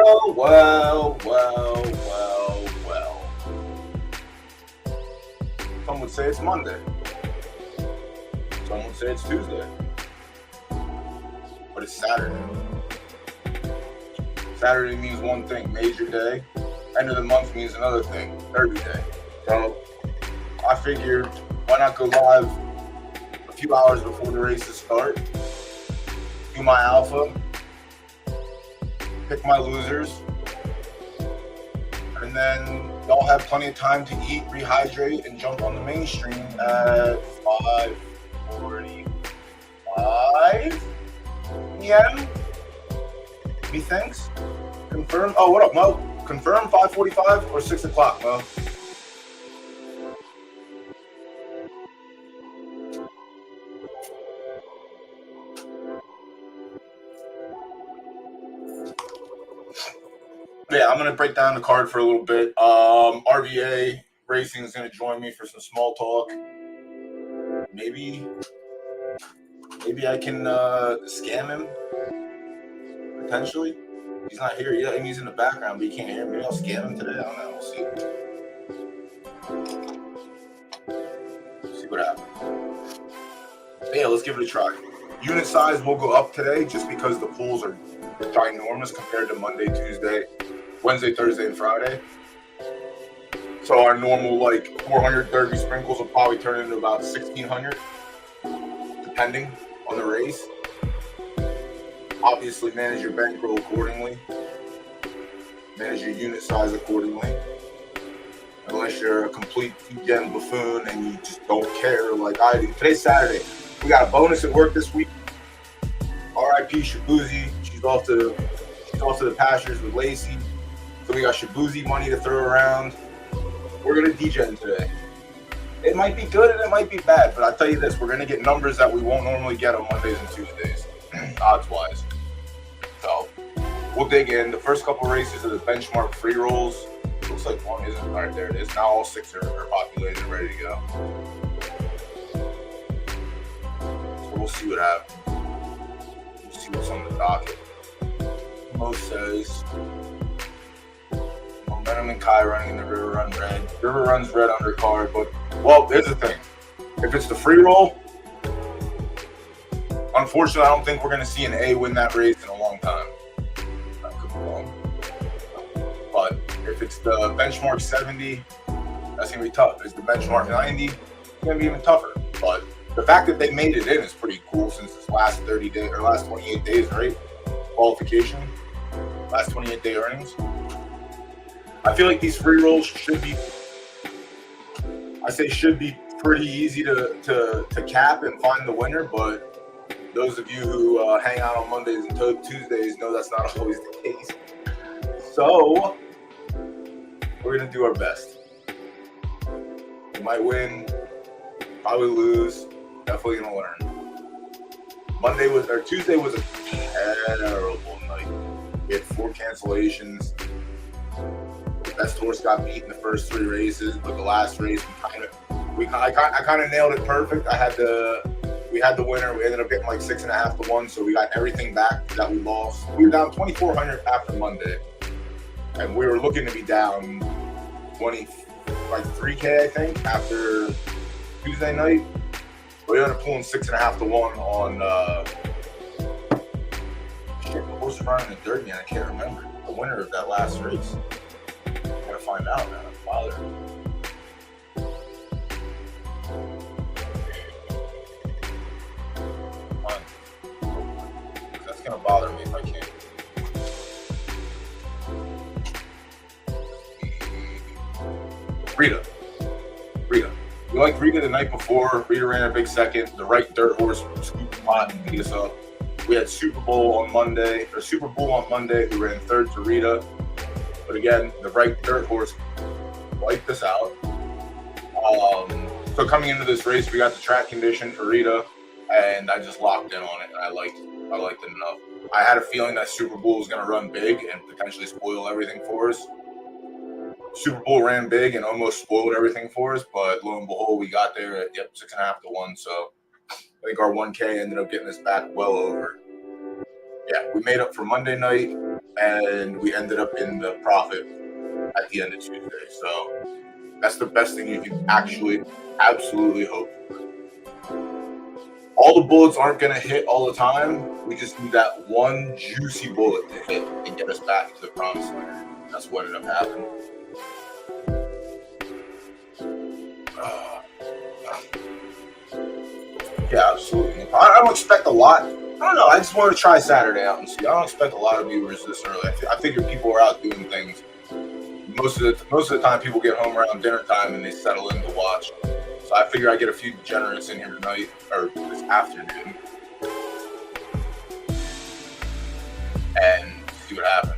Well. Some would say it's Monday. Some would say it's Tuesday. But it's Saturday. Saturday means one thing, major day. End of the month means another thing, Derby day. So I figured, why not go live a few hours before the races start, do my alpha, pick my losers, and then y'all have plenty of time to eat, rehydrate, and jump on the mainstream at 5:45 p.m. Methinks. Confirm. Oh, what up, Mo? Confirm 5:45 or 6 o'clock, Mo? Yeah, I'm gonna break down the card for a little bit. RVA Racing is gonna join me for some small talk. Maybe I can scam him potentially. He's not here yet. He's in the background, but he can't hear me. Maybe I'll scam him today. I don't know. We'll see. See what happens. Yeah, let's give it a try. Unit size will go up today just because the pools are ginormous compared to Monday, Tuesday, Wednesday, Thursday, and Friday. So our normal 400 Derby sprinkles will probably turn into about 1,600, depending on the race. Obviously, manage your bankroll accordingly. Manage your unit size accordingly. Unless you're a complete gen buffoon and you just don't care like I do. Today's Saturday. We got a bonus at work this week. R.I.P. Shabuzi. She's off to the pastures with Lacey. So we got Shabuzi money to throw around. We're gonna degen today. It might be good and it might be bad, but I'll tell you this: we're gonna get numbers that we won't normally get on Mondays and Tuesdays, odds-wise. So we'll dig in. The first couple races are the benchmark free rolls. Looks like one isn't. All right, there it is. Now all 6 are populated and ready to go. So we'll see what happens. We'll see what's on the docket. Mo says Momentum and Kai running in the River Run red. River Run's red undercard, but here's the thing. If it's the free roll, unfortunately, I don't think we're going to see an A win that race in a long time. I could be wrong. But if it's the benchmark 70, that's going to be tough. If it's the benchmark 90, it's going to be even tougher. But the fact that they made it in is pretty cool since this last 30 days or last 28 days, right? Qualification, last 28-day earnings. I feel like these free rolls should be pretty easy to cap and find the winner, but those of you who hang out on Mondays and Tuesdays know that's not always the case. So we're gonna do our best. We might win, probably lose, definitely gonna learn. Tuesday was a terrible night. We had 4 cancellations. The best horse got beat in the first 3 races, but the last race I kind of nailed it perfect. We had the winner. We ended up getting 6.5 to 1, so we got everything back that we lost. We were down 2,400 after Monday, and we were looking to be down 3K, I think, after Tuesday night. We ended up pulling 6.5 to 1 on the horse running the Derby, and I can't remember the winner of that last race. I gotta find out now. Father. That's gonna bother me if I can't. Rita. We liked Rita the night before. Rita ran a big second. The right dirt horse scooped the pot and beat us up. We had Super Bowl on Monday. We ran 3rd to Rita. But again, the right dirt horse wiped us out. So coming into this race, we got the track condition for Rita, and I just locked in on it, and I liked it enough. I had a feeling that Super Bowl was going to run big and potentially spoil everything for us. Super Bowl ran big and almost spoiled everything for us, but lo and behold, we got there at 6.5 to 1. So I think our 1K ended up getting us back well over. Yeah, we made up for Monday night. and we ended up in the profit at the end of Tuesday. So that's the best thing you can actually absolutely hope for. All the bullets aren't going to hit all the time. We just need that one juicy bullet to hit and get us back to the promised land. That's what ended up happening. Yeah, absolutely. I don't expect a lot. I don't know. I just want to try Saturday out and see. I don't expect a lot of viewers this early. I figure people are out doing things. Most of the time, people get home around dinner time and they settle in to watch. So I figure I get a few degenerates in here tonight or this afternoon and see what happens.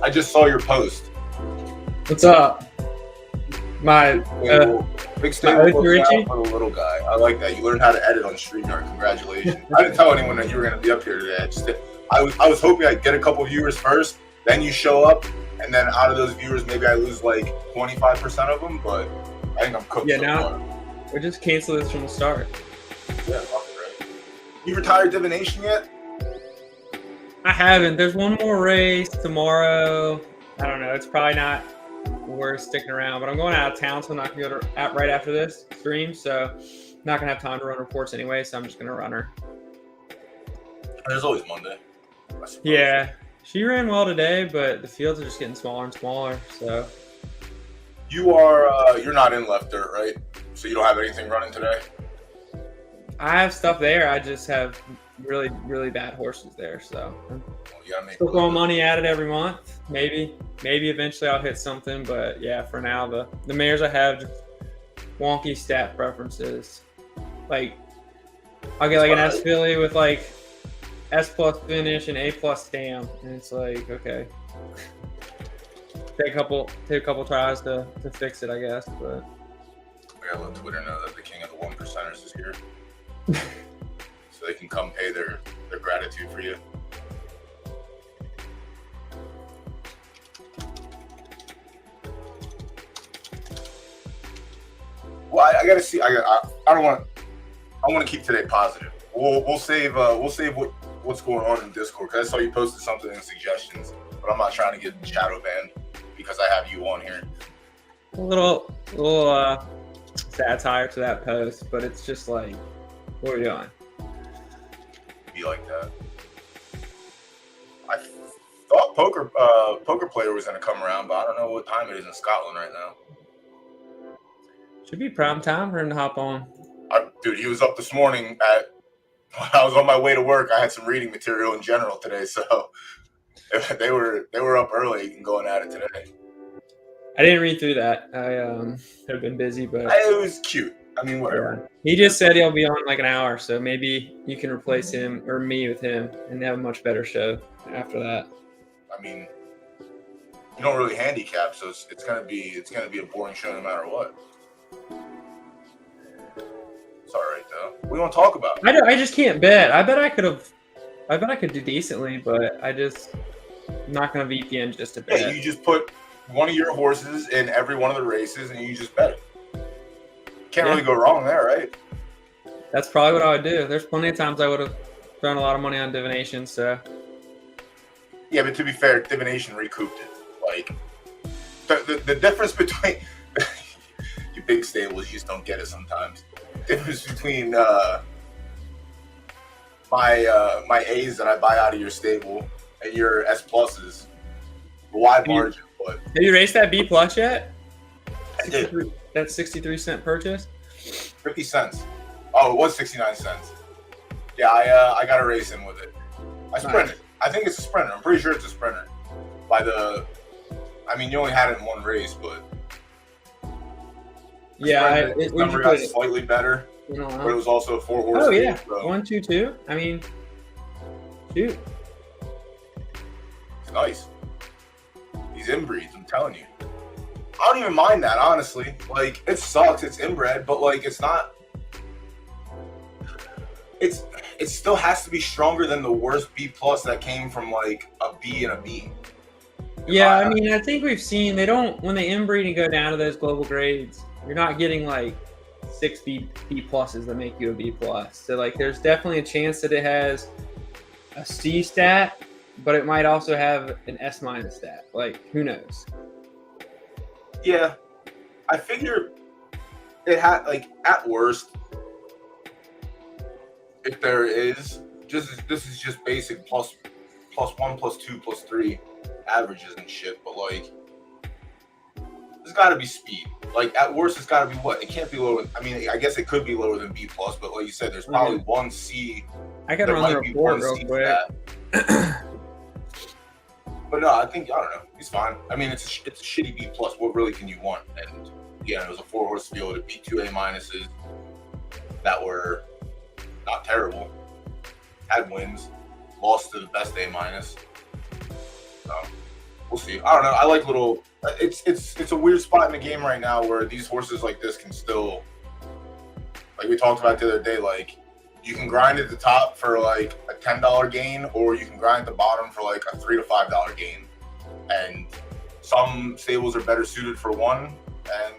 I just saw your post. What's up? My big statement for the little guy. I like that. You learned how to edit on StreamYard. Congratulations. I didn't tell anyone that you were going to be up here today. I was hoping I'd get a couple viewers first, then you show up, and then out of those viewers, maybe I lose like 25% of them. But I think I'm cooked. Yeah, now we'll just cancel this from the start. Yeah, right. You retired divination yet? I haven't. There's one more race tomorrow. I don't know. It's probably not worth sticking around, but I'm going out of town, so I'm not going to go to right after this stream. So I'm not going to have time to run reports anyway, so I'm just going to run her. There's always Monday. Yeah. She ran well today, but the fields are just getting smaller and smaller. So you're not in left dirt, right? So you don't have anything running today? I have stuff there. I just have really, really bad horses there. So still throwing money at it every month. Maybe eventually I'll hit something. But yeah, for now, the mares I have just wonky stat preferences. Like I'll get like an S filly with like S+ finish and A+ stamp, and it's like, okay, take a couple tries to fix it, I guess. But I gotta let Twitter know that the king of the 1%ers is here. So they can come pay their gratitude for you. Well, I gotta see. I want to keep today positive. We'll save what's going on in Discord, because I saw you posted something in suggestions, but I'm not trying to get shadow banned because I have you on here. A little satire to that post, but it's just like, what are we doing? Be like that. I thought poker player was gonna come around, but I don't know what time it is in Scotland right now. Should be prime time for him to hop on. Dude, he was up this morning when I was on my way to work. I had some reading material in general today, so they were up early and going at it today. I didn't read through that. I have been busy, but it was cute. I mean, whatever. He just said he'll be on like an hour, so maybe you can replace him or me with him and have a much better show after that. I mean, you don't really handicap, so it's gonna be a boring show no matter what. It's all right though. What do you want to talk about? I just can't bet. I bet I could do decently, but I'm not gonna VPN just to bet. Yeah, you just put one of your horses in every one of the races and you just bet it. Can't really go wrong there, right? That's probably what I would do. There's plenty of times I would have thrown a lot of money on divination, so. Yeah, but to be fair, divination recouped it. Like, the difference between you big stables, you just don't get it sometimes. The difference between my A's that I buy out of your stable and your S pluses, a wide margin. But have you raced that B+ yet? I did. That 63-cent purchase? 50 cents. Oh, it was 69 cents. Yeah, I got a race in with it. I sprinted. I think it's a sprinter. I'm pretty sure it's a sprinter. By the I mean, you only had it in one race, but yeah, his number got slightly better. But it was also a 4-horse. Oh yeah, 1, 2, 2. I mean, shoot, it's nice. These inbreeds, I'm telling you. I don't even mind that, honestly. Like, it sucks. It's inbred, but like, it's not. It still has to be stronger than the worst B plus that came from like a B and a B. Yeah, I mean, I think we've seen they don't when they inbreed and go down to those global grades. You're not getting like 6 B pluses that make you a B plus. So like, there's definitely a chance that it has a C stat, but it might also have an S minus stat. Like, who knows? Yeah, I figure it had like at worst, if there is, this is just basic plus 1, plus 2, plus 3 averages and shit. But like, there's got to be speed. Like at worst, it's got to be what? It can't be lower. I mean, I guess it could be lower than B plus, but like you said, there's probably one C. I got to run the report real quick. But no, I don't know. He's fine. I mean, it's a shitty B plus. What really can you want? And yeah, it was a 4-horse field. It beat 2 A minuses that were not terrible. Had wins, lost to the best A minus. So we'll see. I don't know. I like little. It's a weird spot in the game right now where these horses like this can still, like we talked about the other day, like you can grind at the top for like a $10 gain, or you can grind at the bottom for like a $3 to $5 gain. And some stables are better suited for one, and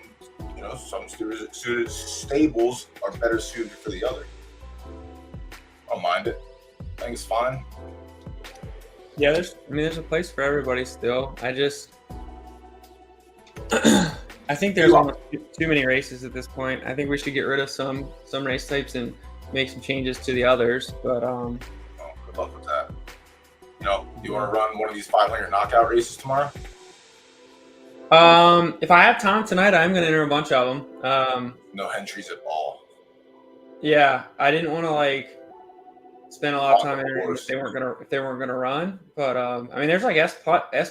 you know, some suited stables are better suited for the other. I don't mind it. I think it's fine. Yeah, there's a place for everybody still. I think there's almost too many races at this point. I think we should get rid of some race types and make some changes to the others. But good luck with that. You know, do you want to run one of these 500 knockout races tomorrow? If I have time tonight, I'm going to enter a bunch of them. No entries at all. Yeah, I didn't want to like spend a lot of time entering if they weren't gonna run. But I mean, there's like S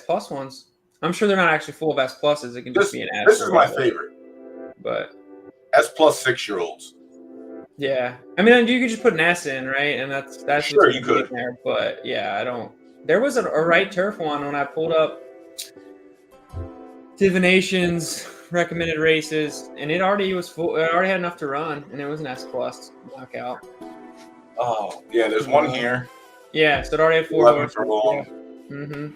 plus ones. I'm sure they're not actually full of S pluses. It can just be an S. This is my favorite. But S plus 6-year-olds. Yeah, I mean, you could just put an S in, right? And that's sure you could. There, but yeah, I don't. There was a right turf one when I pulled up Divination's recommended races, and it already was full. It already had enough to run, and it was an S plus knockout. Oh yeah, there's one here. Yeah, so it already had 4 horses. Mm-hmm.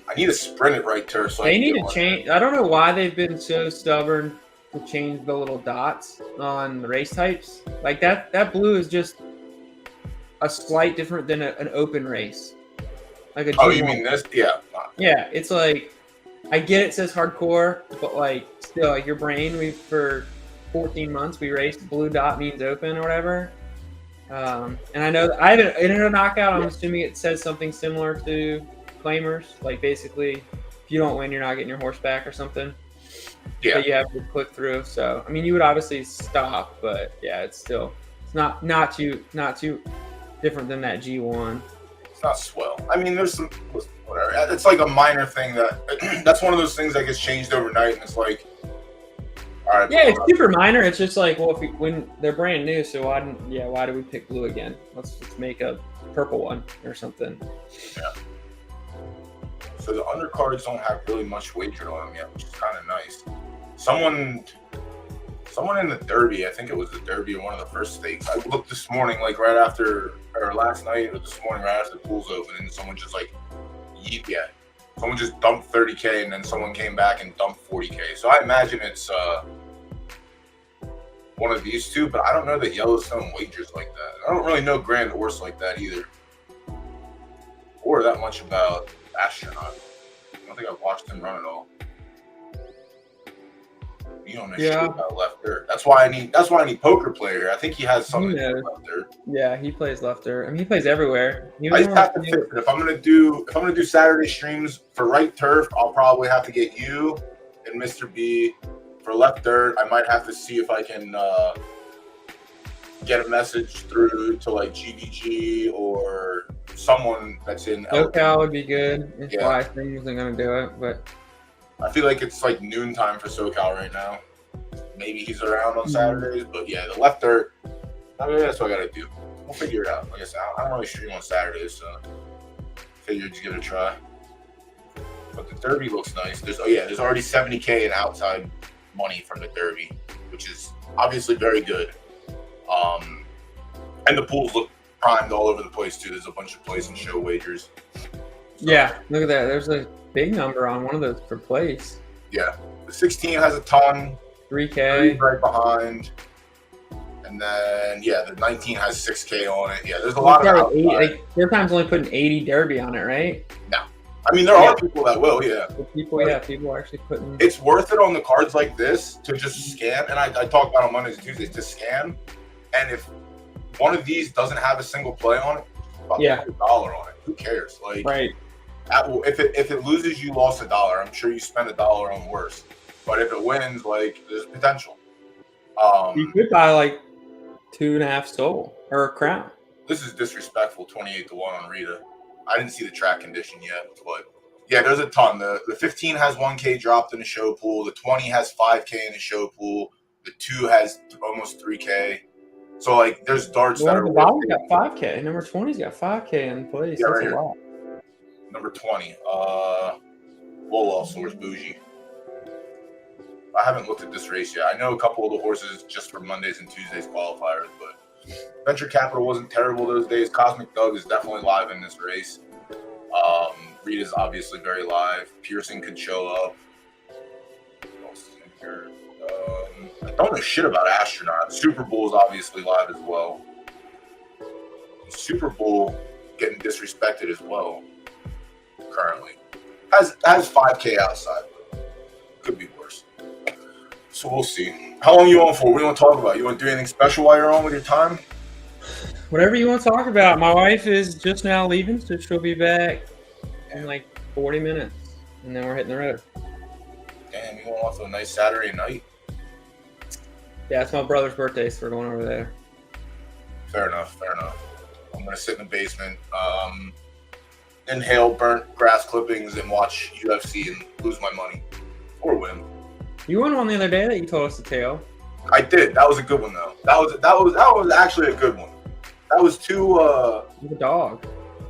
I need to sprint it right turf. So they need to change. I don't know why they've been so stubborn to change the little dots on the race types. Like that blue is just a slight different than an open race. Like a G1. Oh, you mean this? Yeah. Yeah, it's like, I get it says hardcore, but like still, like your brain, for 14 months we raced blue dot means open or whatever. And I know that I haven't entered a knockout. I'm assuming it says something similar to claimers, like basically if you don't win, you're not getting your horse back or something. Yeah. That you have to click through. So I mean, you would obviously stop, but yeah, it's not too different than that G1. It's not swell. I mean, there's some whatever. It's like a minor thing that's one of those things that gets changed overnight, and it's like, all right. Yeah, it's super minor. It's just like, well, when they're brand new, so why do we pick blue again? Let's make a purple one or something. Yeah. So the undercards don't have really much wagered on them yet, which is kind of nice. Someone in the Derby, I think it was the Derby or one of the first stakes. I looked this morning, like right after, or last night or this morning, right after the pool's open, and someone just like, someone just dumped 30K, and then someone came back and dumped 40K. So I imagine it's one of these two, but I don't know that Yellowstone wagers like that. I don't really know Grand Horse like that either, or that much about Astronaut. I don't think I've watched him run at all. You don't know shit about left dirt. That's why I need Poker Player. I think he has something to do with left dirt. Yeah, he plays left dirt. I mean, he plays everywhere. I just have to fix it. If I'm gonna do Saturday streams for right turf, I'll probably have to get you and Mr. B. For left dirt, I might have to see if I can get a message through to like GVG or someone that's in SoCal would be good if Yeah. Wyson wasn't going to do it, but I feel like it's like noontime for SoCal right now. Maybe he's around on Saturdays, but yeah, the left dirt. I mean, that's what I gotta do. We'll figure it out. Like I said, I don't really stream on Saturdays, so figured to give it a try. But the Derby looks nice. There's already $70K in outside money from the Derby, which is obviously very good. And the pools look primed all over the place too. There's a bunch of place and show wagers. yeah, look at that. There's a big number on one of those for place. Yeah, the 16 has a ton. 3K right behind. And then, the 19 has 6K on it. Yeah, there's a lot of Fairtime's only putting 80 Derby on it, right? No. I mean, there are people that will, yeah. People are actually putting... It's worth it on the cards like this to just scam. And I talk about on Mondays and Tuesdays to scam. And if one of these doesn't have a single play on it, put $1 on it. Who cares? Like, right. If it loses, you lost $1. I'm sure you spend $1 on worse. But if it wins, like, there's potential. You could buy like 2.5 Soul or a Crown. This is disrespectful. 28-1 on Rita. I didn't see the track condition yet, but yeah, there's a ton. The 15 has 1K dropped in the show pool. The 20 has 5K in the show pool. The 2 has almost 3K. So like, there's darts that are. The bottom got 5K. Number 20's got 5K in place. Yeah, that's right a lot. Number 20. Wolof source bougie. I haven't looked at this race yet. I know a couple of the horses just for Mondays and Tuesdays qualifiers, but Venture Capital wasn't terrible those days. Cosmic Doug is definitely live in this race. Rita's obviously very live. Pearson could show up. What else is in here? I don't know shit about Astronaut. Super Bowl is obviously live as well. Super Bowl getting disrespected as well. Currently has 5K outside. Could be worse. So we'll see. How long are you on for? What do you want to talk about? You want to do anything special while you're on with your time? Whatever you want to talk about. My wife is just now leaving, so she'll be back in like 40 minutes, and then we're hitting the road. Damn, you going off to a nice Saturday night? Yeah, it's my brother's birthday, so we're going over there. Fair enough. I'm going to sit in the basement, inhale burnt grass clippings, and watch UFC and lose my money. Or win. You won one the other day that you told us to tell. I did. That was a good one though. That was actually a good one. That was too. It was a dog.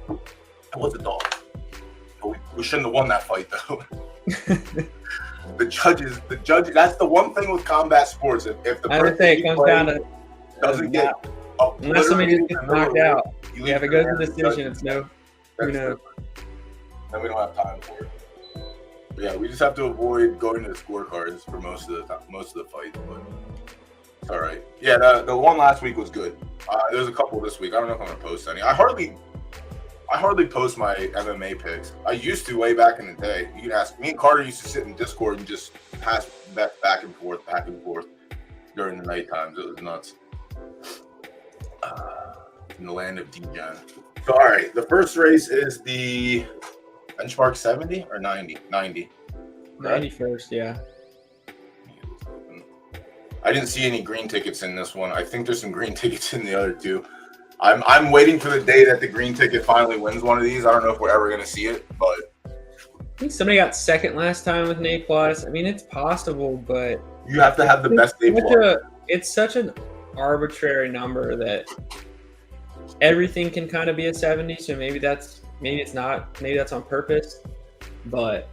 It was a dog. But we shouldn't have won that fight though. The judges. That's the one thing with combat sports. If the person it comes down to doesn't get unless somebody just gets knocked out. If it goes to decision, it's no. Who knows? Then we don't have time for it. But yeah, we just have to avoid going to the scorecards for most of the fights, but it's all right. Yeah, the one last week was good. There's a couple this week. I don't know if I'm gonna post any. I hardly post my MMA picks. I used to way back in the day. You can ask me and Carter used to sit in Discord and just pass bets back and forth during the night times. It was nuts. In the land of DGen. So all right, the first race is the benchmark 70 or 90? 90. 91st, yeah. I didn't see any green tickets in this one. I think there's some green tickets in the other two. I'm waiting for the day that the green ticket finally wins one of these. I don't know if we're ever going to see it, but I think somebody got second last time with an A+. I mean, it's possible, but you have to have the best A+. It's such an arbitrary number that everything can kind of be a 70, so maybe it's not. Maybe that's on purpose, but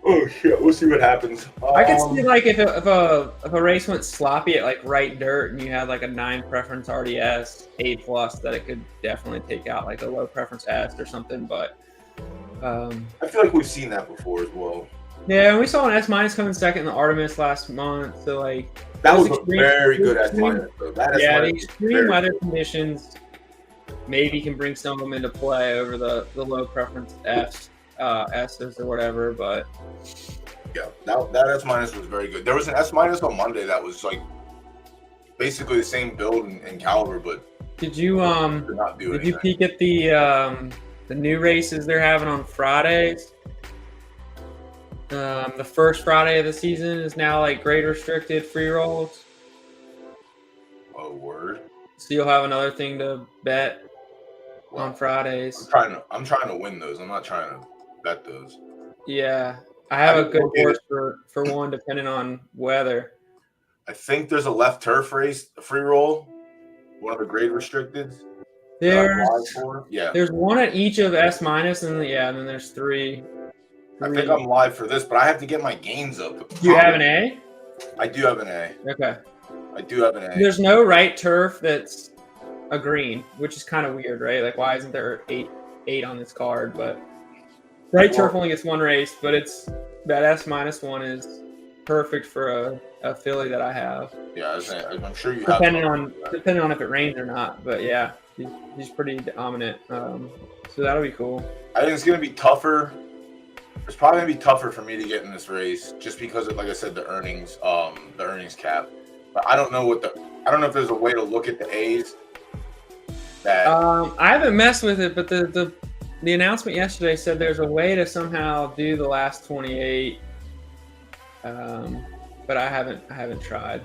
oh shit, we'll see what happens. I could see like if a race went sloppy at like right dirt and you had like a 9 preference RDS A+, that it could definitely take out like a low preference S or something. But I feel like we've seen that before as well. Yeah, and we saw an S- coming second in the Artemis last month. So like that was a very good S-. The extreme weather conditions maybe can bring some of them into play over the low preference S's or whatever, but yeah, that S- was very good. There was an S- on Monday that was like basically the same build and caliber, but did you peek at the new races they're having on Fridays? The first Friday of the season is now like grade restricted free rolls. Oh, word. So you'll have another thing to bet on Fridays. I'm trying to win those. I'm not trying to bet those. Yeah, I have a good horse for one, depending on weather. I think there's a left turf race, a free roll, one of the grade restricteds. There's one at each of S minus, and then there's three. I think I'm live for this, but I have to get my gains up. Do you have an A? I do have an A. Okay. I do have an A. There's no right turf that's a green, which is kind of weird, right? Like, why isn't there eight on this card? But right turf only gets one race, but it's that S minus one is perfect for a filly that I have. Yeah, I'm sure you have. Depending on if it rains or not, but yeah, he's pretty dominant. So that'll be cool. I think it's gonna be tougher. It's probably gonna be tougher for me to get in this race, just because of, like I said, the earnings cap. But I don't know if there's a way to look at the A's. I haven't messed with it, but the announcement yesterday said there's a way to somehow do the last 28. But I haven't tried.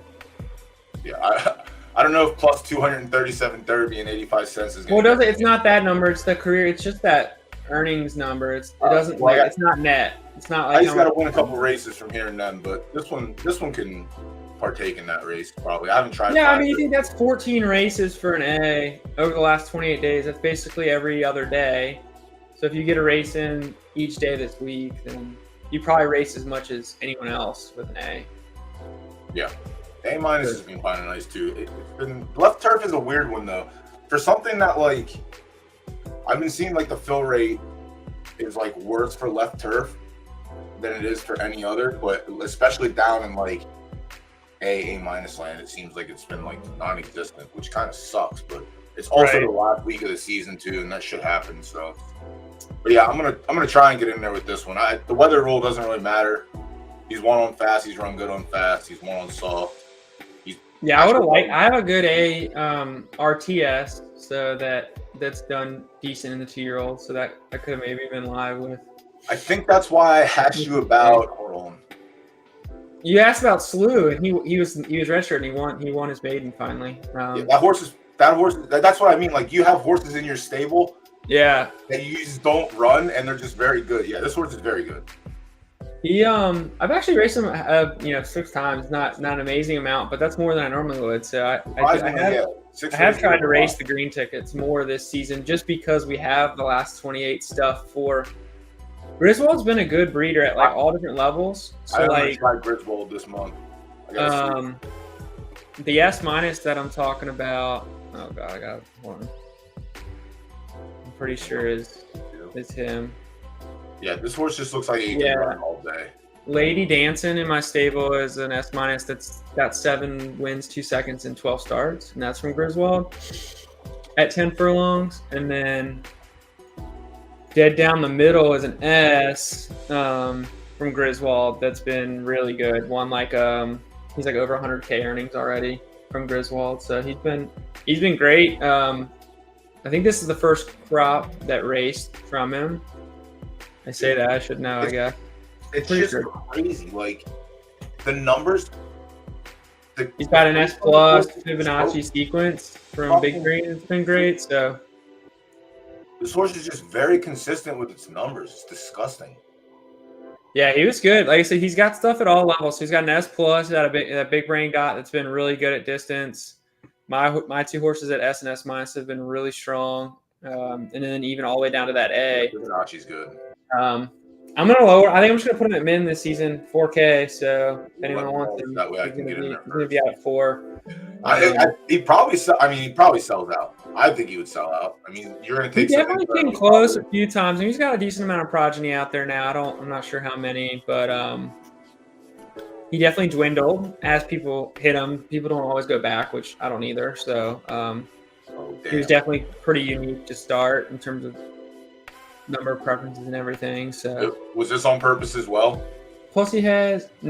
Yeah, I don't know if plus 237 Derby and 85 cents is. Well, it's not that number. It's the career. It's just that earnings number. It's not net. It's not like I just got to win a couple races from here and then. But this one can partake in that race probably. I haven't tried. Yeah, I mean, you think that's 14 races for an A over the last 28 days. That's basically every other day. So if you get a race in each day this week, then you probably race as much as anyone else with an A. Yeah. A minus has been kind of nice too. It's been left turf is a weird one though. For something that like I've been seeing, like the fill rate is like worse for left turf than it is for any other, but especially down in like A minus land, it seems like it's been like non-existent, which kind of sucks. But it's also the last week of the season too, and that should happen. So, but yeah, I'm gonna try and get in there with this one. The weather rule doesn't really matter. He's one on fast. He's run good on fast. He's one on soft. I have a good A RTS, so that's done decent in the 2-year-old. So that I could have maybe been live with. I think that's why I asked you about. Hold on. You asked about Slew, and he was registered, and he won his maiden finally. That horse. That's what I mean. Like, you have horses in your stable. Yeah. That you just don't run, and they're just very good. Yeah, this horse is very good. I've actually raced him 6 times, not an amazing amount, but that's more than I normally would. So I have tried to race the green tickets more this season, just because we have the last 28 stuff for. Griswold's been a good breeder at like all different levels. So I tried Griswold this month. The S minus that I'm talking about. Oh god, I got one. I'm pretty sure is him. Yeah, this horse just looks like he can run all day. Lady Dancing in my stable is an S minus that's got 7 wins, 2 seconds, and 12 starts, and that's from Griswold at 10 furlongs. And then dead down the middle is an S from Griswold that's been really good. Won he's like over 100K earnings already from Griswold, so he's been great. I think this is the first crop that raced from him. I say that, I should know, I guess. It's just crazy. Like, the numbers. He's got an S plus Fibonacci sequence from Big Green. It's been great. So this horse is just very consistent with its numbers. It's disgusting. Yeah, he was good. Like I said, he's got stuff at all levels. So he's got an S plus. He's got a big brain dot that's been really good at distance. My 2 horses at S and S minus have been really strong. And then even all the way down to that A. Fibonacci's good. I'm gonna lower. I think I'm just gonna put him at min this season, 4K. So if anyone wants him, that way I can get in there. He's gonna be out at 4. He probably sells out. I think he would sell out. I mean, you're gonna take. He definitely came close a few times, and he's got a decent amount of progeny out there now. I'm not sure how many, but he definitely dwindled as people hit him. People don't always go back, which I don't either. So he was definitely pretty unique to start in terms of number of preferences and everything. So was this on purpose as well? Plus he has I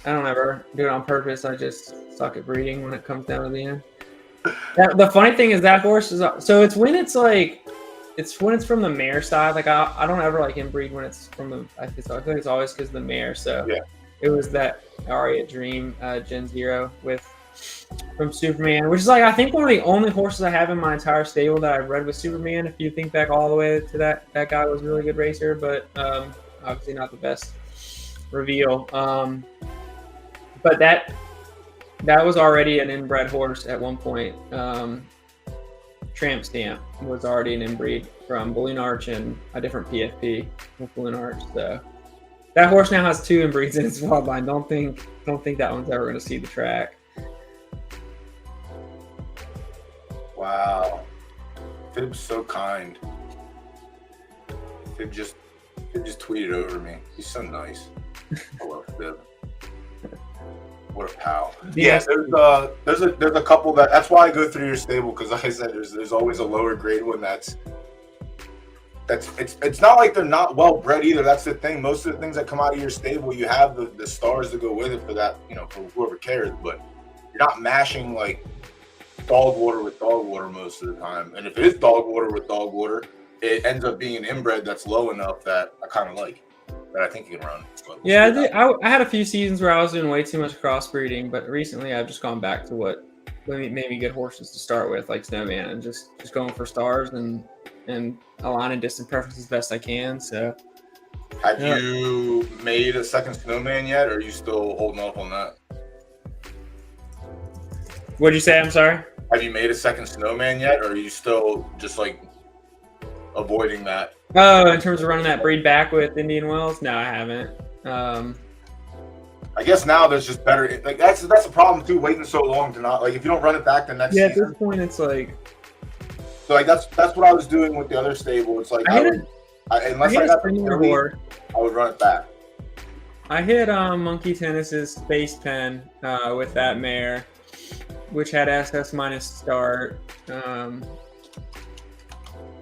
don't ever do it on purpose. I just suck at breeding when it comes down to the end. The funny thing is that horse is so it's when it's from the mare side. Like I don't ever like inbreed when it's from the. I feel like it's always because of the mare. So it was that Aria Dream Gen 0 with from Superman, which is like I think one of the only horses I have in my entire stable that I've read with Superman. If you think back all the way to that guy was a really good racer, but obviously not the best reveal. But that was already an inbred horse at one point. Tramp Stamp was already an inbreed from Balloon Arch and a different PFP with Balloon Arch. So that horse now has 2 inbreeds in its bloodline. Don't think that one's ever going to see the track. Wow, Fib's so kind. Fib just tweeted over me. He's so nice. I love Fib. What a pal. Yeah, there's a couple that's why I go through your stable, because like I said, there's always a lower grade one that's it's not like they're not well bred either. That's the thing. Most of the things that come out of your stable, you have the stars to go with it for that, for whoever cares, but you're not mashing like dog water with dog water most of the time. And if it is dog water with dog water, it ends up being an inbred that's low enough that I kind of like, that I think you can run. Yeah, I had a few seasons where I was doing way too much crossbreeding, but recently I've just gone back to what made me good horses to start with, like Snowman, and just going for stars and aligning distant preferences as best I can. So, have you made a second Snowman yet, or are you still holding off on that? What'd you say? I'm sorry. Have you made a second Snowman yet, or are you still just like avoiding that? Oh, in terms of running that breed back with Indian Wells? No, I haven't. I guess now there's just better. Like that's the problem too. Waiting so long to not, like, if you don't run it back the next season. At this point it's like. So like that's what I was doing with the other stable. It's like unless I got the horse, I would run it back. I hit Monkey Tennis's Space Pen with that mare, which had SS minus start.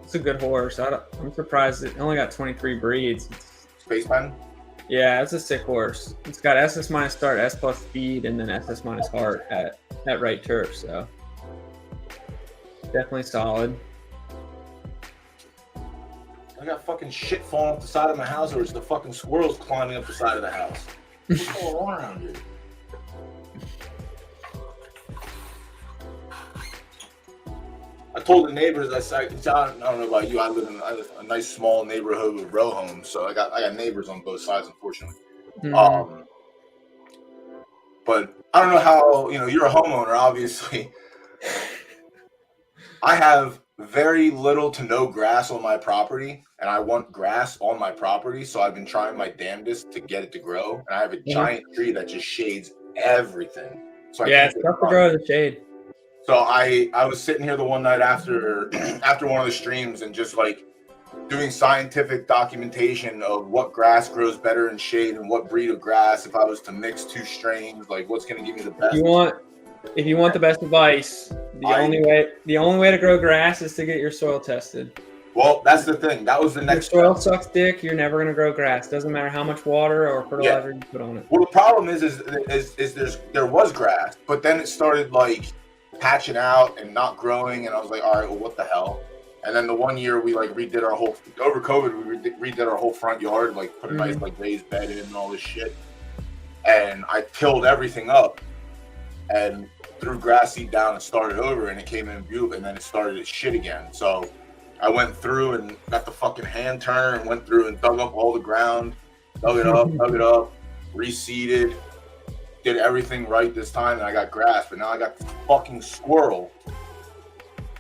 It's a good horse. I'm surprised it only got 23 breeds. Space Pen? Yeah, it's a sick horse. It's got SS minus start, S plus speed, and then SS minus heart at right turf. So definitely solid. I got fucking shit falling off the side of my house, or it's the fucking squirrels climbing up the side of the house. What's going on around here? I told the neighbors, I don't know about you, I live in a nice small neighborhood with row homes, so I got neighbors on both sides, unfortunately. Mm-hmm. But I don't know how, you're a homeowner, obviously. I have very little to no grass on my property, and I want grass on my property, so I've been trying my damnedest to get it to grow, and I have a giant tree that just shades everything. So it's tough to grow in the shade. So I was sitting here the one night after one of the streams and just like doing scientific documentation of what grass grows better in shade and what breed of grass, if I was to mix 2 strains, like what's going to give me the best. If you want the best advice, the only way to grow grass is to get your soil tested. Well, that's the thing. That was the next. If your soil sucks dick, you're never going to grow grass. Doesn't matter how much water or fertilizer you put on it. Well, the problem is there was grass, but then it started like patching out and not growing, and I was like, all right, well, what the hell? And then the one year we like redid our whole, over COVID, we redid our whole front yard, like put a nice like raised bed in and all this shit, and I tilled everything up and threw grass seed down and started over, and it came in beautiful, and then it started its shit again. So I went through and got the fucking hand turn and went through and dug up all the ground, dug it up, reseeded, did everything right this time, and I got grass. But now I got this fucking squirrel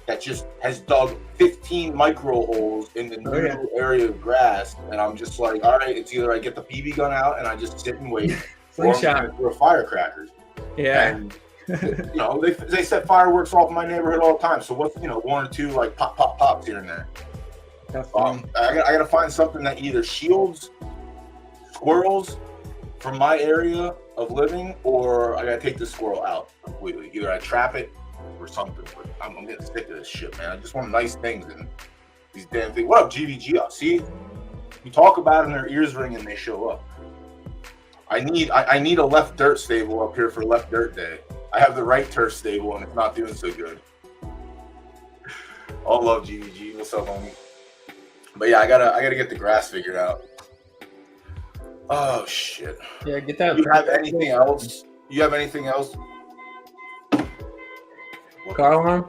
that just has dug 15 micro holes in the new area of grass, and I'm just like, all right, it's either I get the BB gun out and I just sit and wait, or I'm gonna throw firecrackers. Yeah. And they set fireworks off in my neighborhood all the time. So what's 1 or 2 like pops here and there. I gotta find something that either shields squirrels from my area of living, or I gotta take this squirrel out completely. Either I trap it or something. But I'm getting sick of this shit, man. I just want nice things and these damn things. What up, GVG? See, you talk about it and their ears ring and they show up. I need a left dirt stable up here for left dirt day. I have the right turf stable and it's not doing so good. All love, GVG. What's up, homie? But yeah, I gotta get the grass figured out. Oh shit. Yeah, get that. You have anything else? Car alarm.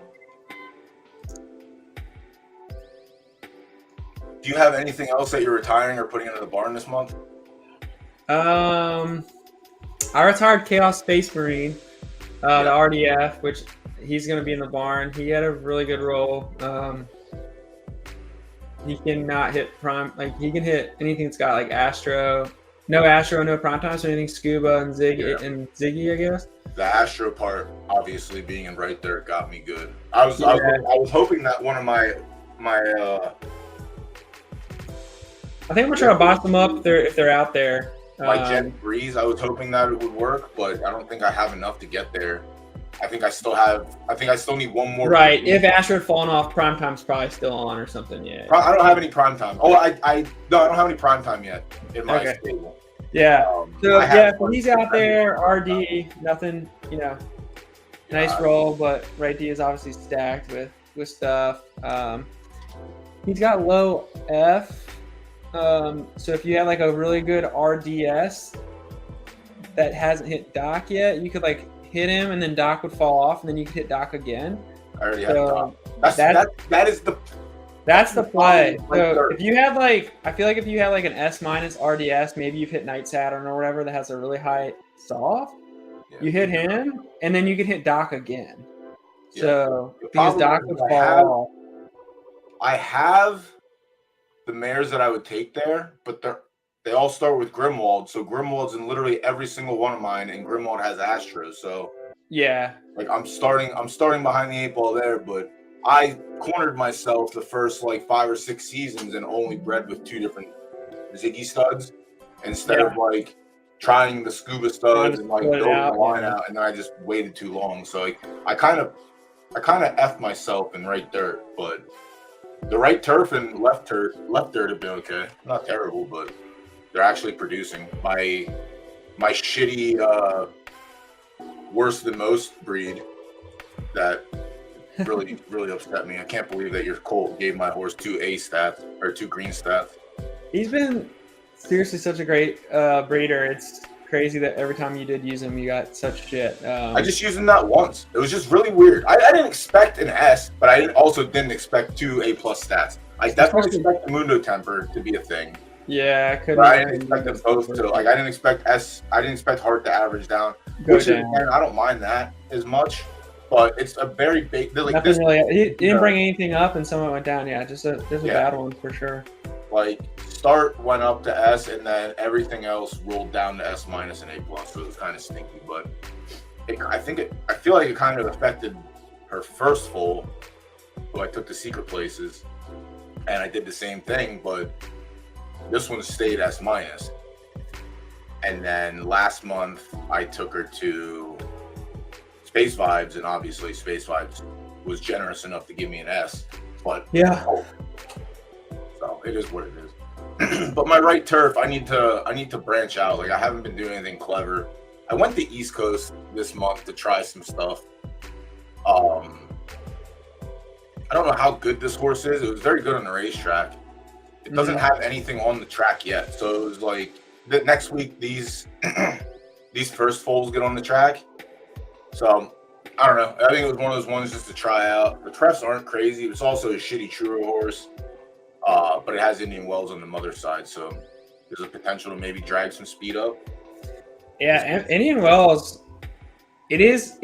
Do you have anything else that you're retiring or putting into the barn this month? I retired Chaos Space Marine, the RDF, which he's going to be in the barn. He had a really good roll. He cannot hit prime, like he can hit anything that's got like Astro, no prime time, so anything Scuba and Ziggy, I guess. The Astro part, obviously being in right there, got me good. I was hoping that one of my I think I'm gonna try to box them up if they're out there. My Jet Breeze, I was hoping that it would work, but I don't think I have enough to get there. I think I still need one more. Right. If Astro had fallen off, prime time's probably still on or something. Yeah. I don't have any prime time. Oh, I don't have any prime time yet in my stable. Yeah. So he's out there. RD, nothing. Nice roll, but right D is obviously stacked with stuff. He's got low F. So if you have like a really good RDS that hasn't hit Doc yet, you could like hit him and then Doc would fall off and then you could hit Doc again. I already have Doc. That's the play. So if you have I feel like if you have like an S- RDS, maybe you've hit Night Saturn or whatever that has a really high soft. Yeah. You hit him and then you can hit Doc again. Yeah. So because Doc would fall off. I have the mares that I would take there, but they all start with Grimwald. So Grimwald's in literally every single one of mine, and Grimwald has Astros. So yeah, like I'm starting behind the 8 ball there, but I cornered myself the first 5 or 6 seasons and only bred with 2 different Ziggy studs instead of trying the Scuba studs and building the line out, and then I just waited too long. So I kind of effed myself in right dirt, but the right turf and left dirt have been okay. Not terrible, but they're actually producing. My shitty worse than most breed that really really upset me. I can't believe that your colt gave my horse 2 A stats or 2 green stats. He's been seriously such a great breeder. It's crazy that every time you did use him, you got such shit. I just used him that once. It was just really weird. I didn't expect an S, but I didn't expect 2 A+ stats. I definitely expect the Mundo Temper to be a thing. Yeah, I couldn't. But I didn't expect them both to. I didn't expect S. I didn't expect Heart to average down. Which I don't mind that as much, but it's a very big. He didn't bring anything up, and some of it went down. Yeah, there's a bad one for sure. Start went up to S, and then everything else rolled down to S- and A+. So it was kind of stinky, but I feel like it kind of affected her first foal, who I took to secret places, and I did the same thing, but this one stayed S-. And then last month I took her to Space Vibes, and obviously Space Vibes was generous enough to give me an S. But so it is what it is. But my right turf, I need to branch out. I haven't been doing anything clever. I went to East Coast this month to try some stuff. I don't know how good this horse is. It was very good on the racetrack. It doesn't have anything on the track yet. So it was the next week these first foals get on the track. So I don't know. I think it was one of those ones just to try out. The trefs aren't crazy. It's also a shitty Truro horse. But it has Indian Wells on the mother side, so there's a potential to maybe drag some speed up. Yeah, Indian Wells, it is.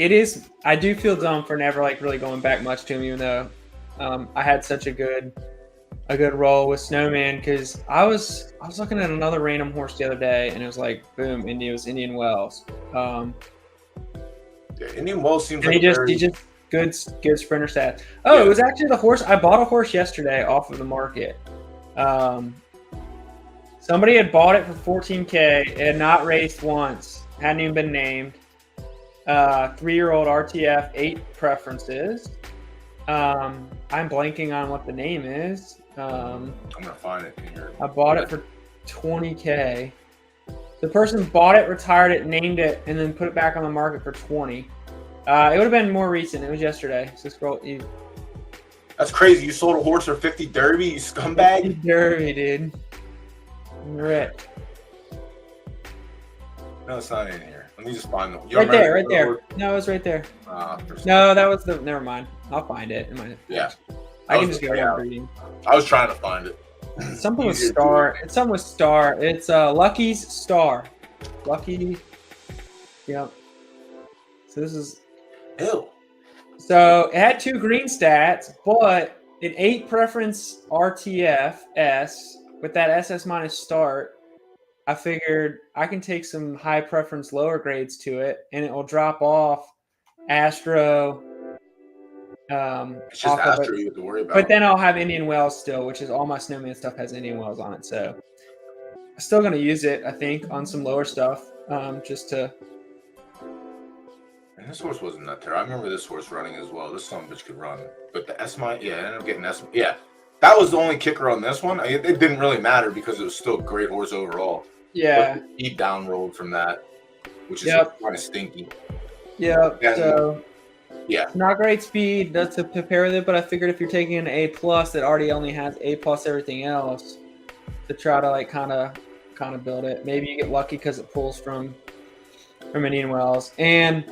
I do feel dumb for never really going back much to him, even though I had such a good roll with Snowman, because I was looking at another random horse the other day, and it was boom, Indian Wells. Indian Wells seems he just good sprinter stats. Oh, yeah. It was actually the horse. I bought a horse yesterday off of the market. Somebody had bought it for $14K. It had not raced once. Hadn't even been named. 3-year-old RTF, 8 preferences. I'm blanking on what the name is. I'm gonna find it here. I bought it for $20K. The person bought it, retired it, named it, and then put it back on the market for $20. It would have been more recent. It was yesterday. So scroll. That's crazy. You sold a horse for 50 Derby, you scumbag. 50 Derby, dude. Rip. No, it's not in here. Let me just find them. Right there. No, it was right there. No, that was the. Never mind. I'll find it. I can just go down reading. I was trying to find it. Something with Star. It's something with Star. It's Lucky's Star. Lucky. Yep. So this is. Ew. So it had 2 green stats, but an 8 preference RTF S with that SS minus start. I figured I can take some high preference lower grades to it, and it will drop off Astro. It's just Astro you have to worry about. But then I'll have Indian Wells still, which is all my Snowman stuff has Indian Wells on it. So I'm still going to use it, I think, on some lower stuff, just to. And this horse wasn't that terrible. I remember this horse running as well. This son of a bitch could run. But the S-Mine, I ended up getting S-Mine. Yeah, that was the only kicker on this one. It didn't really matter because it was still a great horse overall. Yeah. But he down rolled from that, which is kind of stinky. Yeah. So. Yeah. Not great speed. That's to prepare with it, but I figured if you're taking an A+ that already only has A+ everything else, to try to like kind of build it. Maybe you get lucky because it pulls from Indian Wells. And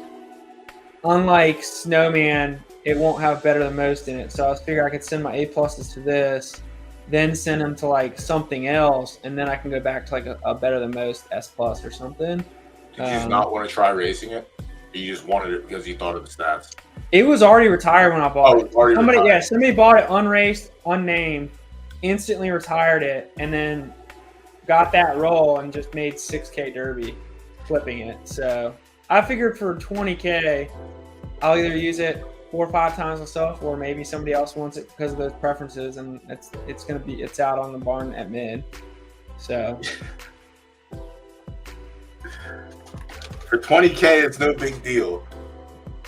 unlike Snowman, it won't have better than most in it. So I was figuring I could send my A+ to this, then send them to like something else, and then I can go back to like a better than most S+ or something. Did you just not want to try racing it? You just wanted it because you thought of the stats. It was already retired when I bought it. Retired. Somebody bought it unraced, unnamed, instantly retired it, and then got that roll and just made 6K Derby flipping it. So I figured for 20K, I'll either use it 4 or 5 times myself, or maybe somebody else wants it because of those preferences, and it's out on the barn at mid. So. For 20K, it's no big deal.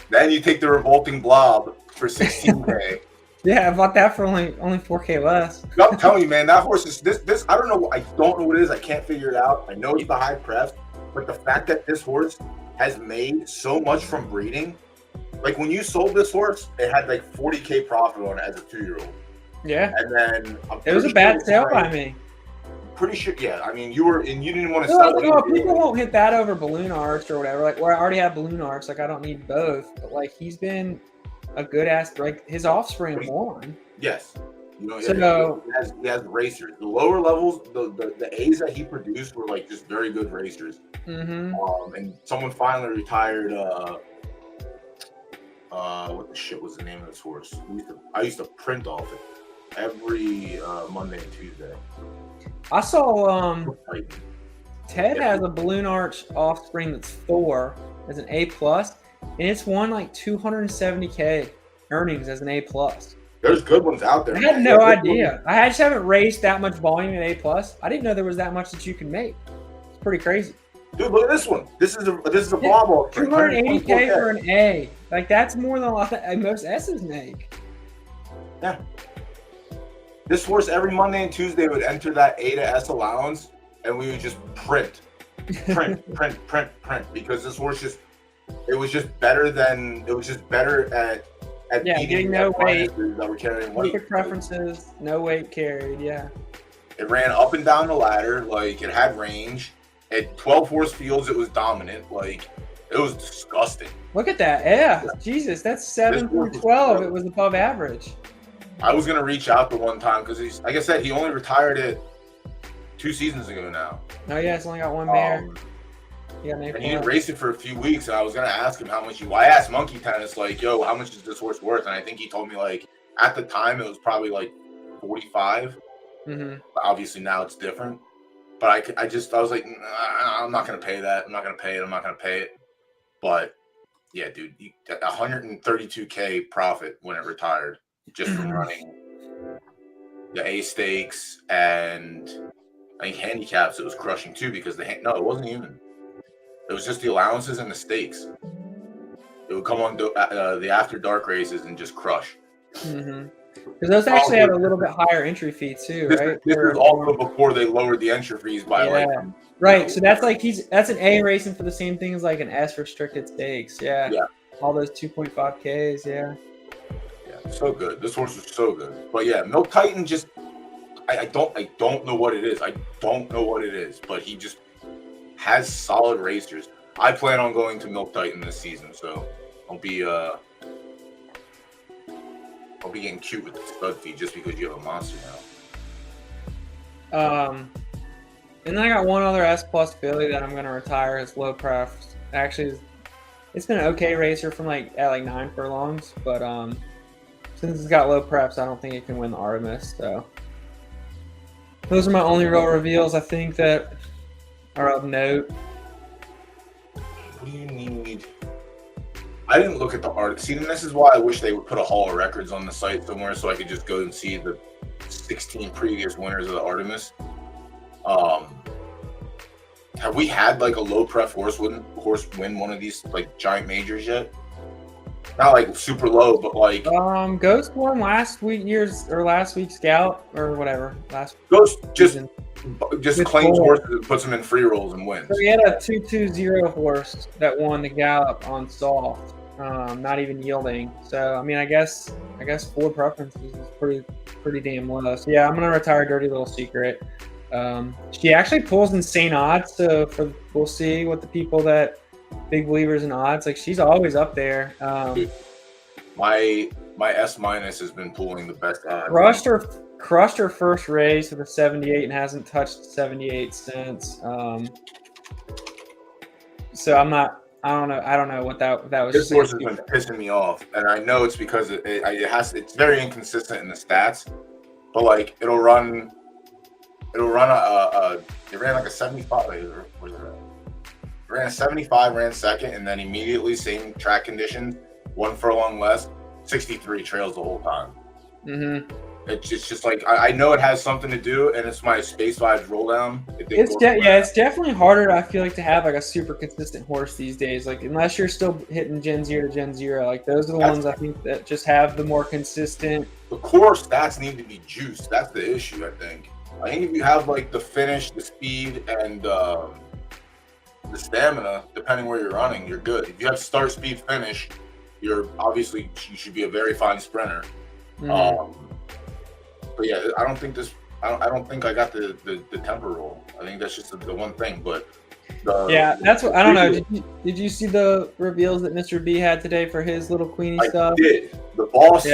Then you take the Revolting Blob for 16K. Yeah, I bought that for only 4K less. I'm telling you, man, that horse is this. I don't know what it is. I can't figure it out. I know it's the high pref, but the fact that this horse has made so much from breeding, like when you sold this horse, it had like 40K profit on it as a 2-year-old. Yeah. And then it was a bad sale by me. Pretty sure, yeah. I mean, you didn't want to sell it. Well, people won't hit that over Balloon Arch or whatever. Like, where I already have Balloon Arch, like I don't need both. But like, he's been a good ass. Like his offspring won. Yes. So he has racers. The lower levels, the A's that he produced were like just very good racers. Mm-hmm. And someone finally retired. What the shit was the name of this horse? I used to print off it every Monday and Tuesday. I saw Ted has a Balloon Arch offspring that's 4 as an A+, and it's won like 270K earnings as an A+. There's good ones out there. I had no idea. I just haven't raced that much volume in A+. I didn't know there was that much that you can make. It's pretty crazy. Dude, look at this one. This is a ball. 280K for an A. Like that's more than a lot of most S's make. Yeah. This horse every Monday and Tuesday would enter that A to S allowance, and we would just print, because this horse it was just better at getting no weight. That were carrying weight. Perfect preferences, no weight carried. Yeah. It ran up and down the ladder, like it had range. At 12 horse fields, it was dominant. Like it was disgusting. Look at that. Yeah. Jesus, that's 7.12. It was above average. I was gonna reach out the one time because he's, like I said, he only retired it 2 seasons ago now. Oh yeah, it's only got one mare. And he didn't race it for a few weeks, and I was gonna ask him how much I asked Monkey Tennis, like, yo, how much is this horse worth? And I think he told me like at the time it was probably like 45. Mm-hmm. But obviously now it's different. But I was like, I'm not gonna pay that. I'm not gonna pay it. But yeah, dude, 132K profit when it retired. Just from running the A stakes and I think handicaps, it was crushing too because it wasn't even. It was just the allowances and the stakes. It would come on the after dark races and just crush. Mm-hmm. Because those actually have a little bit higher entry fee too, right? This is also before they lowered the entry fees by right. So that's like that's an A racing for the same thing as like an S restricted stakes. Yeah. All those 2.5Ks. Yeah. So good. This horse was so good. But yeah, Milk Titan just I don't know what it is. I don't know what it is, but he just has solid racers. I plan on going to Milk Titan this season, so Don't be getting cute with the stud feed just because you have a monster now. And then I got one other S Plus filly that I'm going to retire. It's low pref. Actually, it's been an okay racer from at 9 furlongs, but since it's got low preps, I don't think it can win the Artemis. So those are my only real reveals, I think, that are of note. What do you need? I didn't look at the art. See, and this is why I wish they would put a Hall of Records on the site somewhere so I could just go and see the 16 previous winners of the Artemis. Have we had a low pref horse win one of these giant majors yet? Not super low, but Ghost won last week's Scout or whatever. Ghost just claims horses and puts them in free rolls and wins. So he had a 220 horse that won the Gallop on soft, not even yielding. So I mean, I guess Ford preferences is pretty damn low. So yeah, I'm gonna retire Dirty Little Secret. She actually pulls insane odds, so we'll see what the people that big believers in odds. She's always up there. My S- has been pulling the best odds. Crushed her first race with a 78 and hasn't touched 78 since. So I don't know what that was. This horse has been pissing me off, and I know it's because it's very inconsistent in the stats, but it'll run it ran a 75. Where's it at? Ran a 75, ran second, and then immediately same track conditions, 1 furlong less, 63 trails the whole time. Mm-hmm. It's just I know it has something to do, and it's my Space Vibes roll down. It's definitely harder. I feel to have a super consistent horse these days. Unless you're still hitting Gen 0 to Gen 0, those are the ones I think that just have the more consistent. The core stats need to be juiced. That's the issue. I think if you have the finish, the speed, and the stamina, depending where you're running, you're good. If you have start, speed, finish, you should be a very fine sprinter. Mm-hmm. But yeah, I don't think I got the temper roll. I think that's just the one thing. But that's what I don't know. Did you see the reveals that Mr. B had today for his little Queenie stuff? I did. The boss,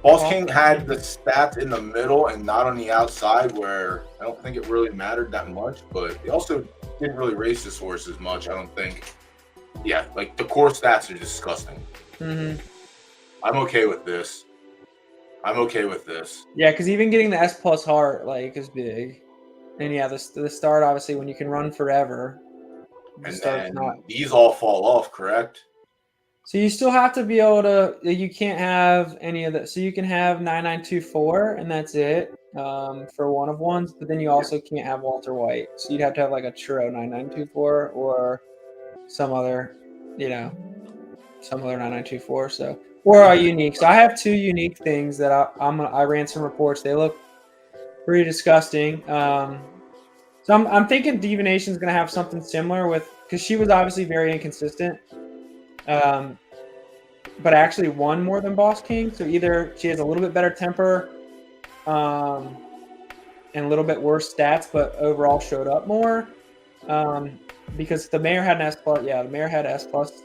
Boss King had the stats in the middle and not on the outside, where I don't think it really mattered that much. But he also didn't really race this horse as much, I don't think. Yeah, the core stats are disgusting. Mm-hmm. I'm okay with this. Yeah, because even getting the S Plus heart is big, and yeah, the start obviously when you can run forever. These all fall off, correct? So you still have to be able to. You can't have any of that. So you can have 9924, and that's it for one of ones. But then you also can't have Walter White. So you'd have to have a Churro 9924 or some other 9924. So. Or a unique. So I have 2 unique things that I ran some reports. They look pretty disgusting. So I'm thinking Divination's going to have something similar because she was obviously very inconsistent, but actually won more than Boss King. So either she has a little bit better temper, and a little bit worse stats, but overall showed up more. Because the mayor had an S plus, the mayor had S plus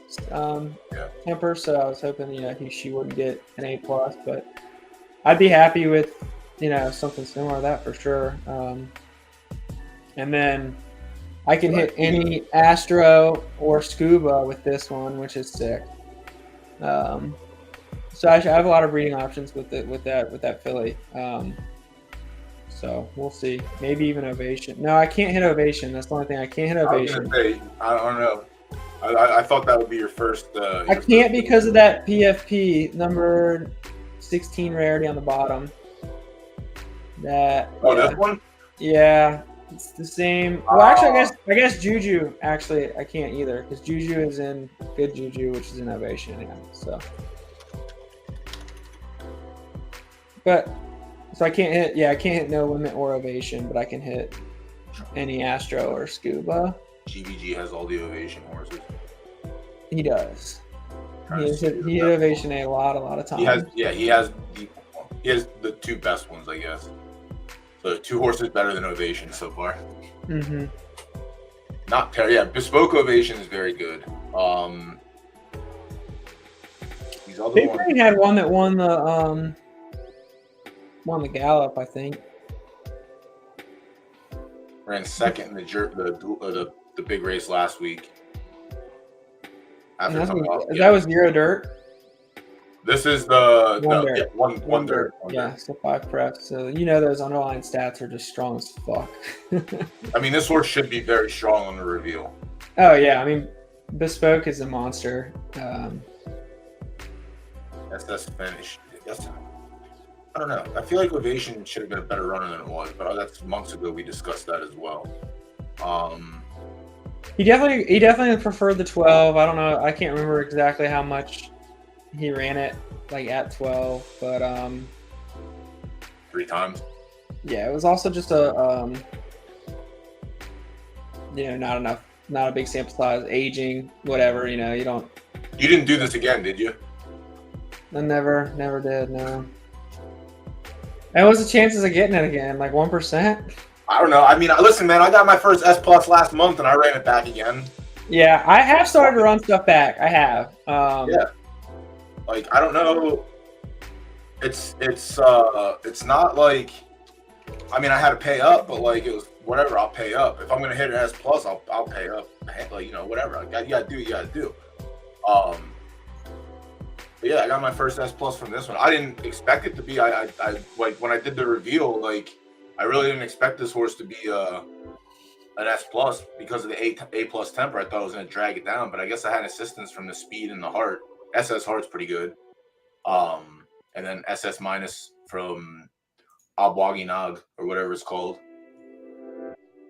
temper, so I was hoping she wouldn't get an A plus, but I'd be happy with something similar to that for sure. And then I can hit any Astro or Scuba with this one, which is sick. So I have a lot of breeding options with that filly. So we'll see. Maybe even Ovation. No, I can't hit Ovation. That's the only thing. I can't hit Ovation. I don't know. I thought that would be your first. I can't because of that PFP number 16 rarity on the bottom. That. That one. Yeah, it's the same. Well, actually, I guess Juju. Actually, I can't either because Juju is in Good Juju, which is in Ovation. Yeah. So. But. So I can't hit. Yeah, I can't hit No Limit or Ovation, but I can hit any Astro or Scuba. GVG has all the Ovation horses. He does. He hit Ovation a lot of times. He has the 2 best ones, I guess. So 2 horses better than Ovation so far. Mm-hmm. Not terrible. Yeah, Bespoke Ovation is very good. These other Big ones. Brain had one that won the Gallop, I think. Ran second in the big race last week. That was Euro Dirt. This is the One dirt. Yeah, so 5 preps. So those underlying stats are just strong as fuck. I mean, this horse should be very strong on the reveal. Oh yeah, I mean, Bespoke is a monster. SS finish. I don't know. I feel like Ovation should have been a better runner than it was, but that's months ago we discussed that as well. He definitely preferred the 12. I don't know. I can't remember exactly how much he ran it like at 12, but 3 times. Yeah, it was also just a not a big sample size, aging, whatever. You don't. You didn't do this again, did you? I never did. No. And what's the chances of getting it again? Like 1%? I don't know. I mean, listen, man. I got my first S Plus last month, and I ran it back again. Yeah, I have started to run stuff back. I have. Yeah. Like, I don't know. It's not like. I mean, I had to pay up, but like it was whatever. I'll pay up if I'm gonna hit an S Plus. I'll pay up. Like whatever. You gotta do. But yeah, I got my first S Plus from this one. I didn't expect it to be. I like when I did the reveal. Like, I really didn't expect this horse to be an S Plus because of the A plus temper. I thought I was gonna drag it down, but I guess I had assistance from the speed and the heart. SS Heart's pretty good. And then SS minus from Abwagi Nag or whatever it's called.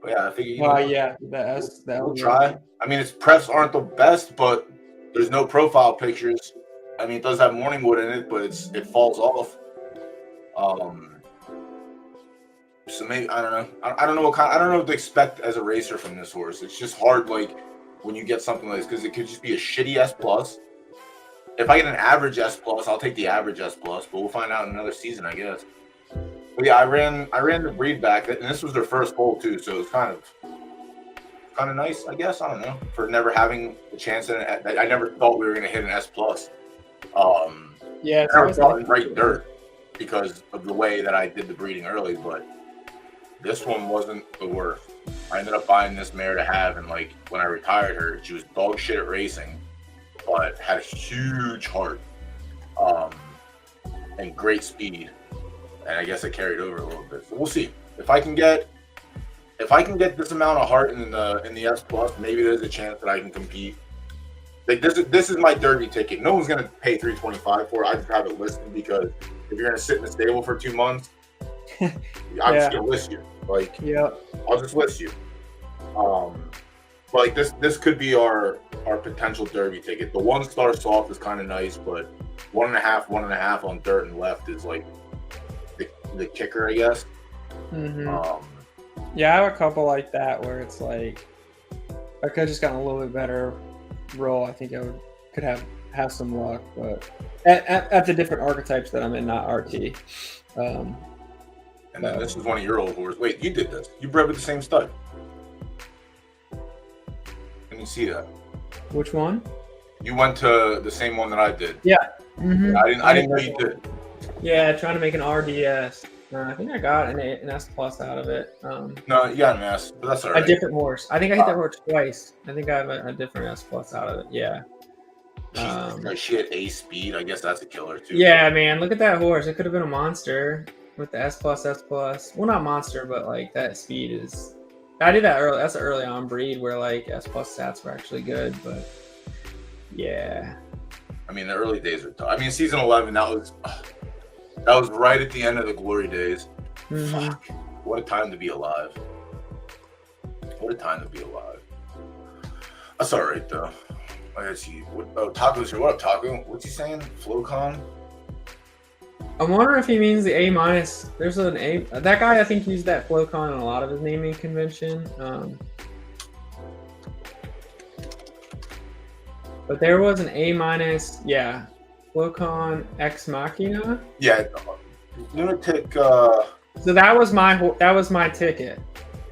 But yeah, I figure we'll try. I mean, its preps aren't the best, but there's no profile pictures. I mean, it does have morning wood in it, but it falls off. So maybe I don't know. I don't know I don't know what to expect as a racer from this horse. It's just hard, like when you get something like this, because it could just be a shitty S plus. If I get an average S plus, I'll take the average S plus, but we'll find out in another season, I guess. But yeah, I ran the breed back, and this was their first hole too, so it's kind of nice, I guess. I don't know, for never having a chance in it. I never thought we were gonna hit an S plus. Yeah, I never thought in right dirt because of the way that I did the breeding early, but this one wasn't the worst. I ended up buying this mare to have, and like when I retired her, she was dog shit at racing, but had a huge heart, and great speed, and I guess it carried over a little bit. So we'll see if I can get this amount of heart in the S plus. Maybe there's a chance that I can compete. Like this is my Derby ticket. No one's gonna pay $325 for it. I just have it listed because if you're gonna sit in the stable for 2 months, I'm just gonna list you. Like, yeah, I'll just list you. But like this could be our potential Derby ticket. The 1-star soft is kind of nice, but 1.5 on dirt and left is like the kicker, I guess. Mm-hmm. Yeah, I have a couple like that where it's like I could have just gotten a little bit better roll. I think I could have some luck, but at the different archetypes that I'm in, not RT. And then this is one of your old horses. Wait, you did this. You bred with the same stud. Can you see that? Which one? You went to the same one that I did. Yeah. Mm-hmm. I didn't know you did. Yeah, trying to make an RDS. I think I got an S plus out of it. No, you got an S, but that's all right. A different horse. I think I hit that horse twice. I think I have a different S plus out of it. Yeah. She had A speed. I guess that's a killer too. Yeah, man. Look at that horse. It could have been a monster with the S plus. Well, not monster, but like that speed is. I did that early. That's an early on breed where like S plus stats were actually good, but yeah. I mean, the early days are tough. I mean, season 11. That was right at the end of the glory days. Mm-hmm. Fuck. What a time to be alive. What a time to be alive. That's all right, though. Let's see. Taco's here. What up, Taco? What's he saying? Flowcon? I'm wondering if he means the A minus. There's an A. That guy, I think, used that Flowcon in a lot of his naming convention. But there was an A minus. Yeah. Flowcon Ex Machina. Yeah, lunatic. So that was my ticket.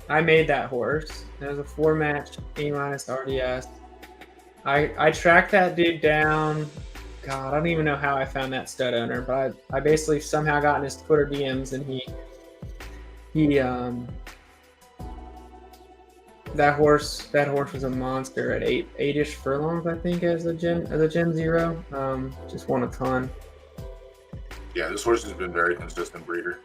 I made that horse. It was a 4-match A- RDS. I tracked that dude down. God, I don't even know how I found that stud owner, but I basically somehow got in his Twitter DMs, and he that horse was a monster at eight-ish furlongs, I think, as a Gen 0. Just won a ton. Yeah, this horse has been very consistent breeder,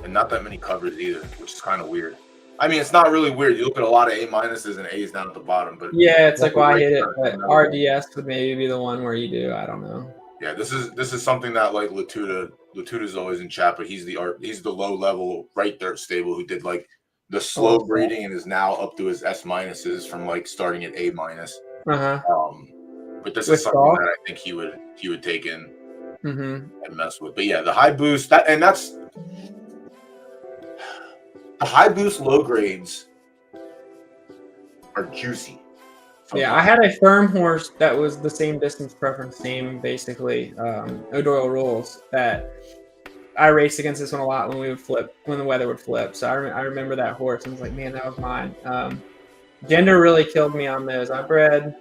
and not that many covers either, which is kind of weird. I mean, it's not really weird. You look at a lot of A- and A's down at the bottom, but yeah, it's like why I hit it. But RDS would maybe be the one where you do. I don't know. Yeah, this is something that like Latuta's always in chat, but he's the low level right there stable who did like the slow breeding and is now up to his S minuses from like starting at A minus. But this is something that I think he would take in and mess with. But yeah, the high boost that's the high boost low grades are juicy. Yeah, I had a firm horse that was the same distance preference, same basically O'Doyle rules, that I raced against this one a lot when the weather would flip. So I remember that horse and was like, man, that was mine. Gender really killed me on those. I bred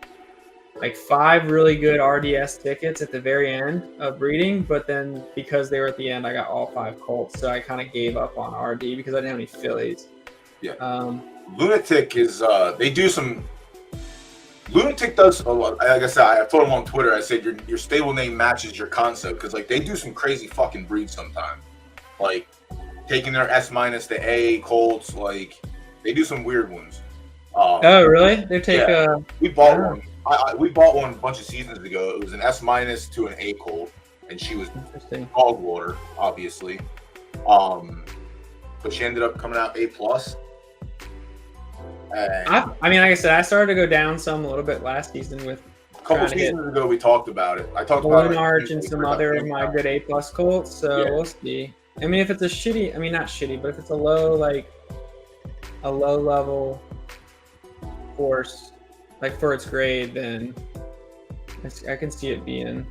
like 5 really good RDS tickets at the very end of breeding, but then because they were at the end, I got all 5 colts. So I kind of gave up on RD because I didn't have any fillies. Yeah. Lunatic is they do some. Lunatic does a lot. Like I said, I told him on Twitter. I said your stable name matches your concept because like they do some crazy fucking breeds sometimes, like taking their S minus to A colts. Like they do some weird ones. Oh really? They take we bought one. We bought one a bunch of seasons ago. It was an S minus to an A colt, and she was hog water, obviously. But she ended up coming out A plus. I mean, like I said, I started to go down some a little bit last season with a couple seasons ago. We talked about it. I talked about Arch and some other of my good A plus colts. So we'll see. I mean, if it's a shitty, I mean not shitty, but if it's a low level horse, like for its grade, then I can see it being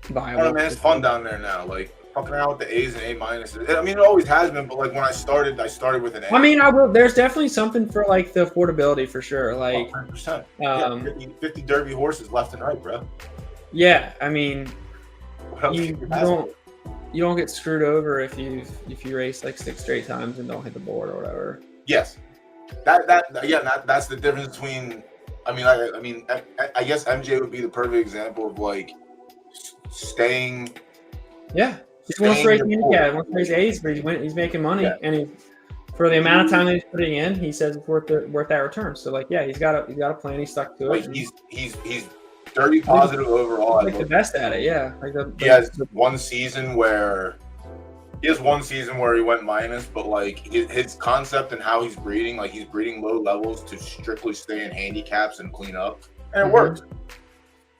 viable. Oh man, it's fun down there now. Like fucking around with the A's and A minuses. I mean, it always has been, but like when I started with an A. I mean, there's definitely something for like the affordability for sure. Like 100%. 50 Derby horses left and right, bro. Yeah, I mean, you don't get screwed over if you race like 6 straight times and don't hit the board or whatever. Yes, that's the difference between. I guess MJ would be the perfect example of like staying. Yeah. He wants to raise handicap. He wants to raise A's, but he's making money, and for the amount of time that he's putting in, he says it's worth that return. So like, yeah, he's got a plan. He's stuck to it. He's Derby positive overall. Like the best at it, yeah. He has one season where he went minus, but like his concept and how he's breeding, like he's breeding low levels to strictly stay in handicaps and clean up, and it works.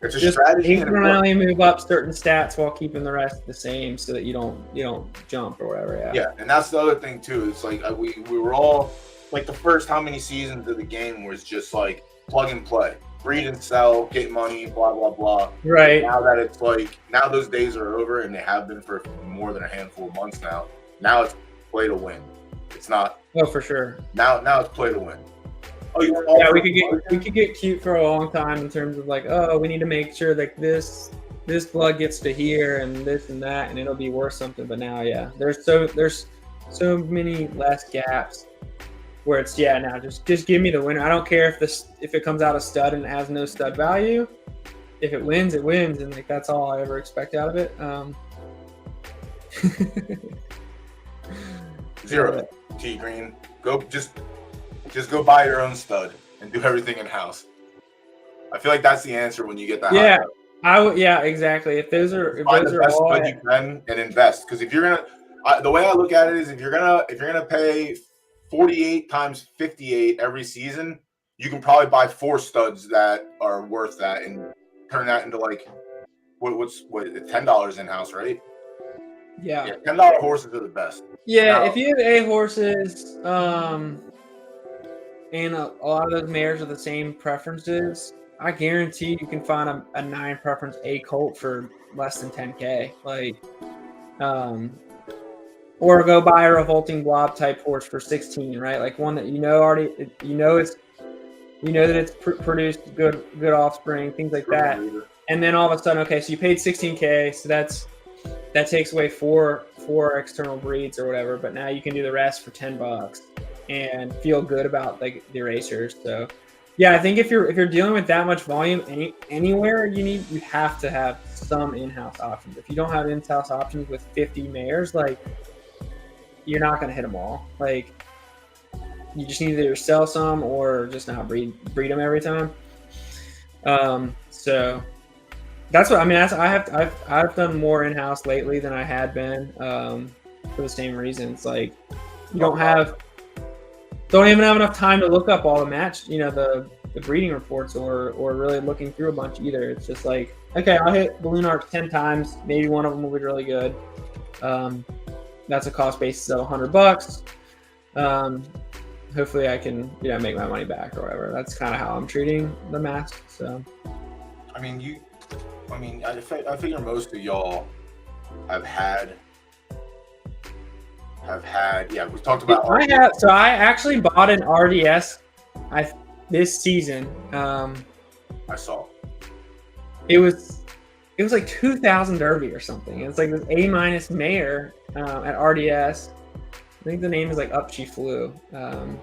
It's a strategy. Incrementally move up certain stats while keeping the rest the same, so that you don't jump or whatever. Yeah, and that's the other thing too. It's like we were all like the first how many seasons of the game was just like plug and play, breed and sell, get money, blah blah blah. Right. Now that it's like now those days are over, and they have been for more than a handful of months now. Now it's play to win. It's not. Oh, for sure. Now it's play to win. Yeah, we could get cute for a long time in terms of like, oh, we need to make sure that this blood gets to here and this and that, and it'll be worth something. But now, yeah, there's so many less gaps where it's now just give me the winner. I don't care if it comes out a stud and it has no stud value. If it wins, it wins, and like that's all I ever expect out of it. Zero T Green. Go just go buy your own stud and do everything in house. I feel like that's the answer when you get that. Yeah, exactly. If those are the best stud you can and invest, because if you're gonna, the way I look at it is if you're gonna pay 48 times 58 every season, you can probably buy 4 studs that are worth that and turn that into like what's $10 in house, right? Yeah, $10 horses are the best. Yeah, if you have A horses, and a lot of those mares are the same preferences, I guarantee you can find a 9 preference A colt for less than $10K. Like, Or go buy a revolting blob type horse for 16, right? Like one that already, that it's produced good offspring, things like that. And then all of a sudden, okay, so you paid 16K, so that takes away four external breeds or whatever, but now you can do the rest for $10 and feel good about like the racers. So yeah, I think if you're dealing with that much volume anywhere, you have to have some in-house options. If you don't have in-house options with 50 mares, like you're not going to hit them all. Like you just need to either sell some or just not breed them every time. So that's what I mean. I've done more in-house lately than I had been, for the same reasons. Like you don't even have enough time to look up all the match, the breeding reports or really looking through a bunch either. It's just like, okay, I'll hit balloon arcs 10 times. Maybe one of them will be really good. That's a cost basis of $100. Hopefully I can, make my money back or whatever. That's kind of how I'm treating the mask. So, I figure most of y'all have had. Yeah, we talked about. I actually bought an RDS. This season. I saw. It was like 2,000 Derby or something. It's like this A- mare at RDS. I think the name is like Up She Flew. And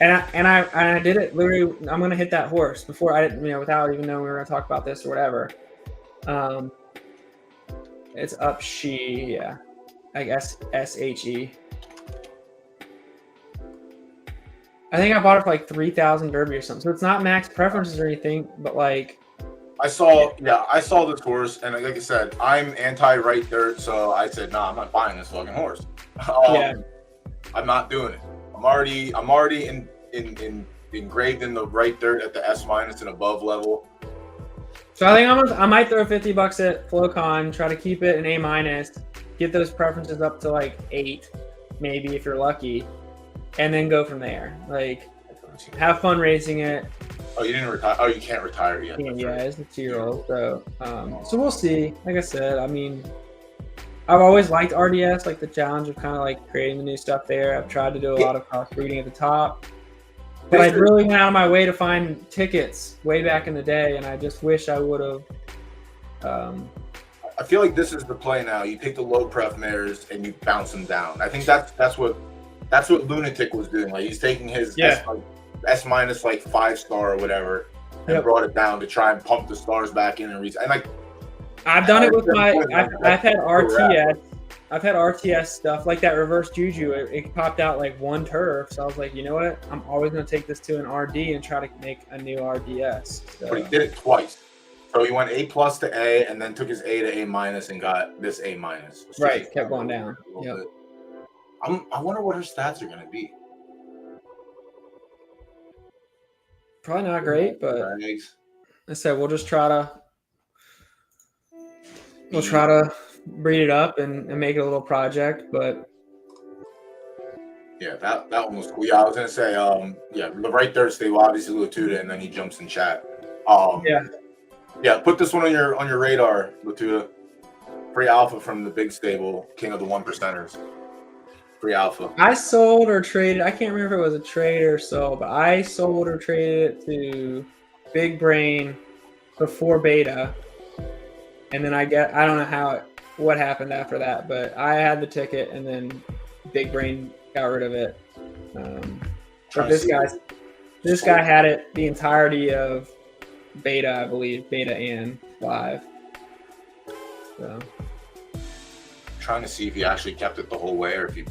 I did it literally. I'm gonna hit that horse before I didn't, without even knowing we were gonna talk about this or whatever. It's Up She, yeah, I guess SHE. I think I bought it for like 3,000 Derby or something. So it's not max preferences or anything, but like. I saw this horse, and like I said, I'm anti right dirt, so I said, nah, I'm not buying this fucking horse. I'm not doing it. I'm already engraved in the right dirt at the S- and above level. So I think I might throw $50 at FloCon, try to keep it an A-, get those preferences up to like 8, maybe if you're lucky, and then go from there. Like, have fun racing it. Oh, you didn't retire? Oh, you can't retire yet. Yeah, it's a 2-year-old. So, so we'll see. Like I said, I mean, I've always liked RDS, like the challenge of kind of like creating the new stuff there. I've tried to do a lot of cross breeding at the top, but I really went out of my way to find tickets way back in the day, and I just wish I would have. I feel like this is the play now. You take the low pref mares and you bounce them down. I think that's what Lunatic was doing. Like he's taking his S- like 5-star or whatever and brought it down to try and pump the stars back in and like. I've done it with I've had RTS. I've had RTS stuff like that reverse juju. It popped out like one turf, so I was like, you know what? I'm always going to take this to an RD and try to make a new RDS. So. But he did it twice. So he went A+ to A, and then took his A to A- and got this A-. So right, kept going down. Yep. I wonder what her stats are going to be. Probably not great, but I said we'll just try to. We'll try to breed it up and make it a little project, but yeah, that one was cool. Yeah, I was gonna say, the right there stable, obviously Latuda, and then he jumps in chat. Put this one on your radar, Latuda. Free alpha from the big stable, king of the 1%ers. Free alpha. I sold or traded. I can't remember if it was a trade or so, but I sold or traded it to Big Brain before beta. And then I don't know what happened after that, but I had the ticket, and then Big Brain got rid of it. But this guy had it the entirety of beta, I believe, beta and live. So trying to see if he actually kept it the whole way, or if he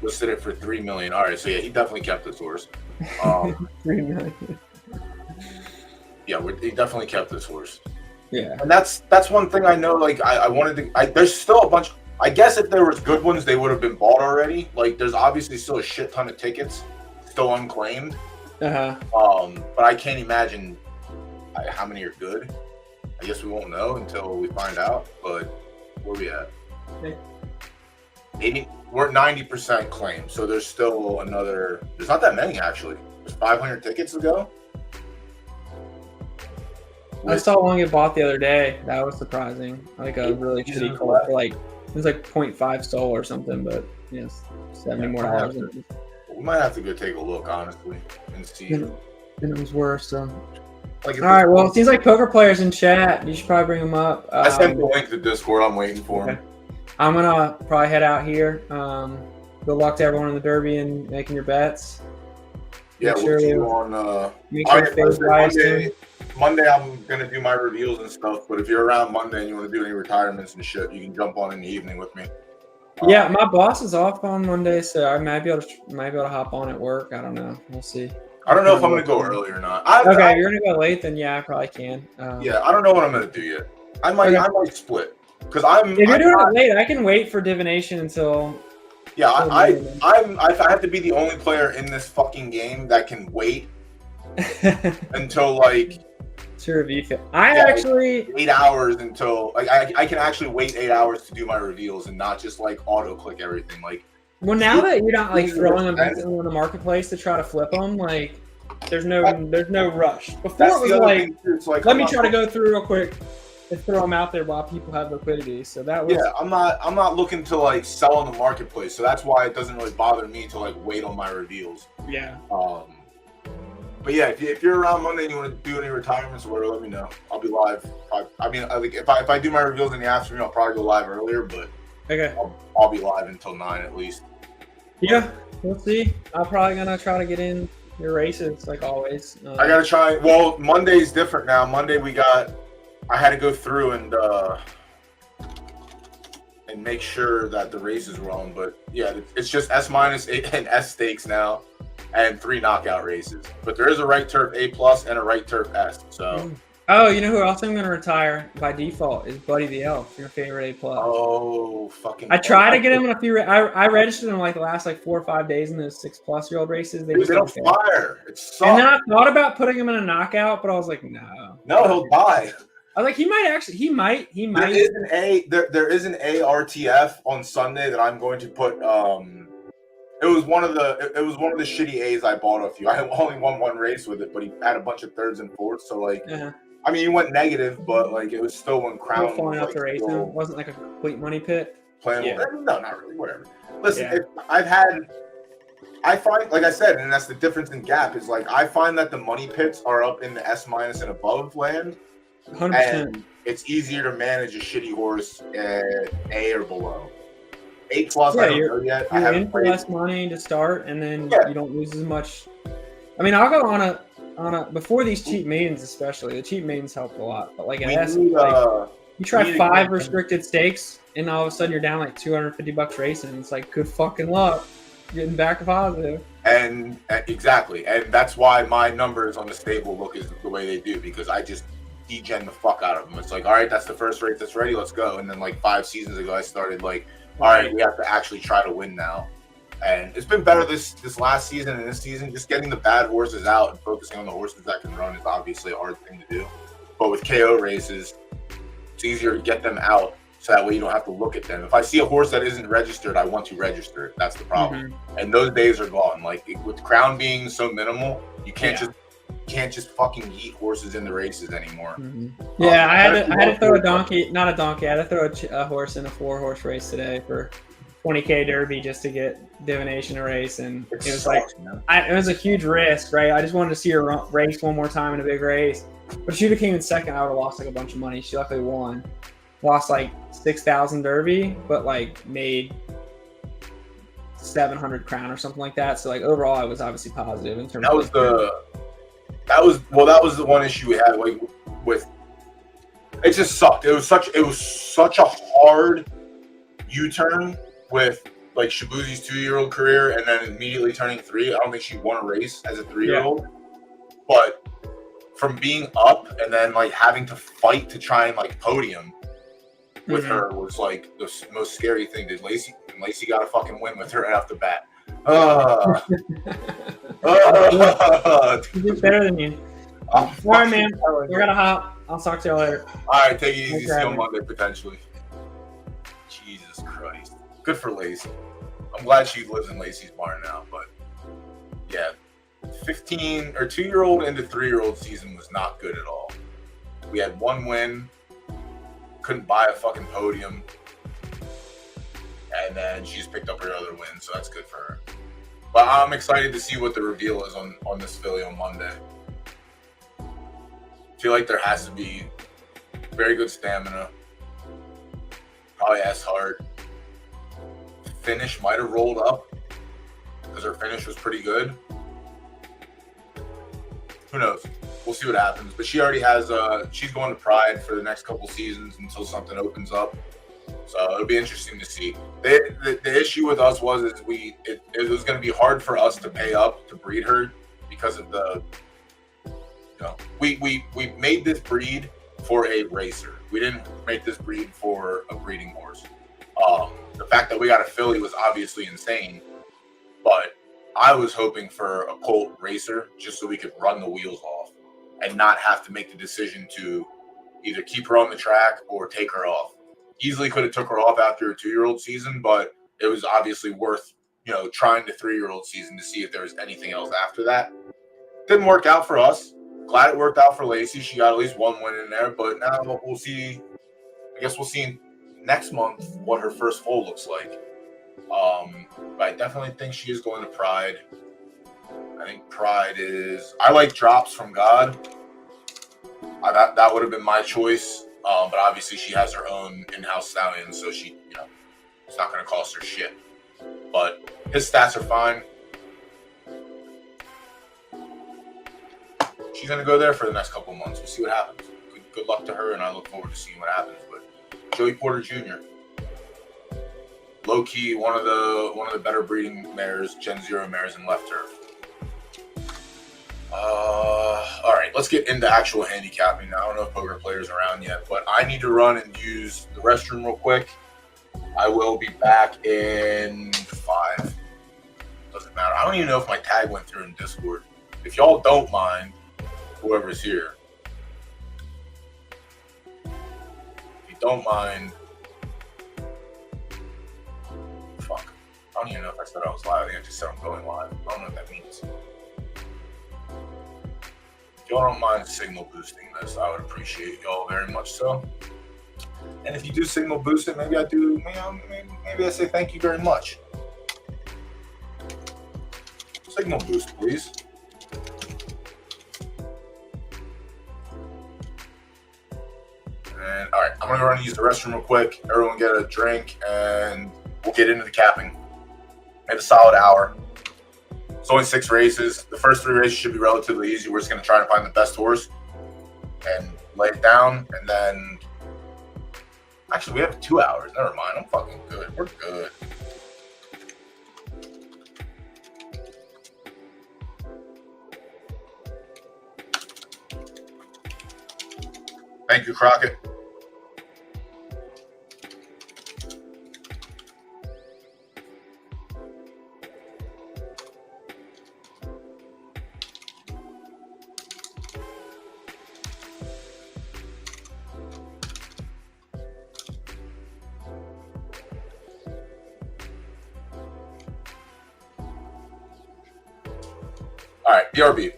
listed it for $3 million. All right, so yeah, he definitely kept this horse. $3 million. Yeah, he definitely kept this horse. Yeah, and that's one thing I know. Like I wanted to. There's still a bunch. I guess if there was good ones, they would have been bought already. Like there's obviously still a shit ton of tickets still unclaimed. But I can't imagine how many are good. I guess we won't know until we find out. But where we at? 80. We're at 90% claimed, so there's still another. There's not that many actually. There's 500 tickets to go. I saw one get bought the other day. That was surprising. Like a really shitty call for like was like 0.5 SOL or something, but yes, $70 more. We might have to go take a look, honestly, and see. And it was worse. So. All right. Well, it seems like poker players in chat. You should probably bring them up. I sent the link to Discord. I'm waiting for them. I'm gonna probably head out here. Good luck to everyone in the Derby and making your bets. Yeah, we'll see you on. Monday, I'm gonna do my reveals and stuff. But if you're around Monday and you want to do any retirements and shit, you can jump on in the evening with me. Yeah, my boss is off on Monday, so I might be able to hop on at work. I don't know. We'll see. I don't know if I'm gonna go early or not. If you're gonna go late, then yeah, I probably can. Yeah, I don't know what I'm gonna do yet. I might split because If you're doing it late, I can wait for divination until. Yeah, I have to be the only player in this fucking game that can wait until like. To review. Actually 8 hours until like I can actually wait 8 hours to do my reveals and not just like auto click everything like. Well, now that you're not like throwing them in the marketplace to try to flip them, like there's no rush. Before it was like let me try to go through real quick and throw them out there while people have liquidity. So that was I'm not looking to like sell on the marketplace, so that's why it doesn't really bother me to like wait on my reveals. Yeah. But yeah, if you're around Monday and you want to do any retirements or whatever, let me know. I'll be live. If I do my reveals in the afternoon, I'll probably go live earlier, but okay, I'll be live until 9 at least. Yeah, we'll see. I'm probably gonna try to get in your races like always. I gotta try. Well, Monday's different now. Monday I had to go through and make sure that the races were on. But yeah, it's just S-8 and S stakes now, and 3 knockout races. But there is a right turf A+ and a right turf S. So. Oh, you know who else I'm going to retire by default is Buddy the Elf, your favorite A+. Oh, fucking. I try to get him in a few. I registered him like the last 4 or 5 days in those 6+ races. They don't fire. It sucks. And then I thought about putting him in a knockout, but I was like, no. No, he'll die. I was like, he might. There is an ARTF on Sunday that I'm going to put. It was one of the shitty A's I bought off you. I only won 1 race with it, but he had a bunch of 3rds and 4ths. So like, I mean, he went negative, but like it was still when Crown falling out the race. It wasn't like a complete money pit. Playing no, not really. Whatever. Listen, I find, like I said, and that's the difference in gap is like I find that the money pits are up in the S- and above land. 100%. And it's easier to manage a shitty horse at A or below. A+, I don't know yet. You're in for less money to start, and then you don't lose as much. I mean, I'll go on a before these cheap maidens, especially the cheap maidens help a lot. But like you try 5 restricted stakes, and all of a sudden you're down like $250 racing. It's like good fucking luck getting back to positive. And exactly, and that's why my numbers on the stable look is the way they do, because I just degen the fuck out of them. It's like, all right, that's the first race that's ready, let's go. And then like 5 seasons ago, I started like, all right, we have to actually try to win now. And it's been better this last season and this season. Just getting the bad horses out and focusing on the horses that can run is obviously a hard thing to do. But with KO races, it's easier to get them out, so that way you don't have to look at them. If I see a horse that isn't registered, I want to register it. That's the problem. Mm-hmm. And those days are gone. Like with Crown being so minimal, you can't just fucking eat horses in the races anymore. Mm-hmm. Yeah, I had to throw I had to throw a horse in a 4-horse race today for 20K Derby just to get divination a race, and it was it was a huge risk, right? I just wanted to see her race one more time in a big race, but she became in second. I would have lost like a bunch of money. She luckily won, lost like 6,000 Derby, but like made 700 Crown or something like that. So like overall, I was obviously positive in terms. That was the one issue we had like with. It just sucked. It was such a hard U-turn with like Shabuzi's 2-year-old career and then immediately turning 3. I don't think she won a race as a 3-year-old, but from being up and then like having to fight to try and like podium with her was like the most scary thing. Did Lacey got a fucking win with her right off the bat. He's better than you. All right, man. We're gonna hop. I'll talk to you later. All right, take it easy. See you on Monday potentially. Jesus Christ. Good for Lacey. I'm glad she lives in Lacey's barn now, but yeah, 15 or 2-year-old into 3-year-old season was not good at all. We had 1 win, couldn't buy a fucking podium. and then she's picked up her other win, so that's good for her. But I'm excited to see what the reveal is on this filly on Monday. I feel like there has to be very good stamina, probably has heart. Finish might have rolled up because her finish was pretty good. Who knows? We'll see what happens. But she already has she's going to Pride for the next couple seasons until something opens up. So it'll be interesting to see. The issue with us was it was going to be hard for us to pay up to breed her because of the we made this breed for a racer. We didn't make this breed for a breeding horse. The fact that we got a filly was obviously insane, but I was hoping for a colt racer just so we could run the wheels off and not have to make the decision to either keep her on the track or take her off. Easily could have took her off after a 2-year-old season, but it was obviously worth, trying the 3-year-old season to see if there was anything else after that. Didn't work out for us. Glad it worked out for Lacey. She got at least one win in there, but now we'll see. I guess we'll see next month what her first foal looks like. But I definitely think she is going to Pride. I think Pride is. I like Drops from God. That would have been my choice. But obviously she has her own in-house stallion, so she, it's not going to cost her shit. But his stats are fine. She's going to go there for the next couple of months. We'll see what happens. Good luck to her, and I look forward to seeing what happens. But Joey Porter Jr., low key one of the better breeding mares, Gen 0 mares in left turf. All right, let's get into actual handicapping now. I don't know if Poker Player's around yet, but I need to run and use the restroom real quick. I will be back in 5. Doesn't matter. I don't even know if my tag went through in Discord. If y'all don't mind, whoever's here, if you don't mind, fuck. I don't even know if I said I was live. I think I just said I'm going live. I don't know what that means. If y'all don't mind signal boosting this, I would appreciate y'all very much so. And if you do signal boost it, maybe I do. Maybe I say thank you very much. Signal boost, please. And all right, I'm gonna run and use the restroom real quick. Everyone get a drink, and we'll get into the capping. In a solid hour. It's only 6 races. The first 3 races should be relatively easy. We're just going to try to find the best horse and lay it down. And then, actually, we have 2 hours. Never mind. I'm fucking good. We're good. Thank you, Crockett. All right, BRB.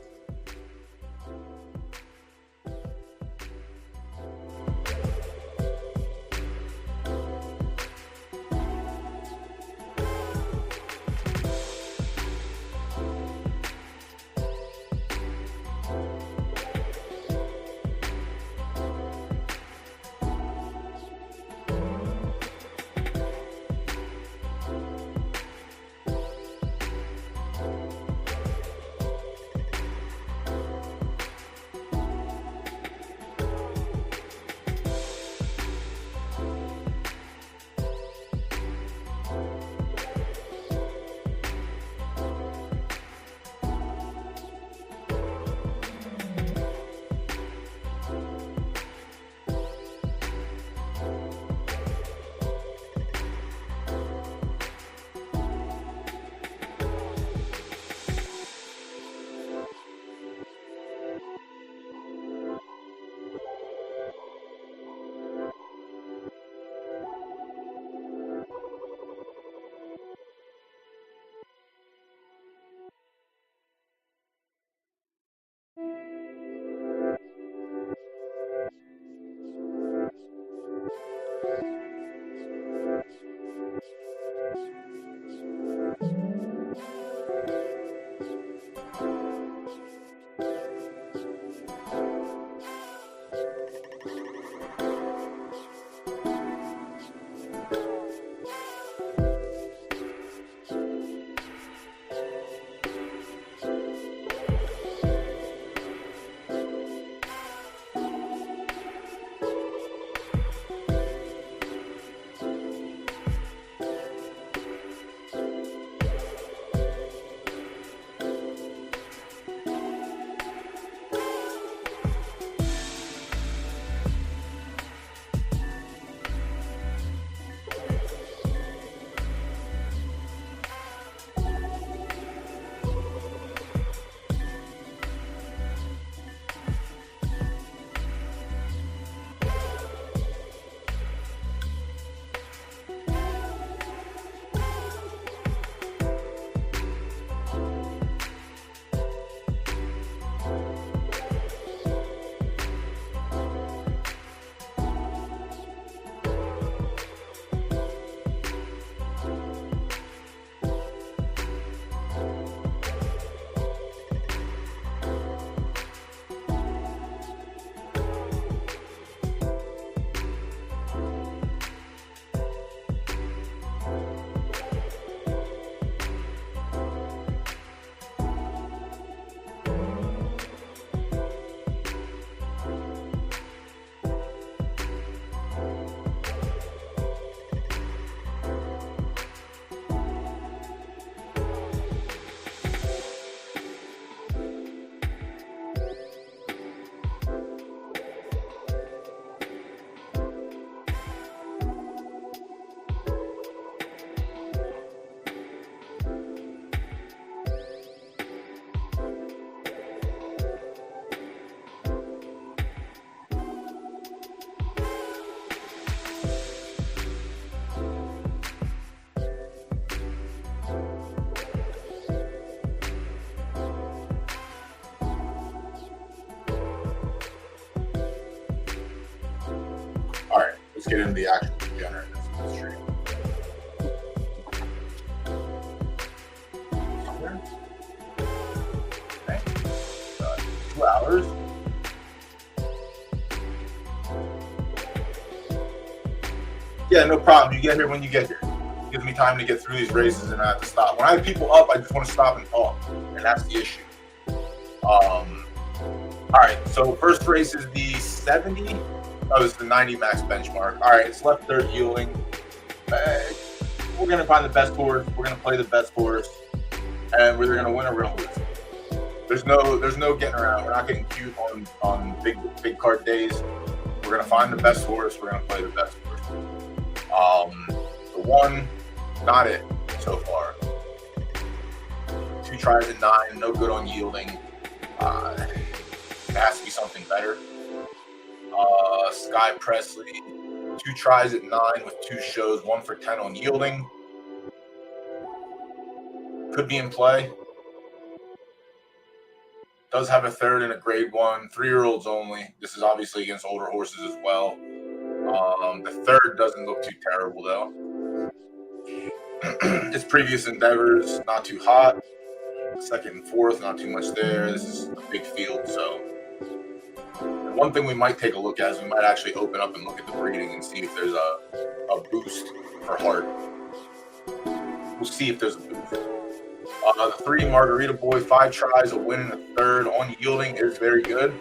let's get into the actual degenerate stream. Okay. 2 hours. Yeah, no problem. You get here when you get here. It gives me time to get through these races and I have to stop. When I have people up, I just want to stop and talk, and that's the issue. All right, so first race is the 70. Oh, it's the 90 max benchmark. All right, it's left third yielding. We're going to find the best horse. We're going to play the best horse, and we're going to win or we're going to lose. There's no getting around. We're not getting cute on big card days. We're going to find the best horse. We're going to play the best horse. The 1, not it so far. 2 tries at 9, no good on yielding. It has to be something better. Sky Presley, 2 tries at 9 with 2 shows, 1 for 10 on yielding. Could be in play. Does have a third and a grade 1, 3-year-olds only. This is obviously against older horses as well. The third doesn't look too terrible though. His previous endeavors, not too hot. Second and fourth, not too much there. This is a big field, so one thing we might take a look at is we might actually open up and look at the breeding and see if there's a boost for heart. We'll see if there's a boost. The 3 Margarita Boy, 5 tries, a win and a third on yielding is very good.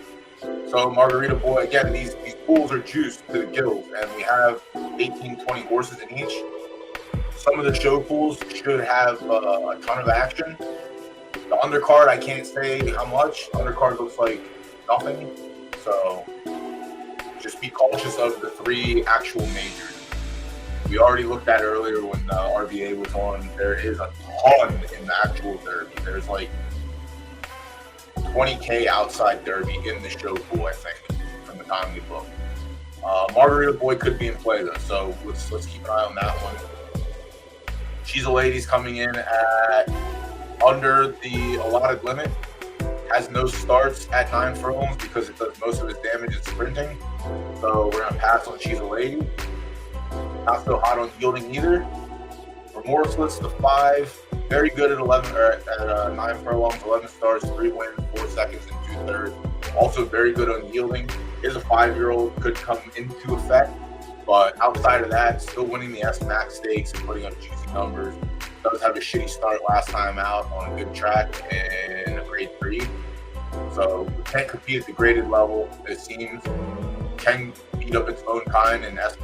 So Margarita Boy, again, these pools are juiced to the gills, and we have 18, 20 horses in each. Some of the show pools should have a ton of action. The undercard, I can't say how much. Undercard looks like nothing. So just be cautious of the 3 actual majors. We already looked at earlier when RBA was on. There is a ton in the actual Derby. There's like 20K outside Derby in the show pool, I think, from the time we looked. Margarita Boy could be in play though, so let's keep an eye on that one. She's a Lady's coming in at under the allotted limit. Has no starts at 9 furlongs because it does most of its damage in sprinting. So we're gonna pass on She's a Lady. Not so hot on yielding either. Remorseless, the 5, very good at 9 furlongs, 11 starts, 3 wins, 4 seconds, and 2/3. Also very good on yielding. Is a 5-year-old, could come into effect, but outside of that, still winning the S Max Stakes and putting up juicy numbers. Does have a shitty start last time out on a good track in a grade 3. So can't compete at the graded level, it seems. Can beat up its own kind in S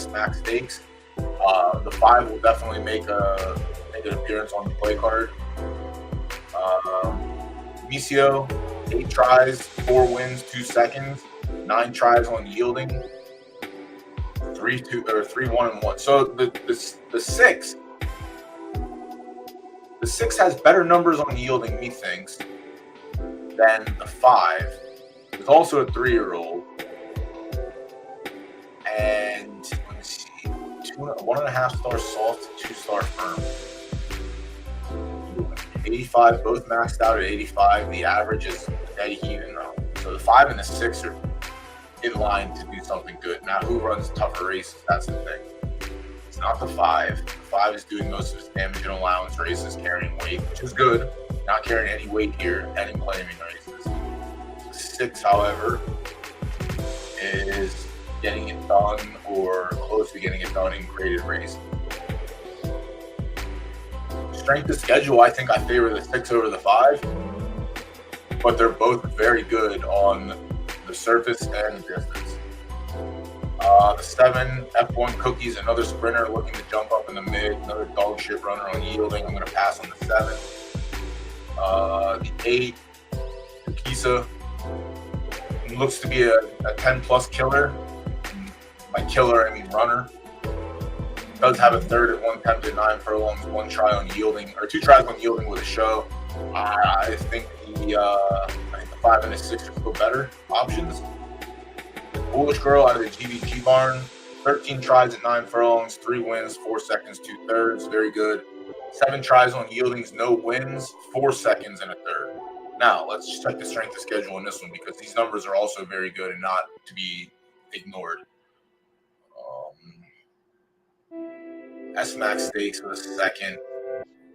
Max Stakes. The 5 will definitely make an appearance on the play card. Vicio, 8 tries, 4 wins, 2 seconds, 9 tries on yielding, 3-1-1. So the 6. The 6 has better numbers on yielding, methinks, than the 5. It's also a 3-year-old. And let me see, 1.5 star soft, 2-star firm. 85, both maxed out at 85. The average is dead even. So the 5 and the 6 are in line to do something good. Now, who runs tougher races? That's the thing. It's not the 5. The 5 is doing most of its damage in allowance races, carrying weight, which is good. Not carrying any weight here, and in claiming races. The 6, however, is getting it done or close to getting it done in graded races. Strength of schedule, I think I favor the 6 over the 5, but they're both very good on the surface and distance. The 7, F1 Cookies, another sprinter looking to jump up in the mid, another dog shit runner on yielding. I'm going to pass on the 7. The 8, Kisa, looks to be a 10-plus killer. By killer, I mean runner. Does have a third at 1 attempt at 9 furlongs, 1 try on yielding, or 2 tries on yielding with a show. I think the 5 and the 6 are still better options. Foolish Girl out of the GVG barn, 13 tries at 9 furlongs, 3 wins, 4 seconds, 2/3, very good. 7 tries on yieldings, no wins, 4 seconds and a third. Now let's check the strength of schedule in this one because these numbers are also very good and not to be ignored. S-Max Stakes for the second.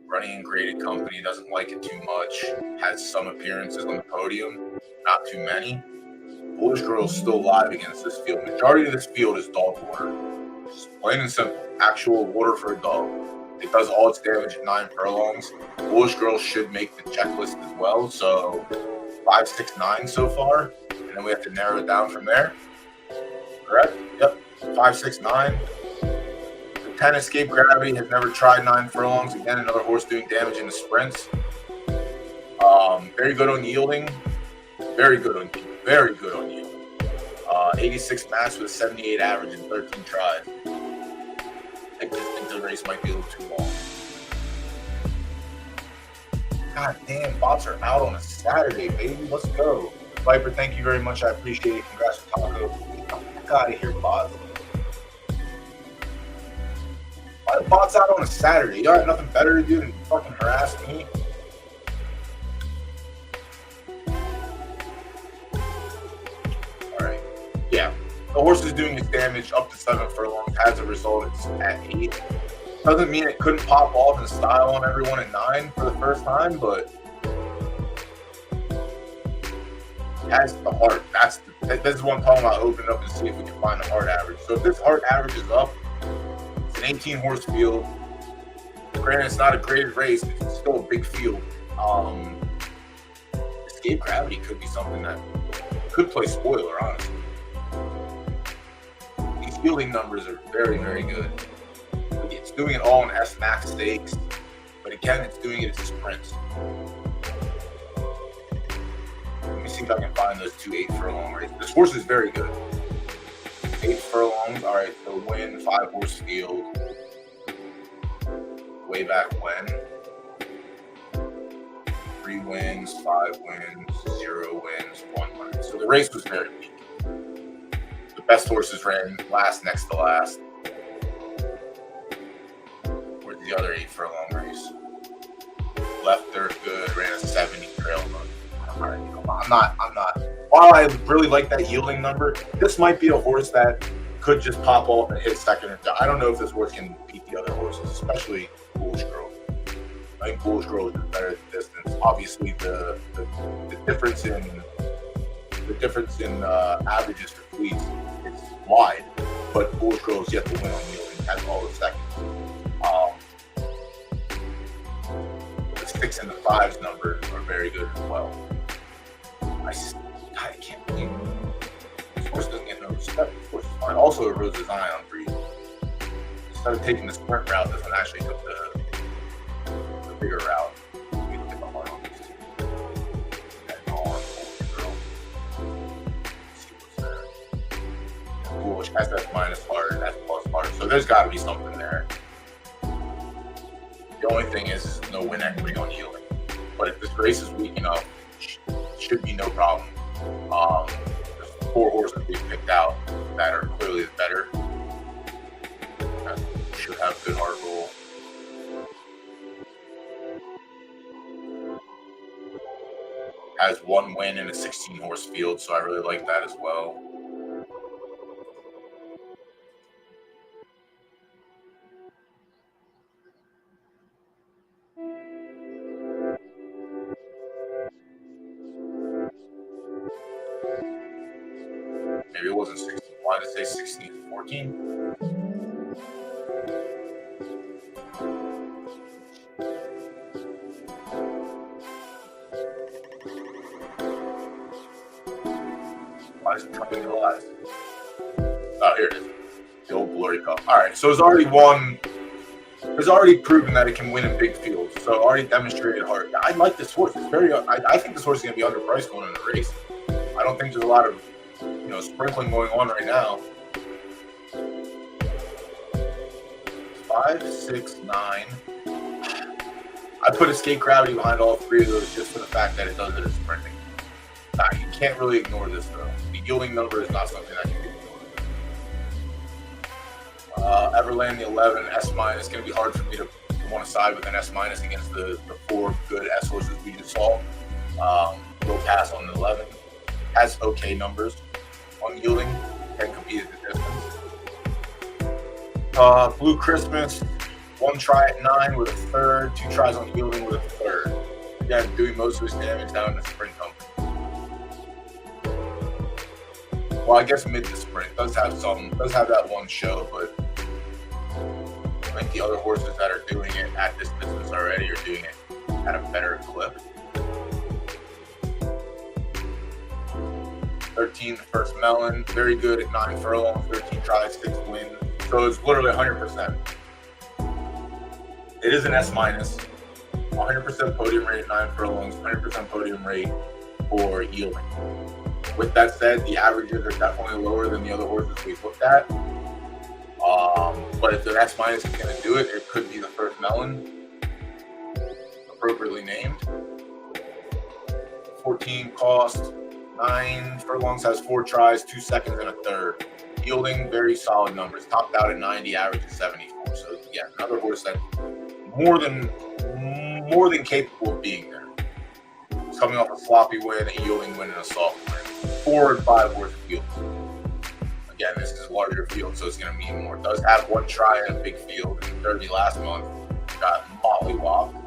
Running in graded company, doesn't like it too much. Has some appearances on the podium, not too many. Bullish Girl is still live against this field. Majority of this field is dog water. Just plain and simple. Actual water for a dog. It does all its damage at 9 furlongs. Bullish Girl should make the checklist as well. So 5, 6, 9 so far. And then we have to narrow it down from there. Correct? Yep. 5, 6, 9. 10 Escape Gravity has never tried 9 furlongs. Again, another horse doing damage in the sprints. Very good on yielding. Very good on yielding. 86 mass with a 78 average and 13 tries. I just think the race might be a little too long. God damn, bots are out on a Saturday, baby. Let's go. Viper, thank you very much. I appreciate it. Congrats to Taco. Get out of here, bots. Why the bots out on a Saturday? You got nothing better to do than fucking harass me? Alright. Yeah. The horse is doing its damage up to 7 furlongs. As a result, it's at 8. Doesn't mean it couldn't pop off in style on everyone at 9 for the first time, but it has the heart. This is what I'm talking about. Open it up and see if we can find the heart average. So if this heart average is up, it's an 18 horse field. Granted, it's not a graded race, but it's still a big field. Escape Gravity could be something that could play spoiler, honestly. These fielding numbers are very, very good. It's doing it all in S-Max Stakes, but again, it's doing it as sprints. Let me see if I can find those 2 8 furlong races. This horse is very good. 8 furlongs, all right, so win, 5 horse field. Way back when. 3 wins, 5 wins, 0 wins, 1 win. So the race was very weak. The best horses ran last, next to last. Where's the other 8 furlong race? Left third good, ran a 70 trail run. All right, I'm not. While I really like that yielding number, this might be a horse that could just pop off and hit second or third. I don't know if this horse can beat the other horses, especially Bullish Girl. I think Bullish Girl is better at the distance. Obviously, the difference in averages for fleets is wide, but Bullish Girl is yet to win on yielding. Has all the seconds. The 6 and the 5s numbers are very good as well. I can't believe it. This horse doesn't get no respect. This horse is fine. Also, it rose his ion breed. Instead of taking the sprint route, this one actually took the bigger route. We need to get the heart on these two. And on Girl. Let's see what's there. Bullish has that minus heart and that's plus heart. So there's got to be something there. The only thing is no win equity on yielding. But if this race is weak enough, should be no problem. There's 4 horses we picked out that are clearly the better. That should have good heart roll. Has 1 win in a 16 horse field, so I really like that as well. Maybe it wasn't 16. Why did it say 16 to 14? Why is it coming to lies? Oh, here it is. The old Glory Cup. All right, so it's already won. It's already proven that it can win in big fields. So already demonstrated heart. I like this horse. It's very. I think this horse is going to be underpriced going into the race. I don't think there's a lot of sprinkling going on right now. 5, 6, 9. I put Escape Gravity behind all 3 of those just for the fact that it does it as sprinting. You can't really ignore this though. The yielding number is not something that can be ignored. Everland, the 11, S-. It's going to be hard for me to want to side with an S- against the 4 good S horses we just saw. We'll pass on the 11. Has okay numbers on yielding, can compete at the distance. Blue Christmas, 1 try at 9 with a third, 2 tries on yielding with a third. Again, doing most of his damage down in the sprint company. Well, I guess mid to sprint does have that one show, but I think the other horses that are doing it at this distance already are doing it at a better clip. 13, the first Melon, very good at 9 furlongs, 13 tries, 6 wins. So it's literally 100%. It is an S-, 100% podium rate at 9 furlongs, 100% podium rate for yielding. With that said, the averages are definitely lower than the other horses we've looked at. But if the S- is going to do it, it could be the first Melon, appropriately named. 14 cost, 9 furlongs, has 4 tries, 2 seconds, and a third. Yielding, very solid numbers. Topped out at 90, average at 74. So yeah, another horse that's more than capable of being there. It's coming off a sloppy win, a yielding win, and a soft win. 4 and 5 horse fields. Again, this is a larger field, so it's going to mean more. It does have 1 try in a big field. In the Derby last month, got mollywopped.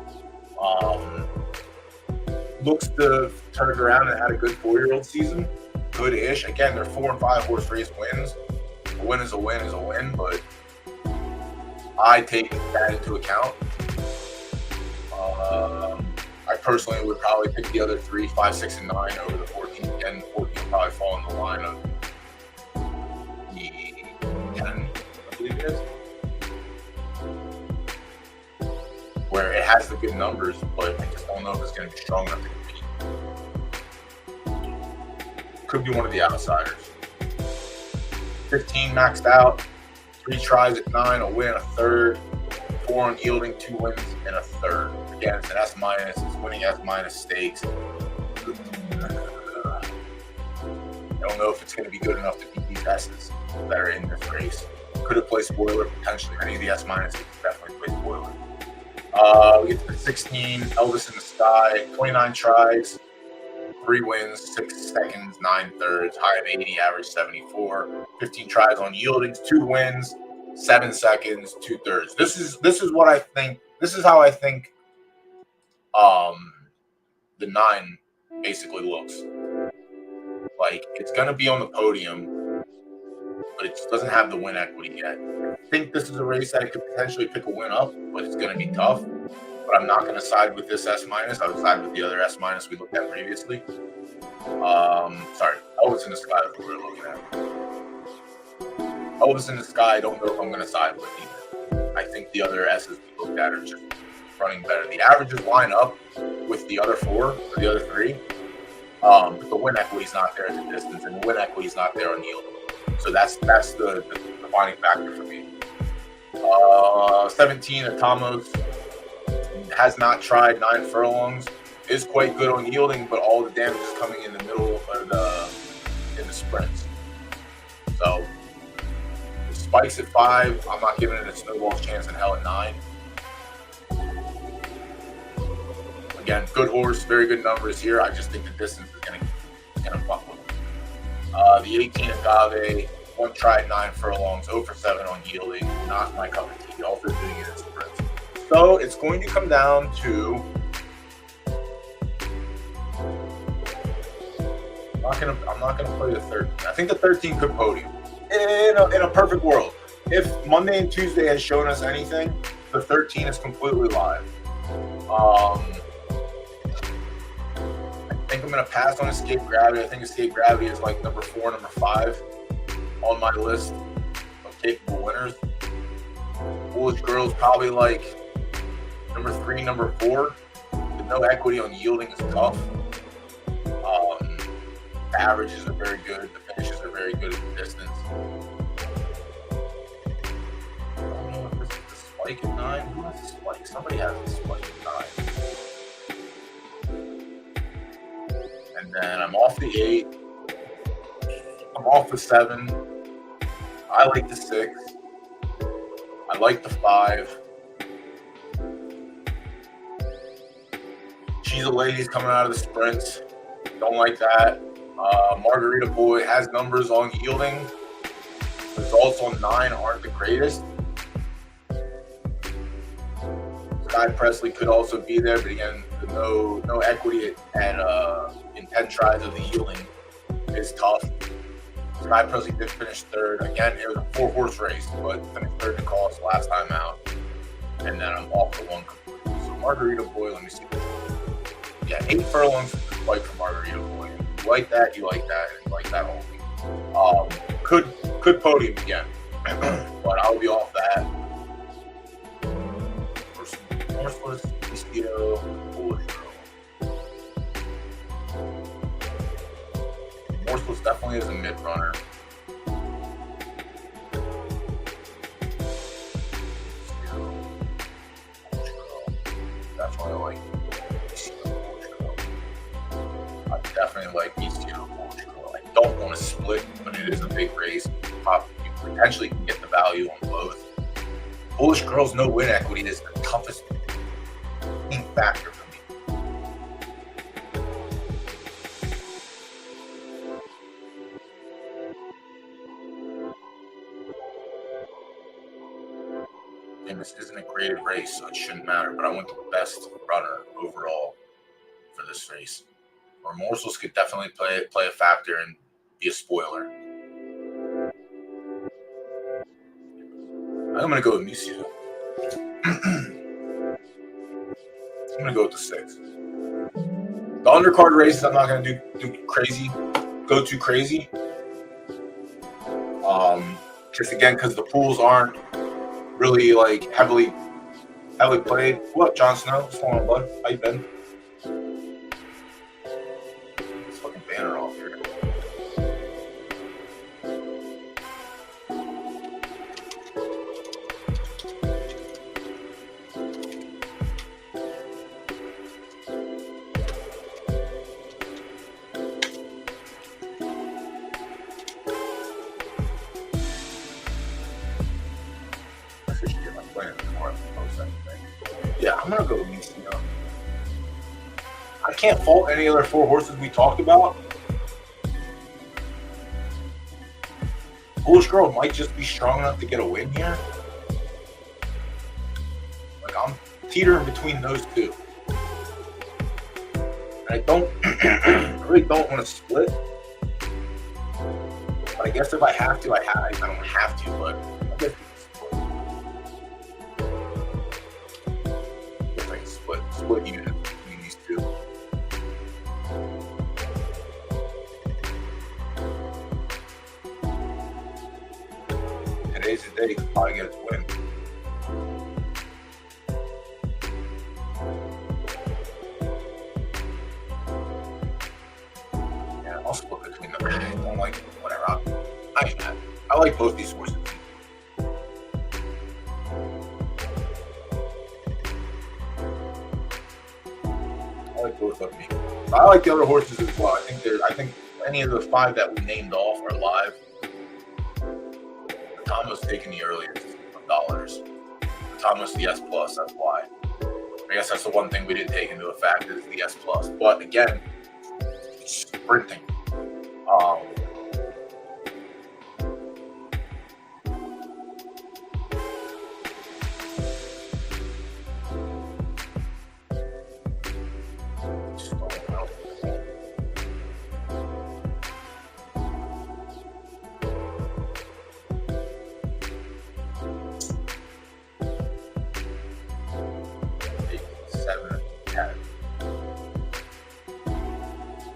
Looks to have turned around and had a good 4-year-old season. Good-ish. Again, they're 4 and 5 horse race wins. A win is a win is a win, but I take that into account. I personally would probably pick the other 3, 5, 6, and 9 over the 14. And 14 would probably fall in the line of the 10, I believe it is. Where it has the good numbers, but I just don't know if it's going to be strong enough to compete. Could be one of the outsiders. 15 maxed out, 3 tries at 9, a win, a third, 4 on yielding, 2 wins, and a third. Again, it's an S-, it's winning S- stakes. I don't know if it's going to be good enough to beat these S's that are in this race. Could have played spoiler, potentially. Any of the S- definitely play spoiler. We get to the 16, Elvis in the Sky, 29 tries, 3 wins, 6 seconds, 9 thirds, high of 80, average 74. 15 tries on yieldings, 2 wins, 7 seconds, 2 thirds. This is what I think. This is how I think the 9 basically looks. Like, it's going to be on the podium, but it just doesn't have the win equity yet. I think this is a race that could potentially pick a win up, but it's going to be tough. But I'm not going to side with this S-. I would side with the other S- we looked at previously. Sorry, Elvis in the Sky is what we're looking at. Elvis in the Sky, I don't know if I'm going to side with either. I think the other S's we looked at are just running better. The averages line up with the other 4 or the other 3. But the win equity is not there at the distance, and the win equity is not there on yield. So that's the defining factor for me. 17, Atamos has not tried 9 furlongs. Is quite good on yielding, but all the damage is coming in the middle of in the sprints. So Spikes at 5. I'm not giving it a snowball's chance in hell at 9. Again, good horse, very good numbers here. I just think the distance is gonna fuck with him. The 18 Agave, 1 try at 9 furlongs, 0 for 7 on yielding. Not my cup of tea. Also doing it in sprints. So it's going to come down to. I'm not gonna play the 13. I think the 13 could podium. In a perfect world, if Monday and Tuesday has shown us anything, the 13 is completely live. I think I'm going to pass on Escape Gravity. I think Escape Gravity is like number 4, number 5 on my list of capable winners. Foolish Girl is probably like number 3, number 4. With no equity on yielding is tough. The averages are very good. The finishes are very good at the distance. I don't know if this is the Spike at 9. Who has the Spike? Somebody has the Spike at 9. And then I'm off the 8. I'm off the 7. I like the 6. I like the 5. She's a Lady's coming out of the sprints. Don't like that. Margarita Boy has numbers on yielding. Results on 9 aren't the greatest. Sky Presley could also be there, but again, no equity at in 10 tries of the Yearling is tough. Sky Presley did finish third. Again, it was a 4-horse race, but finished third in the cost last time out. And then I'm off for one completely. So Margarita Boy, let me see. Yeah, 8 furlongs is the fight for Margarita Boy. You like that, you like that, and you like that only. Could podium again, but I'll be off that. Horseless, Mosquito, Foolish Girl. Horseless definitely is a mid runner. Definitely like I definitely like Mosquito, Foolish Girl. I don't want to split, but it is a big race. You potentially can get the value on both. Foolish Girl's no win equity is the toughest factor for me. And this isn't a graded race, so it shouldn't matter, but I want the best runner overall for this race. Or Morsels could definitely play a factor and be a spoiler. I'm going to go with Musio. I'm going to go with the 6. The undercard races, I'm not going to go too crazy. Just again, because the pools aren't really like heavily played. What up, Jon Snow? What's going on, bud? How you been? This fucking banner off here. Yeah, I'm gonna go with Musio. I can't fault any other 4 horses we talked about. Foolish Girl might just be strong enough to get a win here. Like I'm teetering between those two. And I really don't want to split. But I guess if I have to, I don't have to, but I guess split unit between these two. Today's the day to probably get its win. Yeah, I'll split between them. I don't like whatever. I like both these horses. Both of me. I like the other horses as well. I think any of the 5 that we named off are live. Tom was taking the earliest of dollars. Tom was the S plus. That's why. I guess that's the one thing we didn't take into effect is the S plus. But again, sprinting.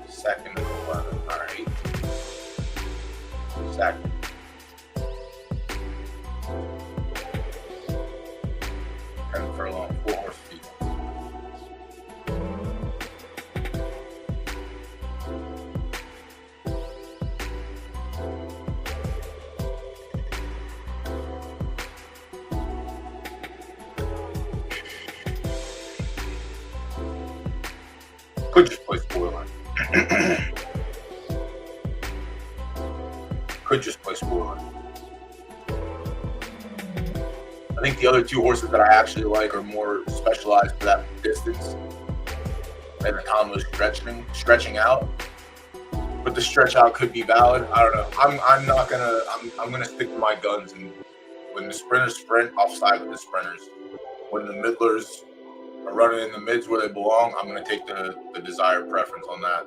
Second and 11. All right. Second. And furlong, 4 horse feet. Could just play spoiler. Could just play spoiler. I think the other 2 horses that I actually like are more specialized for that distance. And the Tom was stretching out. But the stretch out could be valid. I don't know. I'm gonna stick to my guns, and when the sprinters sprint, I'll side with the sprinters. When the middlers are running in the mids where they belong, I'm going to take the desired preference on that.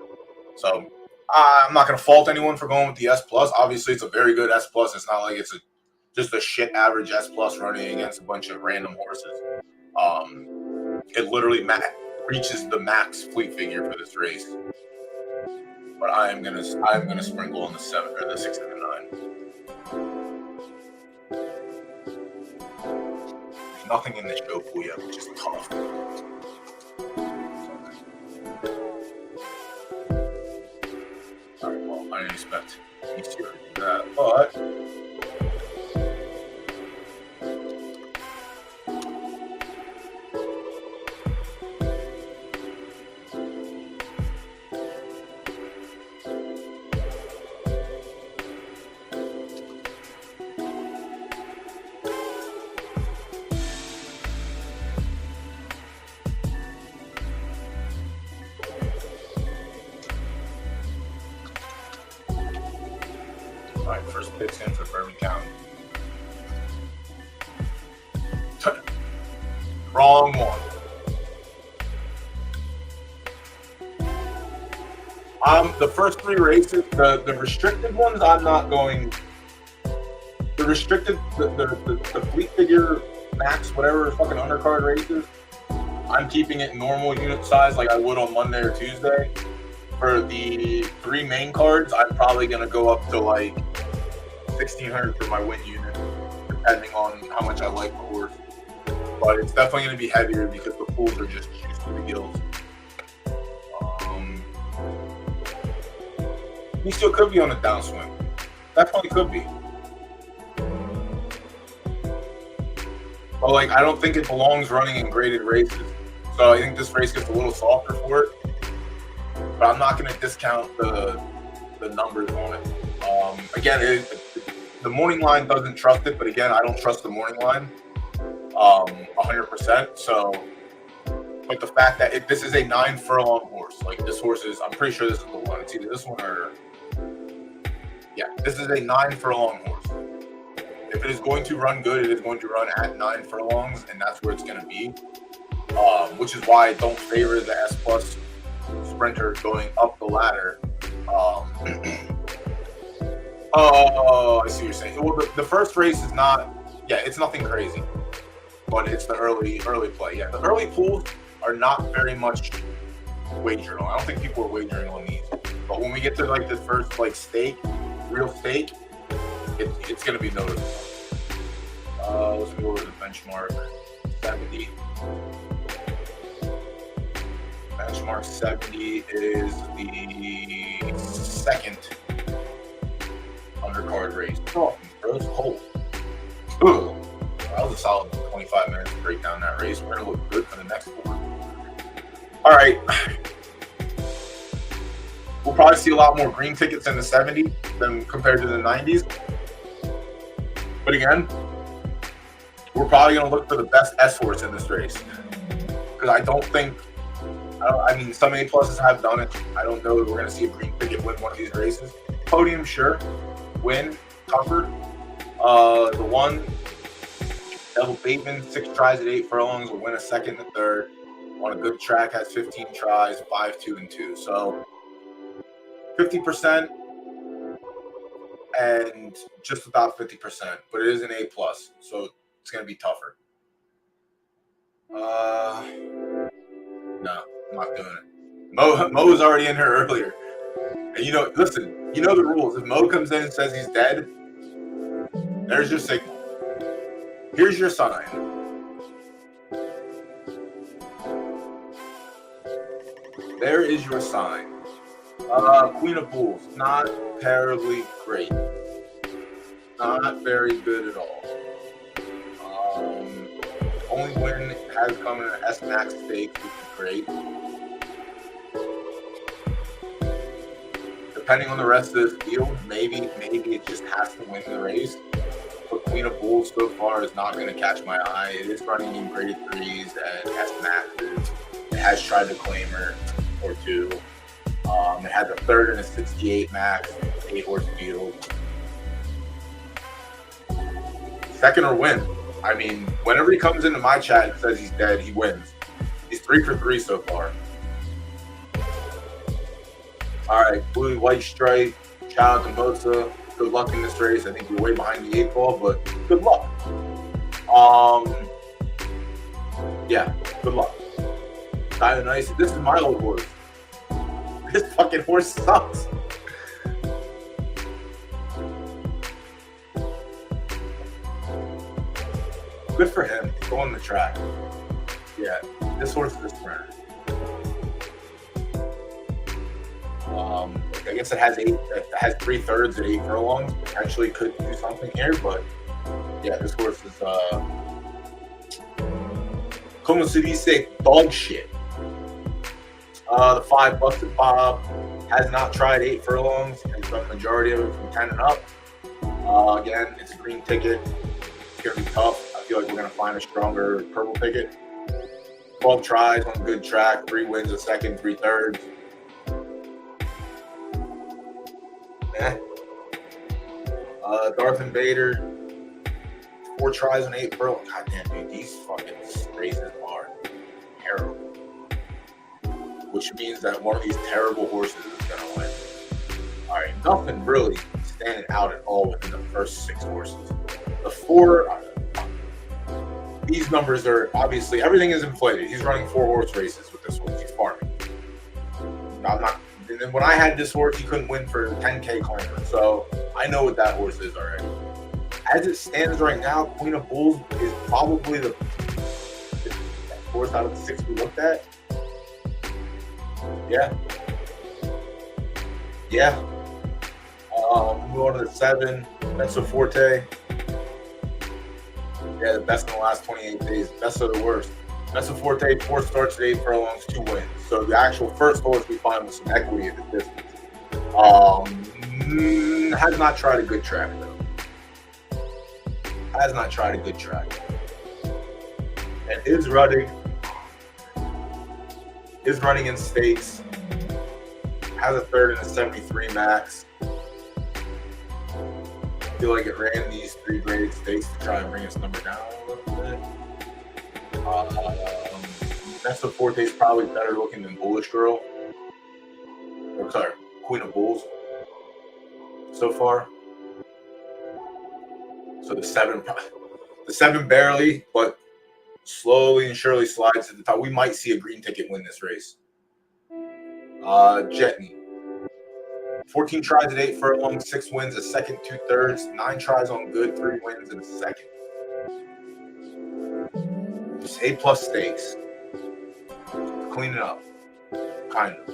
So I'm not going to fault anyone for going with the S+. Obviously, it's a very good S+. It's not like it's just a shit average S+ running against a bunch of random horses. It literally reaches the max fleet figure for this race. But I'm gonna sprinkle on the 7 or the 6 and the 9. There's nothing in the show pool yet, which is tough. Alright, well, I didn't expect easier to do that, but first picks in for Bourbon County. Wrong one. The first 3 races, the restricted ones, I'm not going. The restricted, the fleet figure max, whatever fucking undercard races, I'm keeping it normal unit size like I would on Monday or Tuesday. For the 3 main cards, I'm probably gonna go up to like 1,600 for my win unit, depending on how much I like the horse. But it's definitely going to be heavier because the pools are just juiced to the gills. He still could be on a downswing. Definitely could be. But like, I don't think it belongs running in graded races. So I think this race gets a little softer for it. But I'm not going to discount the numbers on it. Again, the morning line doesn't trust it, but again, I don't trust the morning line 100%. So, but the fact that this is a 9 furlong horse, like this horse is, I'm pretty sure this is the one. It's either this one or, yeah, this is a 9 furlong horse. If it is going to run good, it is going to run at 9 furlongs, and that's where it's going to be. Which is why I don't favor the S+ sprinter going up the ladder. Oh, I see what you're saying. Well, the first race is not, yeah, it's nothing crazy, but it's the early play. Yeah, the early pools are not very much wagered on. I don't think people are wagering on these. But when we get to like the first like stake, real stake, it's gonna be noticeable. Let's go over to the benchmark 70. Benchmark 70 is the second undercard race. Oh, bro, it's cold. Ooh, that was a solid 25 minutes to break down that race. We're gonna look good for the next one. All right. We'll probably see a lot more green tickets in the 70 than compared to the 90s. But again, we're probably going to look for the best S horse in this race. Because I mean, some A pluses have done it. I don't know that we're going to see a green ticket win one of these races. Podium, sure. Win, tougher. The one, Devil Bateman, 6 tries at 8 furlongs, will win a second and third. On a good track, has 15 tries, 5, 2, and 2. So 50% and just about 50%, but it is an A+, so it's going to be tougher. No, I'm not doing it. Mo was already in here earlier. And listen, you know the rules. If Mo comes in and says he's dead, there's your signal. Here's your sign. There is your sign. Queen of Bulls, not terribly great. Not very good at all. Only win has come in an S-Max stake, which is great. Depending on the rest of this field, maybe it just has to win the race. But Queen of Bulls so far is not going to catch my eye. It is running in graded 3s and S-Maxes. It has tried to claim her or two. It has a third and a 68 max, 8-horse field. Second or win. I mean, whenever he comes into my chat and says he's dead, he wins. He's 3 for 3 so far. All right, blue, white stripe. Shout out to Moza. Good luck in this race. I think you're way behind the 8 ball, but good luck. Yeah, good luck. Nice. This is my old horse. This fucking horse sucks. Good for him. Go on the track. Yeah, this horse is a sprinter. I guess it has 3/3 at 8 furlongs. Potentially could do something here, but yeah, this horse is como se dice, dog shit. The 5 Busted Bob has not tried 8 furlongs. Has done the majority of it from 10 and up. Again, it's a green ticket. It's gonna be tough. I feel like we're gonna find a stronger purple ticket. 12 tries on good track, 3 wins a second, 3/3. Darth Invader, 4 tries on 8 furlongs. God damn, dude, these fucking races are terrible. Which means that one of these terrible horses is gonna win. All right, nothing really standing out at all within the first 6 horses. The 4, these numbers are obviously, everything is inflated. He's running 4 horse races with this horse. He's farming. And then when I had this horse, he couldn't win for 10K claimer. So I know what that horse is already. As it stands right now, Queen of Bulls is probably the horse out of the 6 we looked at. Yeah. Move on to the 7, Meso Forte. Yeah, the best in the last 28 days. Best of the worst. Meso Forte, 4 starts at 8 furlongs, 2 wins. So the actual first horse we find with some equity in the distance. Has not tried a good track though. And is running in stakes. Has a 3rd and a 73 max. I feel like it ran these 3 graded stakes to try and bring its number down a little bit. Meso Forte is probably better looking than Bullish Girl. Or sorry, Queen of Bulls so far. So the 7 barely, but slowly and surely slides to the top. We might see a green ticket win this race. Jetney. 14 tries at 8 furlongs, 6 wins, a second, 2/3, 9 tries on good, 3 wins, and a second. Just A+ stakes. Clean it up. Kind of.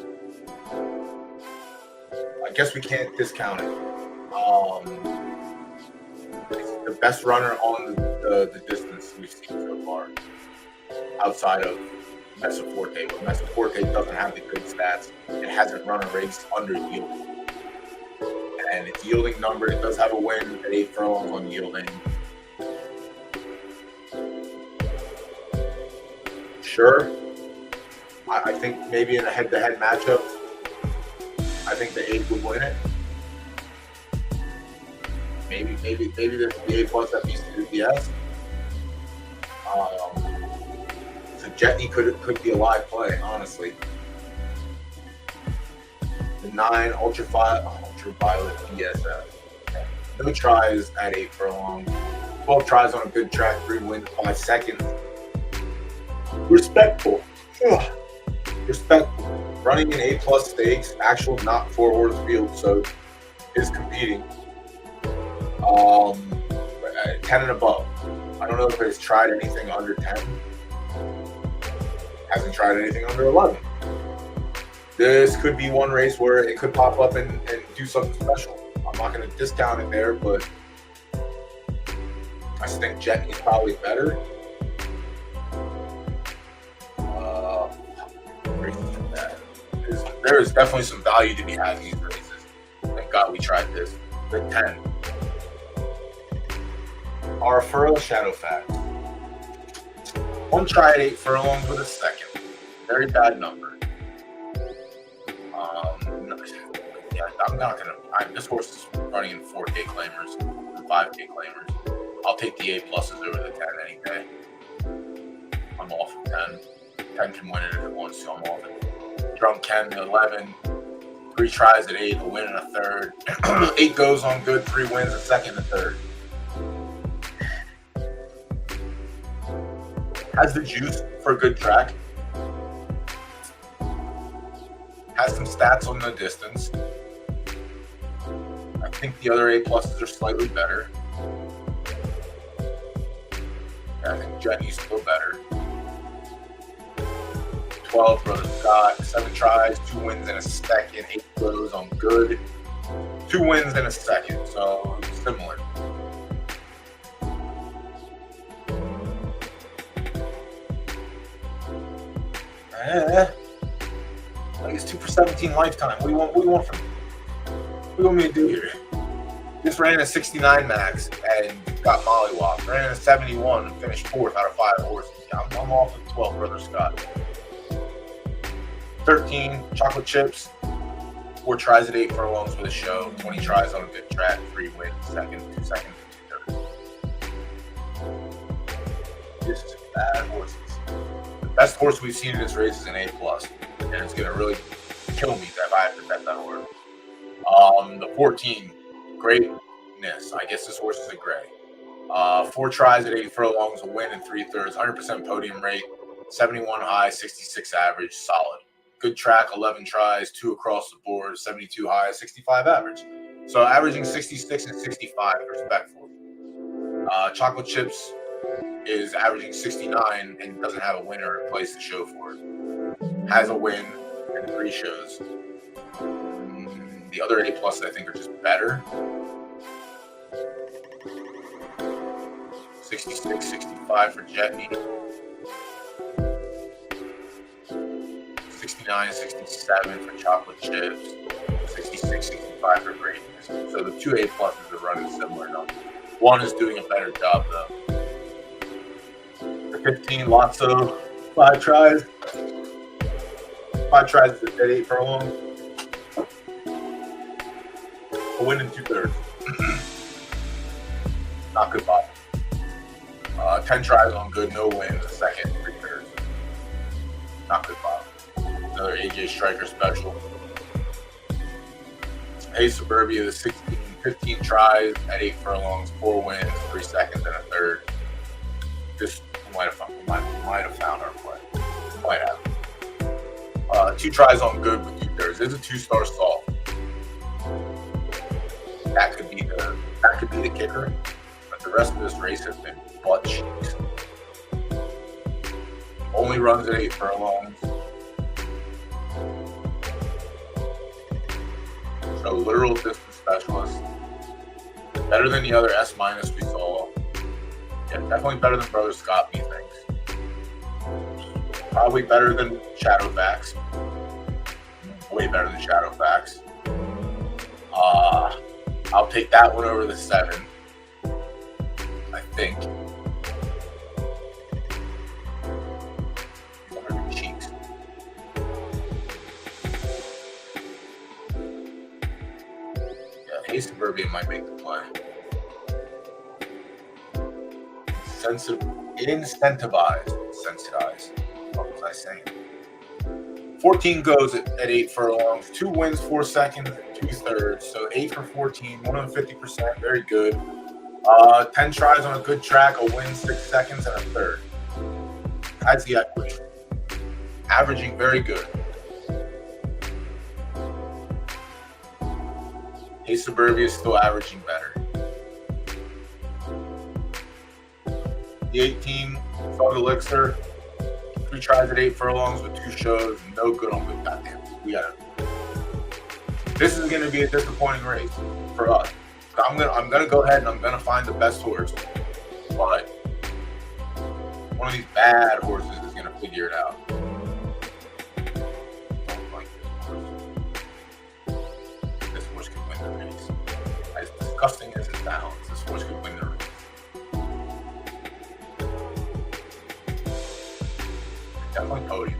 I guess we can't discount it. It's the best runner on the distance we've seen so far. Outside of Meso Forte. But Meso Forte doesn't have the good stats. It hasn't run a race under yielding. And its yielding number, it does have a win at 8 furlongs on yielding. Sure. I think maybe in a head-to-head matchup, I think the 8 would win it. Maybe there's the A+ that beats the UPS. So Jetney could be a live play, honestly. The 9 ultraviolet DSF. No tries at 8 furlongs. 12 tries on a good track, 3 wins, 5 seconds. Respectful. Running in A+ stakes, actual not 4 horse field, so is competing. 10 and above. I don't know if it's tried anything under 10. Hasn't tried anything under 11. This could be one race where it could pop up and do something special. I'm not going to discount it there, but I think Jetney's probably better. There is definitely some value to be had in these races. Thank God we tried this. The 10. Our furrow shadow fact. 1 try at 8 furlongs with a second. Very bad number. I'm not gonna. This horse is running in 4K claimers and 5K claimers. I'll take the A+ over the 10 any day. I'm off of 10. 10 can win it if it wants to. I'm all in. Drum Ken, the 11. 3 tries at 8, a win and a third. 8 goes on good, 3 wins, a second and third. Has the juice for a good track. Has some stats on the distance. I think the other A pluses are slightly better. I think Jenny's still better. 12, Brother Scott, 7 tries, 2 wins and a second, 8 goes on good, 2 wins and a second, so similar. I guess 2 for 17 lifetime. What do you want from me? What do you want me to do here? Just ran a 69 max and got mollywopped. Ran a 71 and finished 4th out of 5 horses. Yeah, I'm off with 12, Brother Scott. 13, Chocolate Chips. 4 tries at 8 furlongs with a show. 20 tries on a good track. 3 wins, second, 2 seconds, and 2 thirds. This is bad horses. The best horse we've seen in this race is an A+, and it's going to really kill me if I have to bet that order. The 14, greatness. I guess this horse is a gray. 4 tries at 8 furlongs, a win and 3/3, 100% podium rate, 71 high, 66 average, solid. Good track, 11 tries, 2 across the board, 72 high, 65 average. So averaging 66 and 65, respectful. Chocolate Chips is averaging 69 and doesn't have a winner or a place to show for it. Has a win and 3 shows. The other A pluses I think are just better. 66, 65 for Jetney. 69, 67 for Chocolate Chips. 66, 65 for Greatness. So the 2 A pluses are running similar enough. One is doing a better job though. The 15, Lotso, 5 tries. 5 tries at 8 furlongs. A win in 2/3. Not good bottom. 10 tries on good, no wins, a second, 3/3. Not good bottom. Another AJ Striker special. Hey Suburbia, the 16, 15 tries at 8 furlongs, 4 wins, 3 seconds, and a third. Just might have found our play. Might have. 2 tries on good with 2/3. It's a 2-star soft. That could be the kicker. But the rest of this race has been butt cheeks. Only runs at 8 furlongs. So literal distance specialist. Better than the other S- we saw. Yeah, definitely better than Brother Scott, methinks. Probably better than Shadowfax. Way better than Shadowfax. I'll take that one over the 7. I think. Cheeks. Yeah, Hey Suburbia might make the play. Sensitized. What was I saying? 14 goes at 8 furlongs, 2 wins, 4 seconds, 2/3. So 8 for 14, 150%, very good. 10 tries on a good track, a win, 6 seconds, and a third. Has the equity. Averaging very good. Hey Suburbia is still averaging better. The 18, Thug Elixir, 3 tries at 8 furlongs with 2 shows, no good on good. Goddamn, this is going to be a disappointing race for us. I'm gonna go ahead and I'm gonna find the best horse, but one of these bad horses is gonna figure it out. I don't like this horse. This horse could win the race. As disgusting as it sounds, this horse could win the race. Definitely podium.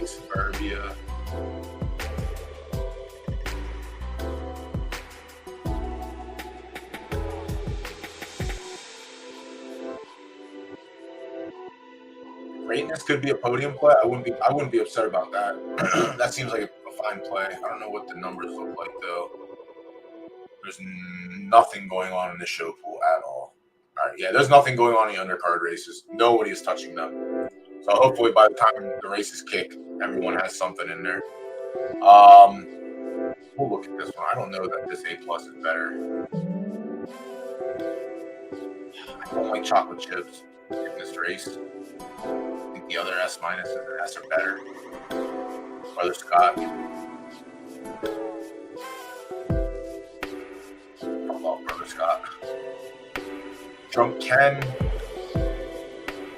Suburbia. Greatness could be a podium play. I wouldn't be upset about that. That seems like a fine play. I don't know what the numbers look like though. There's nothing going on in the show pool at all. All right, yeah, there's nothing going on in the undercard races. Nobody is touching them. So hopefully by the time the races kick, everyone has something in there. We'll look at this one. I don't know that this A+ is better. I don't like chocolate chips in this race. I think the other S- and S are better. Brother Scott. I love Brother Scott. Drunk Ken. I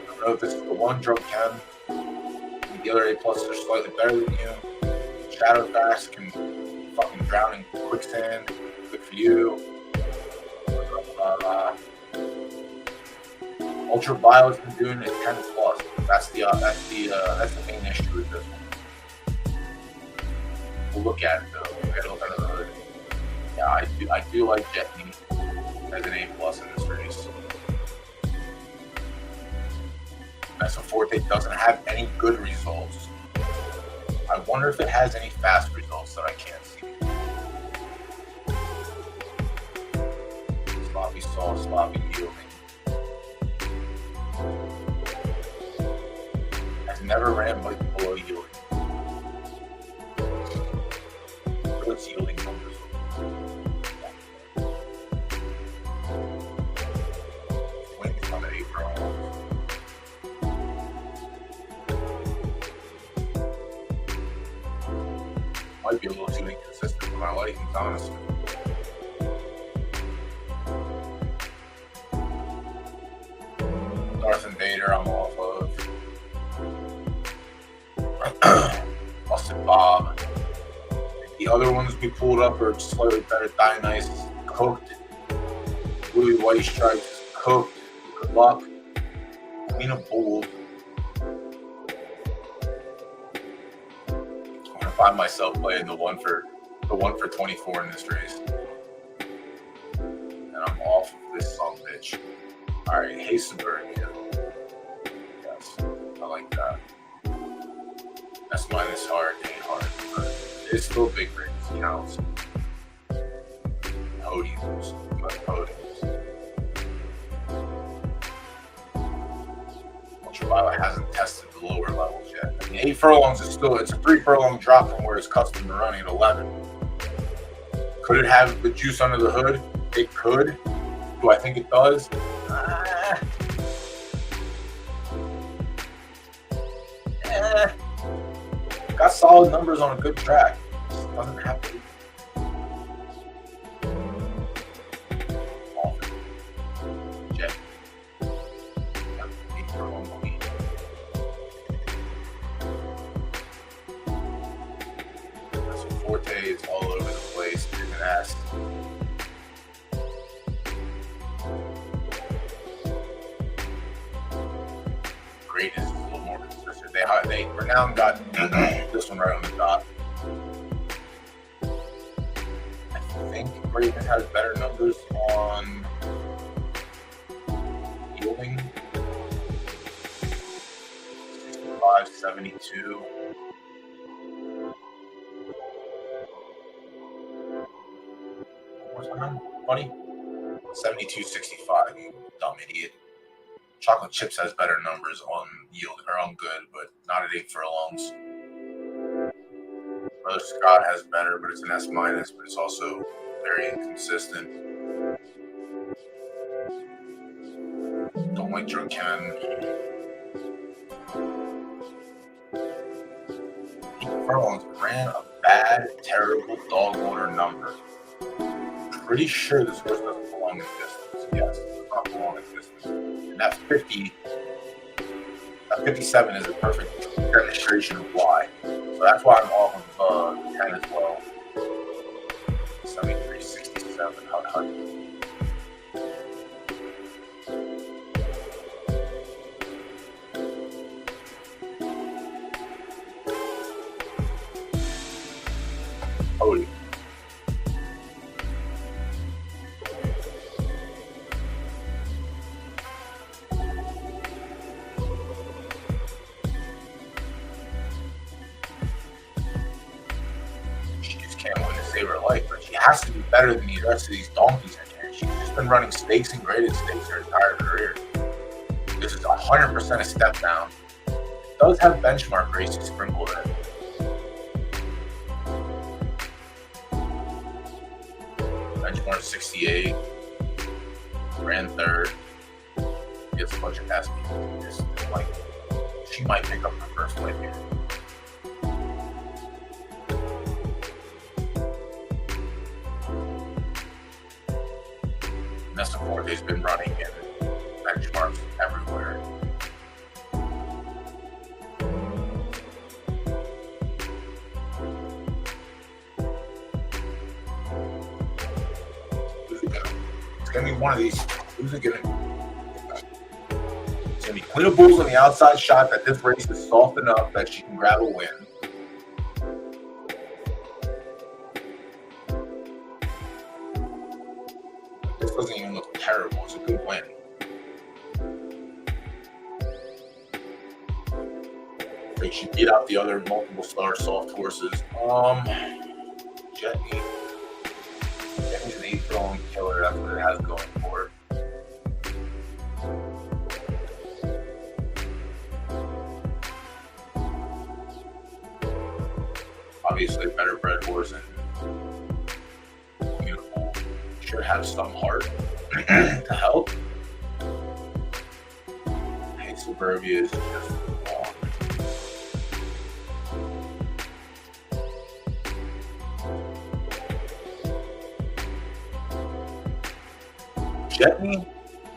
don't know if this is the one. Drunk Ken. I think the other A+ are slightly better than you. Shadowfax can fucking drown in quicksand. Good for you. Ultraviolet's been doing it 10+. That's the main issue with this one. We'll look at it though. We gotta look under the hood. Yeah, I do like Jetney as an A+ in this race. Mesa Forte doesn't have any good results. I wonder if it has any fast results that I can't see. Sloppy sauce, sloppy yielding. Has never ran below yielding. What's yielding numbers? Wings on the apron. Might be a little too inconsistent for my likings, honestly. Darth Vader, I'm off of. Busted Bob. The other ones we pulled up are slightly better. Dionysus, cooked. Louis White Stripes, cooked. Good luck. Queen of Bold. I'm gonna find myself playing the one for 24 in this race. And I'm off of this son of a bitch. Alright, hey Suburbia. Yes, I like that. S- hard, ain't hard, but it's still big rings, you know. Podiums, but podiums. Ultraviolet hasn't tested the lower levels yet. I mean, 8 furlongs is still, it's a 3 furlong drop from where it's custom to running at 11. Could it have the juice under the hood? It could. Do I think it does? Got solid numbers on a good track. Just doesn't have to. Jet. So Forte is all over the place. It's an ass. Greatness is a little more consistent. They Renown got this one right on the dot. I think Greatness has better numbers on yielding. 65, 72. What's that, buddy? 72, 65, you dumb idiot. Chocolate Chips has better numbers on yield or on good, but not at 8 furlongs. Brother Scott has better, but it's an S-, but it's also very inconsistent. Don't like Drunk Ken. 8 furlongs ran a bad, terrible dog water number. Pretty sure this horse doesn't belong in distance. Yes, it does not belong in distance. And that 57 is a perfect demonstration of why. So that's why I'm off of 10 as well. 73, 67, 100. Holy. has to be better than the rest of these donkeys in here. She's just been running stakes and graded stakes her entire career. This is 100% a step down. It does have benchmark races sprinkled in. Benchmark 68, ran third. Gets a bunch of pass people. Like, she might pick up her first win here. Nesta Forte's been running in benchmarks everywhere. It's gonna be one of these. Who's it gonna be? It's gonna be Queen of Bulls on the outside shot that this race is soft enough that she can grab a win. This doesn't even look terrible. It's a good win. They should beat out the other multiple star soft horses. Jetney. Jetney's an 8-throwing killer. That's what it has going for it. Obviously, a better bred horse and beautiful. Should have some heart to help. Hey, Suburbia is just long. Jetney,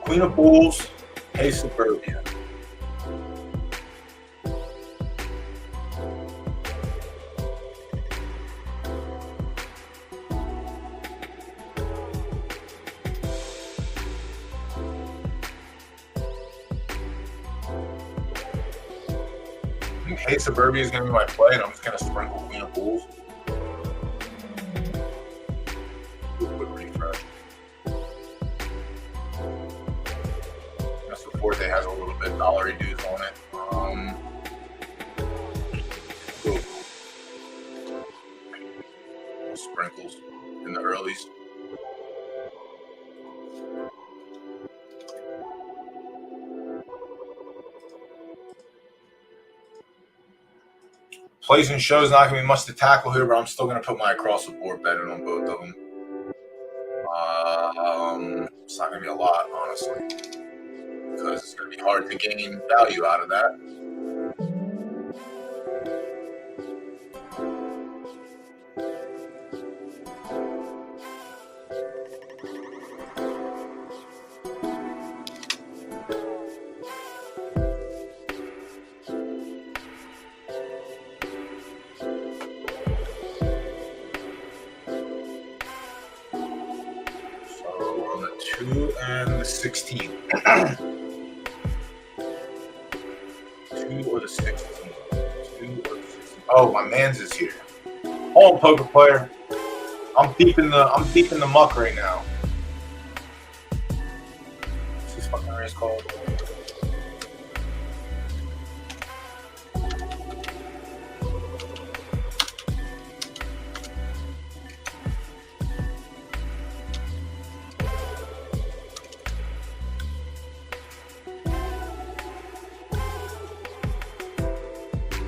Queen of Bulls, Hey Suburbia. Hey Suburbia is going to be my play, and I'm just going to sprinkle Queen of Bulls. Do a quick refresh. Nesta Forte has a little bit dollary dues on it. Cool. Sprinkles in the earlies. Plays and shows not going to be much to tackle here, but I'm still going to put my across the board betting on both of them. It's not going to be a lot, honestly, because it's going to be hard to gain value out of that. On the 2 and the 16. 2 or the 16. 2 or the 16. Oh, my man's is here. Hold on, poker player. I'm deep in the muck right now. What's this fucking race called?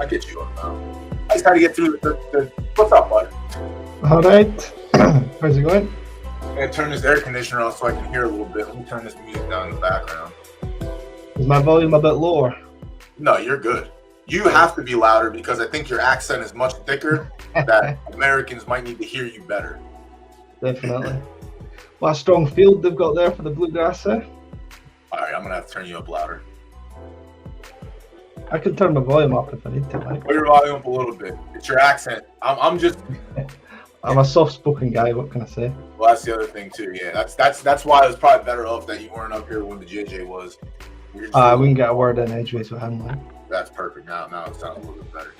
I get you up now. I just had to get through the what's up, bud? All right. How's it going? I'm gonna turn this air conditioner off so I can hear a little bit. Let me turn this music down in the background. Is my volume a bit lower? No, you're good. You have to be louder because I think your accent is much thicker that Americans might need to hear you better. Definitely. What a strong field they've got there for the bluegrass there. All right, I'm gonna have to turn you up louder. I can turn my volume up if I need to, Mike. Put your volume up a little bit. It's your accent. I'm just. I'm a soft-spoken guy. What can I say? Well, that's the other thing too. Yeah, that's why it was probably better off that you weren't up here when the JJ was. We can get a word in edgeways with him, like. That's perfect. Now it sounds a little bit better.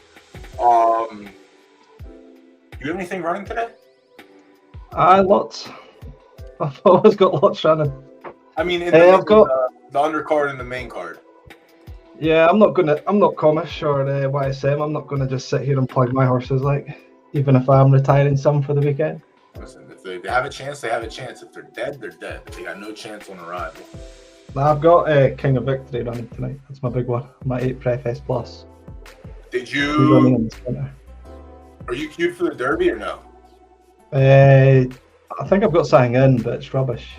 You have anything running today? Lots. I've always got lots running. I mean, I've got the undercard and the main card. Yeah, I'm not Comish or YSM. I'm not gonna just sit here and plug my horses, like, even if I'm retiring some for the weekend. Listen, if they have a chance, they have a chance. If they're dead, they're dead. They got no chance on arrival. I've got King of Victory running tonight. That's my big one. My 8 Pref S Plus. Did He's running in you? the sprinter. Are you queued for the Derby or no? I think I've got something in, but it's rubbish.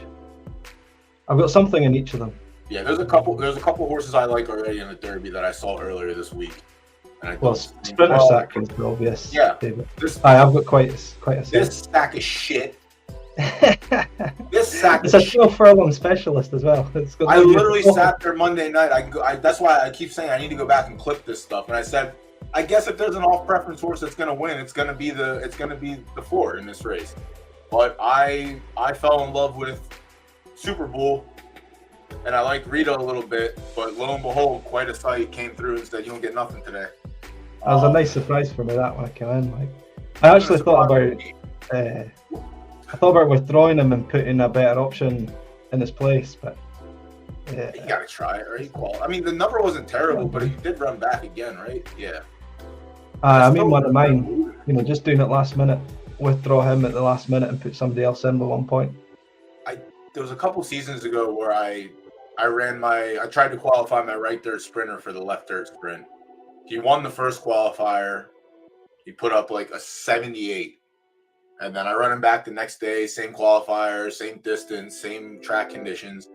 I've got something in each of them. Yeah, there's a couple horses I like already in the Derby that I saw earlier this week. And I Well, thought, Sprinter Sack is the obvious. Yeah. Favorite. This I've got quite a set. this sack is shit. This sack It's is a shit. 12 furlong specialist as well. It's got I no literally uniform. sat there Monday night. That's why I keep saying I need to go back and clip this stuff. And I said, I guess if there's an off-preference horse that's going to win, it's going to be the 4 in this race. But I fell in love with Super Bowl, and I liked Rita a little bit. But lo and behold, Quite a Sight came through and said, "You don't get nothing today." That was a nice surprise for me that when I came in. Like, I actually thought about withdrawing him and putting a better option in his place, but You gotta try it, right? I mean, the number wasn't terrible, but he did run back again, right? Yeah. I mean, one of mine, just doing it last minute, withdraw him at the last minute and put somebody else in with 1 point. There was a couple seasons ago where I tried to qualify my right dirt sprinter for the left dirt sprint. He won the first qualifier. He put up like a 78. And then I run him back the next day, same qualifier, same distance, same track conditions.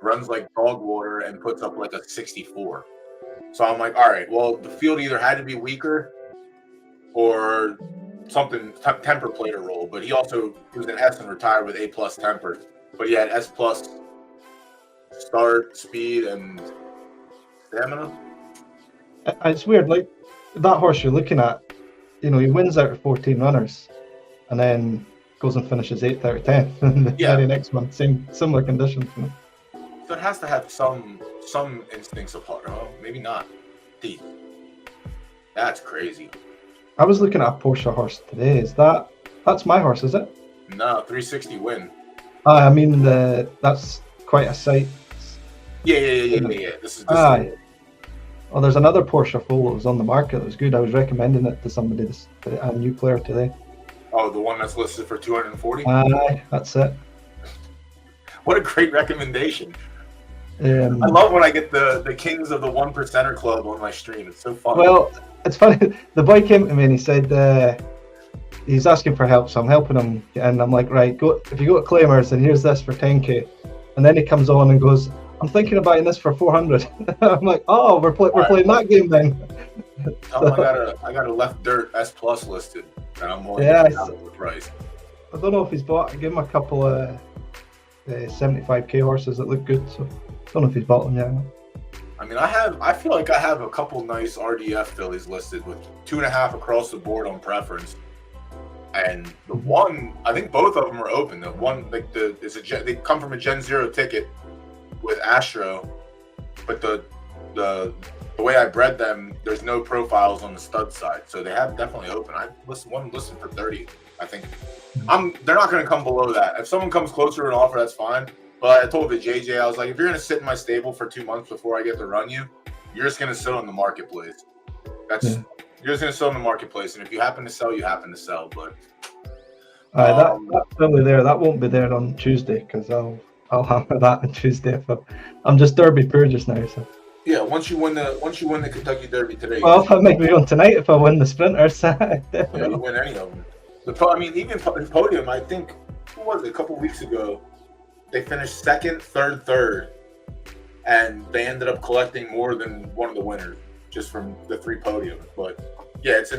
Runs like dog water and puts up like a 64. So I'm like, all right, well, the field either had to be weaker or something, temper played a role. But he was an S and retired with A+ temper. But he had S+ start, speed, and stamina. It's weird, like that horse you're looking at, he wins out of 14 runners and then goes and finishes 8th out of 10 in the very next one, similar conditions. So it has to have some instincts of heart. Oh, maybe not. Deep. That's crazy. I was looking at a Porsche horse today. That's my horse, is it? No, 360 win. I mean, that's Quite a Sight. Yeah. This is Well, there's another Porsche foal that was on the market that was good. I was recommending it to somebody, a new player today. Oh, the one that's listed for 240? Aye, that's it. What a great recommendation. I love when I get the kings of the 1%er club on my stream. It's so fun. Well, it's funny. The boy came to me and he said he's asking for help, so I'm helping him. And I'm like, right, go. If you go to Claimers, and here's this for 10k. And then he comes on and goes, I'm thinking of buying this for 400. I'm like, oh, we're playing that game then. I got a left dirt S+ listed, and I'm more Yeah, than the price. I don't know if he's bought. I gave him a couple of 75k horses that look good, so I don't know if he's bought them yet. I mean, I feel like I have a couple nice RDF fillies listed with 2.5 across the board on preference. And the one, I think both of them are open. The one, like they come from a Gen 0 ticket with Astro, but the way I bred them, there's no profiles on the stud side, so they have definitely open. I listed for 30. I think they're not going to come below that. If someone comes closer to an offer, that's fine. But I told the JJ, I was like, if you're going to sit in my stable for 2 months before I get to run you, you're just going to sit on the marketplace. You're just going to sit on the marketplace, and if you happen to sell, you happen to sell. But that's probably there. That won't be there on Tuesday because I'll hammer that on Tuesday. I'm just Derby poor just now. So yeah, once you win the Kentucky Derby today. Well, I might be on tonight if I win the sprinters. You win any of them. Even podium. I think who was it? A couple weeks ago, they finished second, third, and they ended up collecting more than one of the winners just from the 3 podiums. But yeah, it's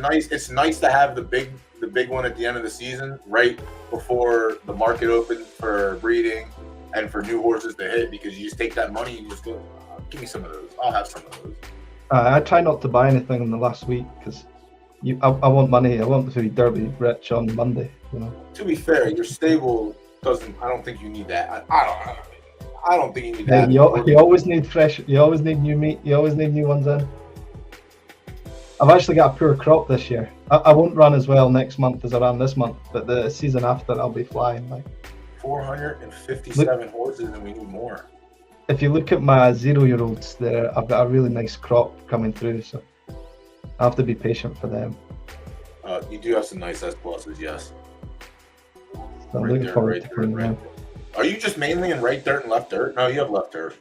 nice to have the big one at the end of the season, right before the market opens for breeding and for new horses to hit, because you just take that money and you just go, give me some of those. I'll have some of those. I try not to buy anything in the last week because I want money. I want to be Derby rich on Monday. To be fair, your stable doesn't. I don't think you need that. I don't think you need that. You always need fresh. You always need new meat. You always need new ones in. I've actually got a poor crop this year. I won't run as well next month as I ran this month, but the season after I'll be flying. Like 457 horses, and we need more. If you look at my 0-year-olds, there I've got a really nice crop coming through, so I have to be patient for them. You do have some nice S+s, yes. So I'm Right looking there, forward right to there, playing right them. there. Are you just mainly in right dirt and left dirt? No, you have left dirt.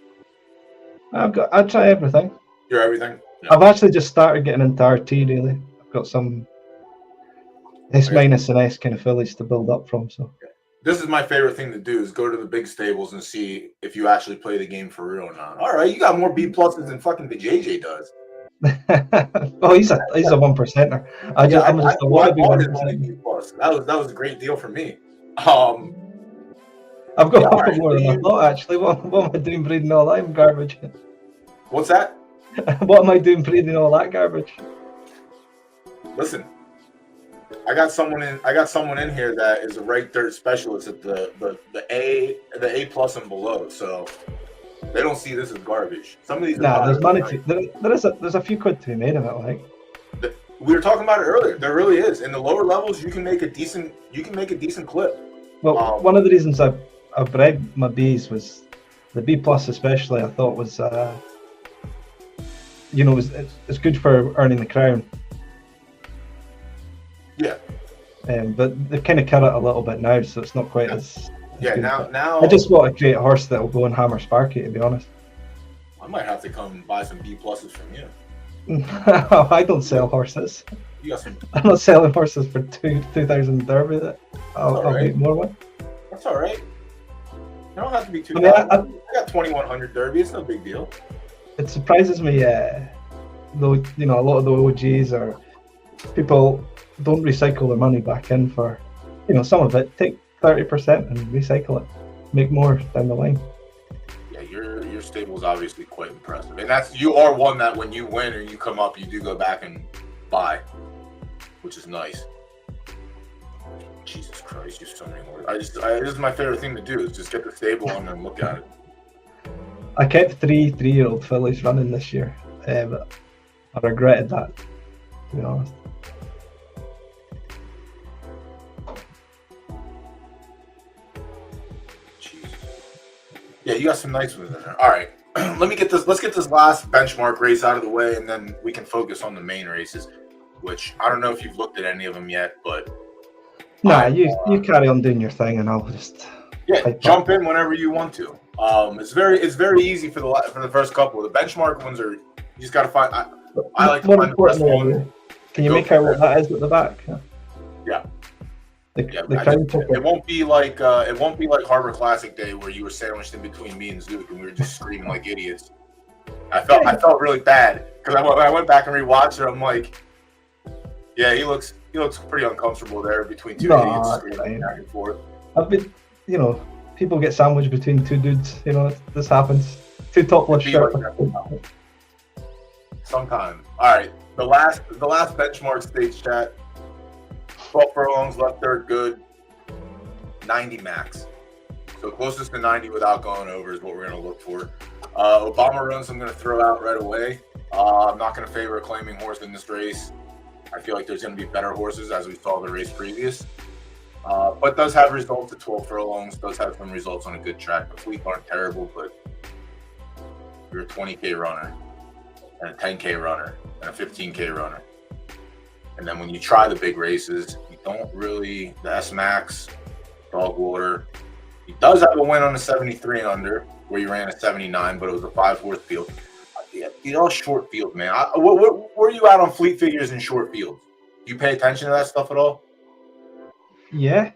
I try everything. You're everything? Yeah. I've actually just started getting into RT, really. I've got some S minus and S kind of fillies to build up from, so. This is my favorite thing to do, is go to the big stables and see if you actually play the game for real or not. All right, you got more B pluses than fucking the JJ does. Oh, he's a 1%er. I'm just a wannabe 1%er. That was a great deal for me. I've got a couple more than I thought, actually. What am I doing breeding all that garbage? What's that? What am I doing breeding all that garbage? Listen, I got someone in here that is a right dirt specialist at the A plus and below, so they don't see this as garbage. Some of these there's money there's a few quid to be made of it, like. We were talking about it earlier. There really is. In the lower levels, you can make a decent clip. Well, one of the reasons I bred my Bs was the B plus, especially. I thought was it's good for earning the crown. Yeah. But they've kind of cut it a little bit now, so it's not quite as. Yeah. Now. I just want to create a horse that will go and hammer Sparky. To be honest. I might have to come and buy some B pluses from you. I don't sell horses. You got some. I'm not selling horses for 2,000 Derby. That I'll make more one. That's all right. You don't have to be 2,000. I got 2,100 Derby. It's no big deal. It surprises me, though. A lot of the OGs or people don't recycle their money back in for, some of it. Take 30% and recycle it. Make more down the line. Yeah, your stable is obviously quite impressive, and you are one that when you win or you come up, you do go back and buy, which is nice. Jesus Christ, you have so many more. This is my favorite thing to do, is just get the stable on and look at it. I kept 3-year-old fillies running this year, but I regretted that, to be honest. Jesus. Yeah, you got some nice ones in there. All right, let's get this last benchmark race out of the way, and then we can focus on the main races, which I don't know if you've looked at any of them yet, but you carry on doing your thing, and I'll just jump in whenever you want to. It's very easy for the first couple. The benchmark ones are, you just got to find. I like to find the best one. Can you make out what that is at the back? Yeah. It won't be like Harbor Classic Day where you were sandwiched in between me and Zook and we were just screaming like idiots. I felt really bad because I went back and rewatched it. I'm like, yeah, he looks pretty uncomfortable there between two idiots screaming back and forth. I've been, people get sandwiched between two dudes. This happens. Two topless shirts. Sometimes. All right, the last benchmark stage chat. 12 furlongs, left third good, 90 max. So closest to 90 without going over is what we're going to look for. Obama runs I'm going to throw out right away. I'm not going to favor a claiming horse in this race. I feel like there's going to be better horses, as we saw the race previous. But does have results at 12 furlongs, does have some results on a good track. The fleet aren't terrible, but you're a 20K runner and a 10K runner and a 15K runner. And then when you try the big races, you don't really, the S-Max, Dogwater. He does have a win on a 73 and under, where you ran a 79, but it was a 5-horse field. These all short field, man. Where are you at on fleet figures in short fields? Do you pay attention to that stuff at all? Yeah.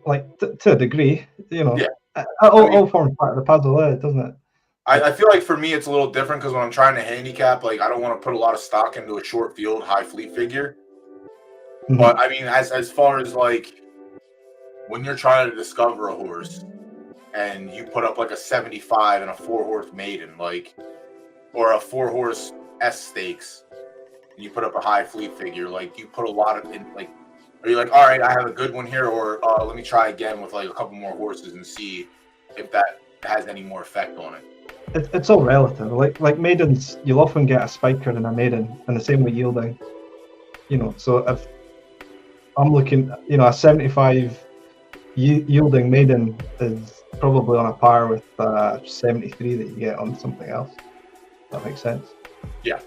Like, to a degree, Yeah. All forms part of the puzzle, doesn't it? I feel like for me it's a little different because when I'm trying to handicap, like I don't want to put a lot of stock into a short field, high fleet figure. Mm-hmm. But I mean, as far as like when you're trying to discover a horse and you put up like a 75 and a 4-horse maiden, like, or a 4-horse S stakes, and you put up a high fleet figure, like you put a lot of in, like, are you like, all right, I have a good one here, or let me try again with like a couple more horses and see if that has any more effect on it. It's all relative. Like maidens, you'll often get a spiker in a maiden, and the same with yielding. So if I'm looking, a 75 yielding maiden is probably on a par with 73 that you get on something else. That makes sense. Yeah.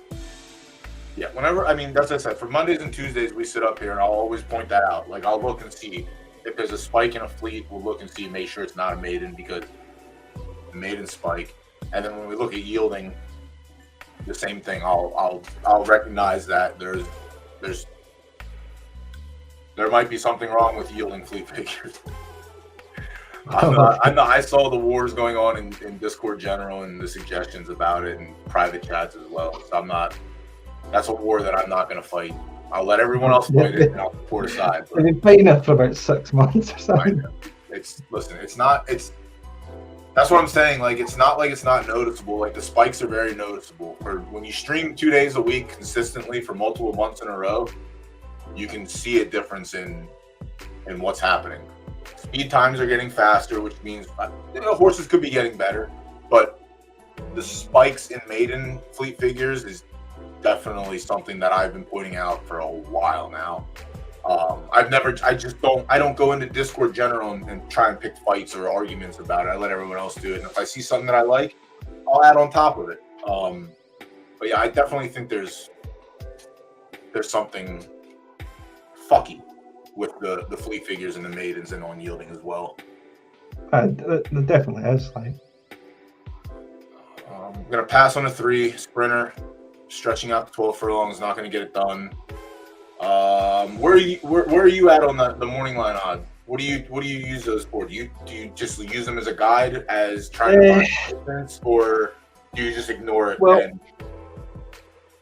Yeah, whenever, I mean, that's what I said. For Mondays and Tuesdays, we sit up here, and I'll always point that out. Like, I'll look and see if there's a spike in a fleet. We'll look and see, make sure it's not a maiden, because the maiden spike. And then when we look at yielding, the same thing. I'll recognize that there might be something wrong with yielding fleet figures. I saw the wars going on in Discord general and the suggestions about it in private chats as well. So that's a war that I'm not going to fight. I'll let everyone else fight it, and I'll pour aside. I've been fighting it for about 6 months or something. That's what I'm saying. Like, it's not like it's not noticeable. Like, the spikes are very noticeable. For when you stream 2 days a week consistently for multiple months in a row, you can see a difference in what's happening. Speed times are getting faster, which means horses could be getting better, but the spikes in maiden fleet figures is definitely something that I've been pointing out for a while now. I don't go into Discord general and try and pick fights or arguments about it. I let everyone else do it. And if I see something that I like, I'll add on top of it. But yeah, I definitely think there's something fucky with the fleet figures and the maidens and on yielding as well. There definitely is. Like, I'm gonna pass on a 3 sprinter. Stretching out to 12 furlongs, not going to get it done. Where are you at on the morning line odd? What do you use those for? Do you just use them as a guide, as trying to find distance, or do you just ignore it and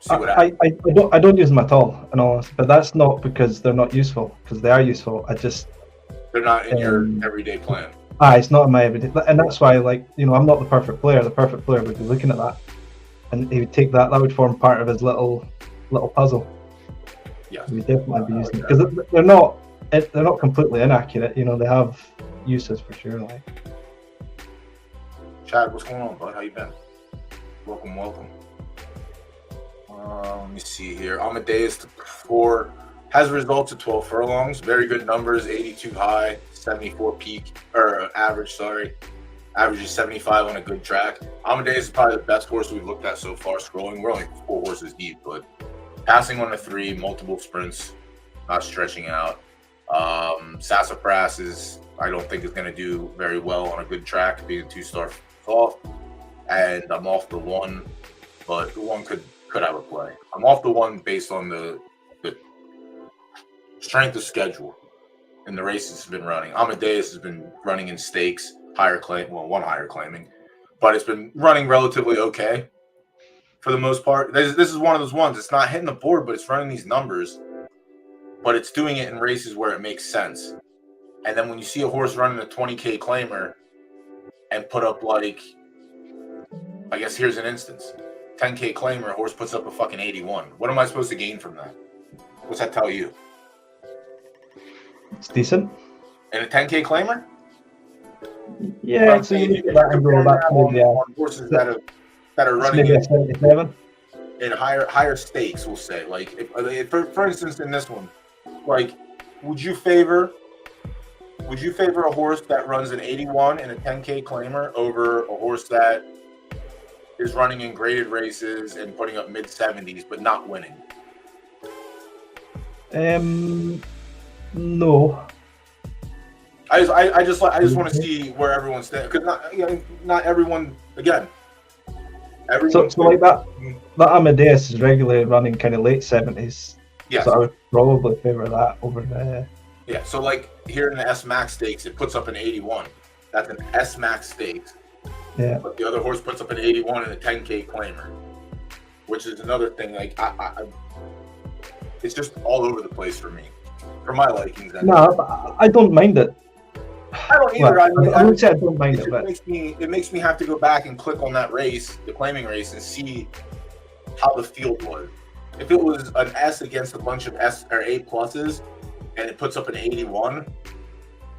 see what happens? I don't use them at all, in all honesty, but that's not because they're not useful, because they are useful. They're not in your everyday plan. It's not in my everyday, and that's why, like, I'm not the perfect player. The perfect player would be looking at that, and he would take that would form part of his little puzzle. Yeah, he would definitely be using it, because they're not completely inaccurate. They have uses for sure. Like, Chad, what's going on, bud? How you been? Welcome. Let me see here. Amadeus 4 has results at 12 furlongs. Very good numbers. 82 high, 74 peak, or average. Sorry. Average is 75 on a good track. Amadeus is probably the best horse we've looked at so far. Scrolling, we're only 4 horses deep, but passing on a 3, multiple sprints, not stretching out. Sassafras I don't think is going to do very well on a good track, being a 2-star off. And I'm off the 1, but the 1 could have a play. I'm off the 1 based on the strength of schedule and the races have been running. Amadeus has been running in stakes. One higher claiming, but it's been running relatively okay for the most part. This is one of those ones. It's not hitting the board, but it's running these numbers, but it's doing it in races where it makes sense. And then when you see a horse running a 20K claimer and put up, like, I guess here's an instance, 10K claimer, a horse puts up a fucking 81. What am I supposed to gain from that? What's that tell you? It's decent. And a 10K claimer? Yeah, so you look at that and go back on horses that are running maybe a 77 in higher stakes, we'll say. Like, if for instance, in this one, like, would you favor a horse that runs an 81 in a 10K claimer over a horse that is running in graded races and putting up mid 70s but not winning? No. I just want to see where everyone stands, because not everyone, again. Everyone. So like that Amadeus is regularly running kind of late 70s. Yeah. So I would probably favor that over the. Yeah. So like here in the S Max Stakes, it puts up an 81. That's an S Max Stakes. Yeah. But the other horse puts up an 81 in a 10K claimer, which is another thing. Like it's just all over the place for me, for my likings. No, I don't mind it. I don't either. Well, I would say I don't mind it, but it makes me have to go back and click on that race, the claiming race, and see how the field was. If it was an S against a bunch of S or A pluses, and it puts up an 81,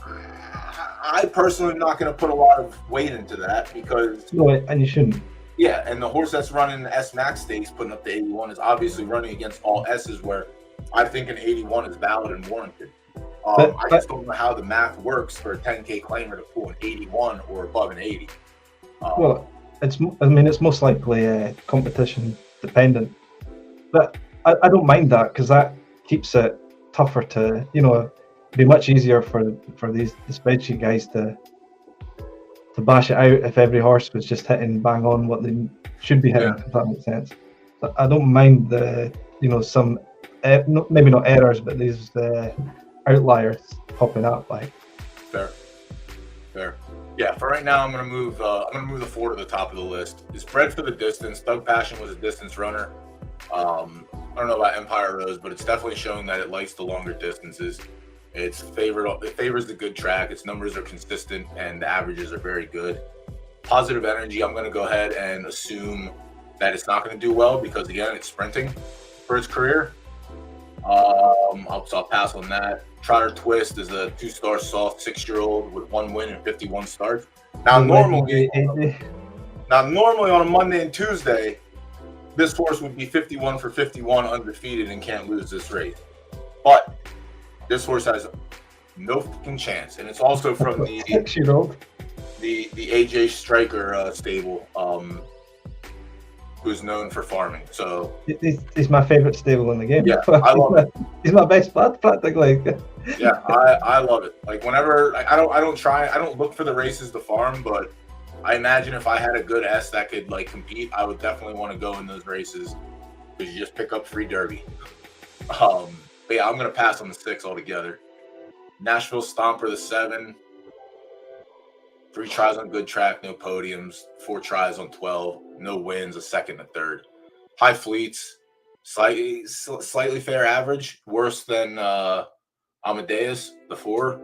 I personally am not going to put a lot of weight into that, because no, and you shouldn't. Yeah, and the horse that's running the S Max Stakes putting up the 81 is obviously running against all S's, where I think an 81 is valid and warranted. I just don't know how the math works for a 10K claimer to pull an 81 or above an 80. Well, it's most likely competition dependent. But I don't mind that because that keeps it tougher to, it'd be much easier for the spreadsheet guys to bash it out if every horse was just hitting bang on what they should be hitting, if that makes sense. So I don't mind the, some, maybe not errors, but these outliers popping up. Like, fair. Yeah, for right now, I'm gonna move the 4 to the top of the list. It's bred for the distance. Doug Passion was a distance runner. I don't know about Empire Rose, but it's definitely shown that it likes the longer distances. It favors the good track. Its numbers are consistent and the averages are very good. Positive Energy, I'm going to go ahead and assume that it's not going to do well because, again, it's sprinting for its career. I'll pass on that. Trotter Twist is a 2-star soft 6-year-old with 1 win and 51 starts. Now, normally on a Monday and Tuesday, this horse would be 51 for 51 undefeated and can't lose this race. But this horse has no fucking chance, and it's also from the 6-year-old, the AJ Striker stable, who's known for farming. So he's my favorite stable in the game. Yeah, I love it. He's my best blood, practically. Yeah, I love it. Like whenever I don't look for the races to farm, but I imagine if I had a good S that could like compete, I would definitely want to go in those races because you just pick up free Derby. But yeah, I'm gonna pass on the 6 altogether. Nashville Stomper, the 7. 3 tries on good track, no podiums. 4 tries on 12, no wins, a 2nd, a 3rd. High Fleets, slightly fair average, worse than Amadeus, the 4.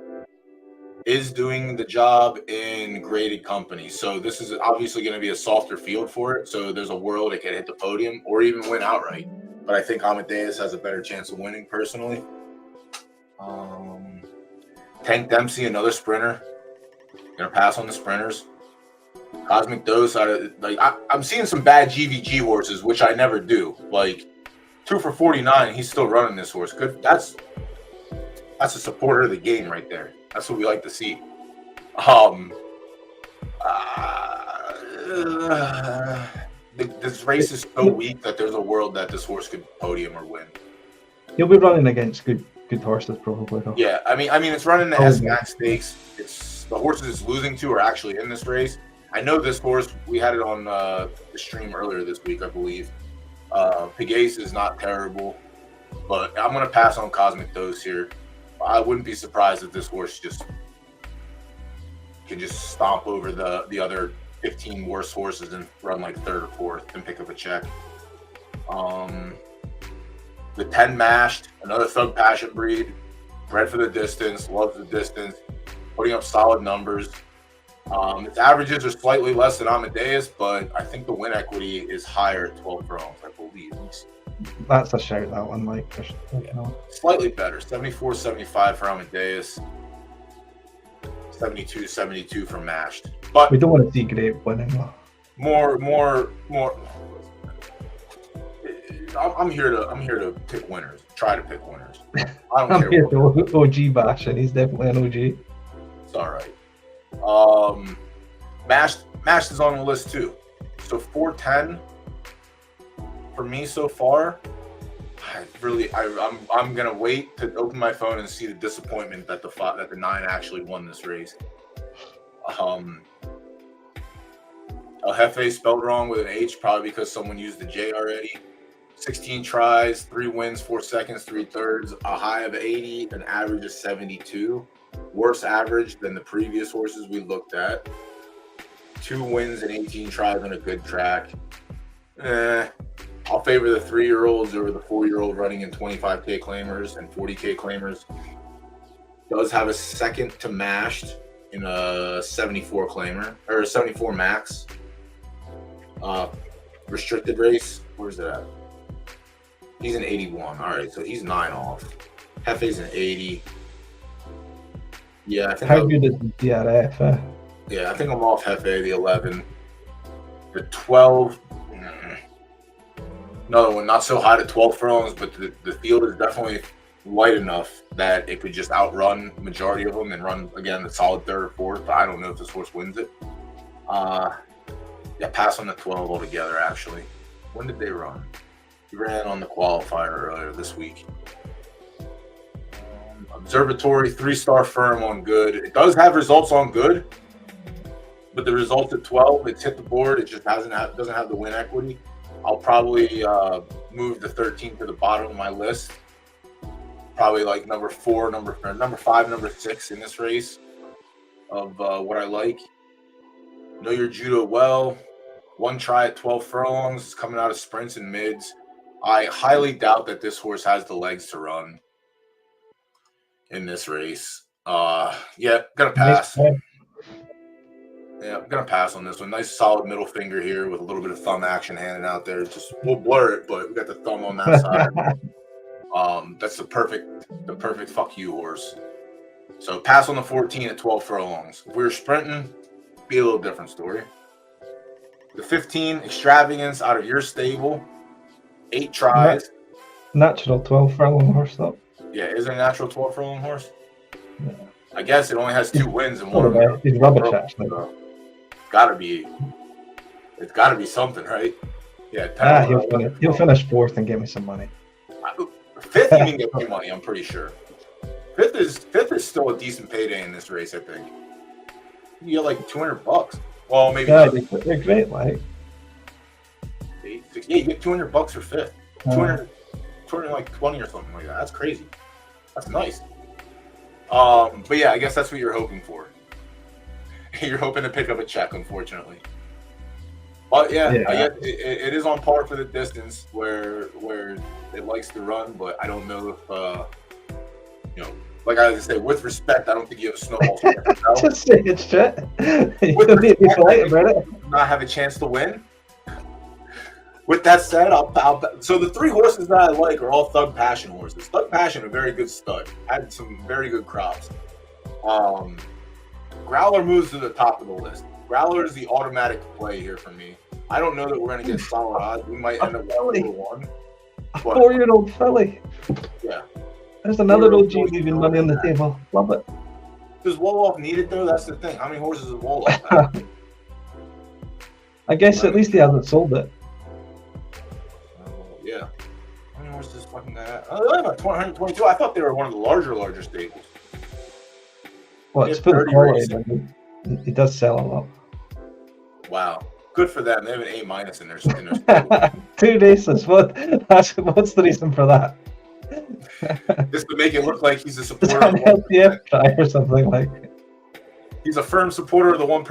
Is doing the job in graded company. So this is obviously going to be a softer field for it. So there's a world it can hit the podium or even win outright. But I think Amadeus has a better chance of winning personally. Tank Dempsey, another sprinter. Gonna pass on the sprinters. Cosmic Dose, I'm seeing some bad GVG horses, which I never do. Like 2 for 49, he's still running this horse. Good. That's a supporter of the game right there. That's what we like to see. This race is so weak that there's a world that this horse could podium or win. He'll be running against good horses probably. Though. Yeah, I mean it's running the S-Max Stakes. It's the horses it's losing to are actually in this race. I know this horse. We had it on the stream earlier this week, I believe. Pegasus is not terrible, but I'm gonna pass on Cosmic Dose here. I wouldn't be surprised if this horse can just stomp over the other 15 worst horses and run like 3rd or 4th and pick up a check. The 10 Mashed, another Thug Passion breed, bred for the distance, loves the distance, putting up solid numbers. Its averages are slightly less than Amadeus, but I think the win equity is higher at 12 furlongs, I believe. That's a shout, that one, Mike. Yeah. Slightly better, 74-75 for Amadeus, 72-72 for Mashed. But we don't want to see Grape winning. More. I'm here to pick winners. Try to pick winners. I don't I'm care. here to OG bash, and he's definitely an OG. It's all right. Mashed is on the list too. So 410 for me so far. I'm gonna wait to open my phone and see the disappointment that the 9 actually won this race. El Jefe spelled wrong with an H, probably because someone used the J already. 16 tries, 3 wins, 4 seconds, 3 thirds, a high of 80, an average of 72. Worse average than the previous horses we looked at. 2 wins and 18 tries on a good track. I'll favor the 3-year-olds over the 4-year-old running in 25K claimers and 40K claimers. Does have a 2nd to Mashed in a 74 claimer, or a 74 max. Restricted race, where's it at? He's an 81. All right, so he's 9 off. Hefe's an 80. Yeah, I think. How good is the DRF? Yeah, I think I'm off Hefe, the 11. The 12. Another one, not so high to 12 furlongs, but the field is definitely light enough that it could just outrun the majority of them and run, again, the solid 3rd or 4th. But I don't know if this horse wins it. Yeah, pass on the 12 altogether, actually. When did they run? He ran on the qualifier earlier this week. Observatory 3-star firm on good. It does have results on good, but the results at 12, it's hit the board. It just doesn't have the win equity. I'll probably move the 13 to the bottom of my list. Probably like number 4, number 5, number 6 in this race of what I like. Know your judo well. One try at 12 furlongs. It's coming out of sprints and mids. I highly doubt that this horse has the legs to run in this race. Yeah, gonna pass. Yeah, I'm gonna pass on this one. Nice solid middle finger here with a little bit of thumb action handed out there. Just we'll blur it, but we got the thumb on that side. That's the perfect fuck you horse. So pass on the 14 at 12 furlongs. If we were sprinting, be a little different story. The 15 extravagance out of your stable, 8 tries. Natural 12 furlong horse though. Yeah, is it a natural 12 furlong horse? Yeah. I guess it only has 2 wins and one of them. He's rubbish actually. So it's gotta be something, right? Yeah. He'll finish 4th and give me some money. 5th, you can get me money. I'm pretty sure. 5th is still a decent payday in this race. I think you get like $200. Well, maybe. Yeah, they're great. Like, yeah, you get $200 for 5th. 220 or something like that. That's crazy. That's nice. But yeah, I guess that's what you're hoping for. You're hoping to pick up a check, unfortunately. But yeah. I guess it is on par for the distance where it likes to run, but I don't know if like I say, with respect, I don't think you have a snowball. Just say it's shit. With respect, not have a chance to win. With that said, so the 3 horses that I like are all Thug Passion horses. Thug Passion, a very good stud, had some very good crops. Growler moves to the top of the list. Growler is the automatic play here for me. I don't know that we're going to get solid odds. We might end up with 1. A 4-year-old filly. Yeah. There's another OG leaving money on the table. Love it. Does Wolof need it though? That's the thing. How many horses does Wolof have? I guess at least he hasn't sold it. Yeah. How many horses does fucking guy have? Oh, about 122. I thought they were one of the larger stables. Well, it's for the quality. He does sell a lot. Wow. Good for them. They have an A- in their stable. 2 races. What's the reason for that? Just to make it look like he's a supporter of LPF try or something like. He's a firm supporter of the one.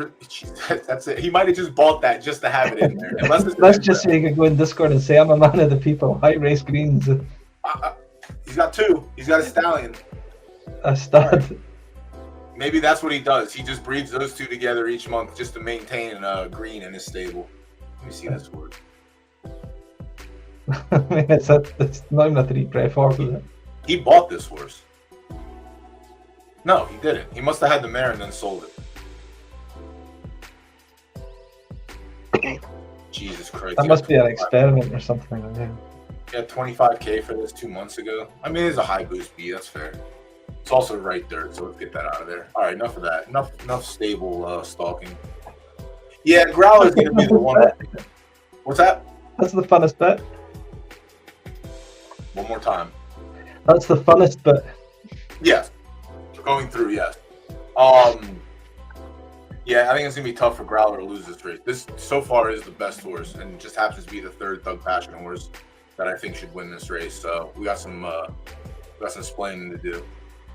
That's it. He might have just bought that just to have it in there. Let's just say you can go in Discord and say, "I'm a man of the people. High race greens." He's got 2. He's got a stallion. A stud. Right. Maybe that's what he does. He just breeds those 2 together each month just to maintain green in his stable. Let me see this word. I mean, it's not even a 3-pref horse, is it? He bought this horse. No, he didn't. He must have had the mare and then sold it. Jesus Christ. That must be an experiment or something. He had $25K for this 2 months ago. I mean, it's a high boost B. That's fair. It's also right dirt, so let's get that out of there. All right, enough of that. Enough stable stalking. Yeah, Growler's going to be the one. What's that? That's the funnest bit. One more time. That's the funnest bit. Yes. Going through, yes. Yeah, I think it's going to be tough for Growler to lose this race. This, so far, is the best horse, and just happens to be the 3rd Thug Passion horse that I think should win this race. So we got some explaining to do.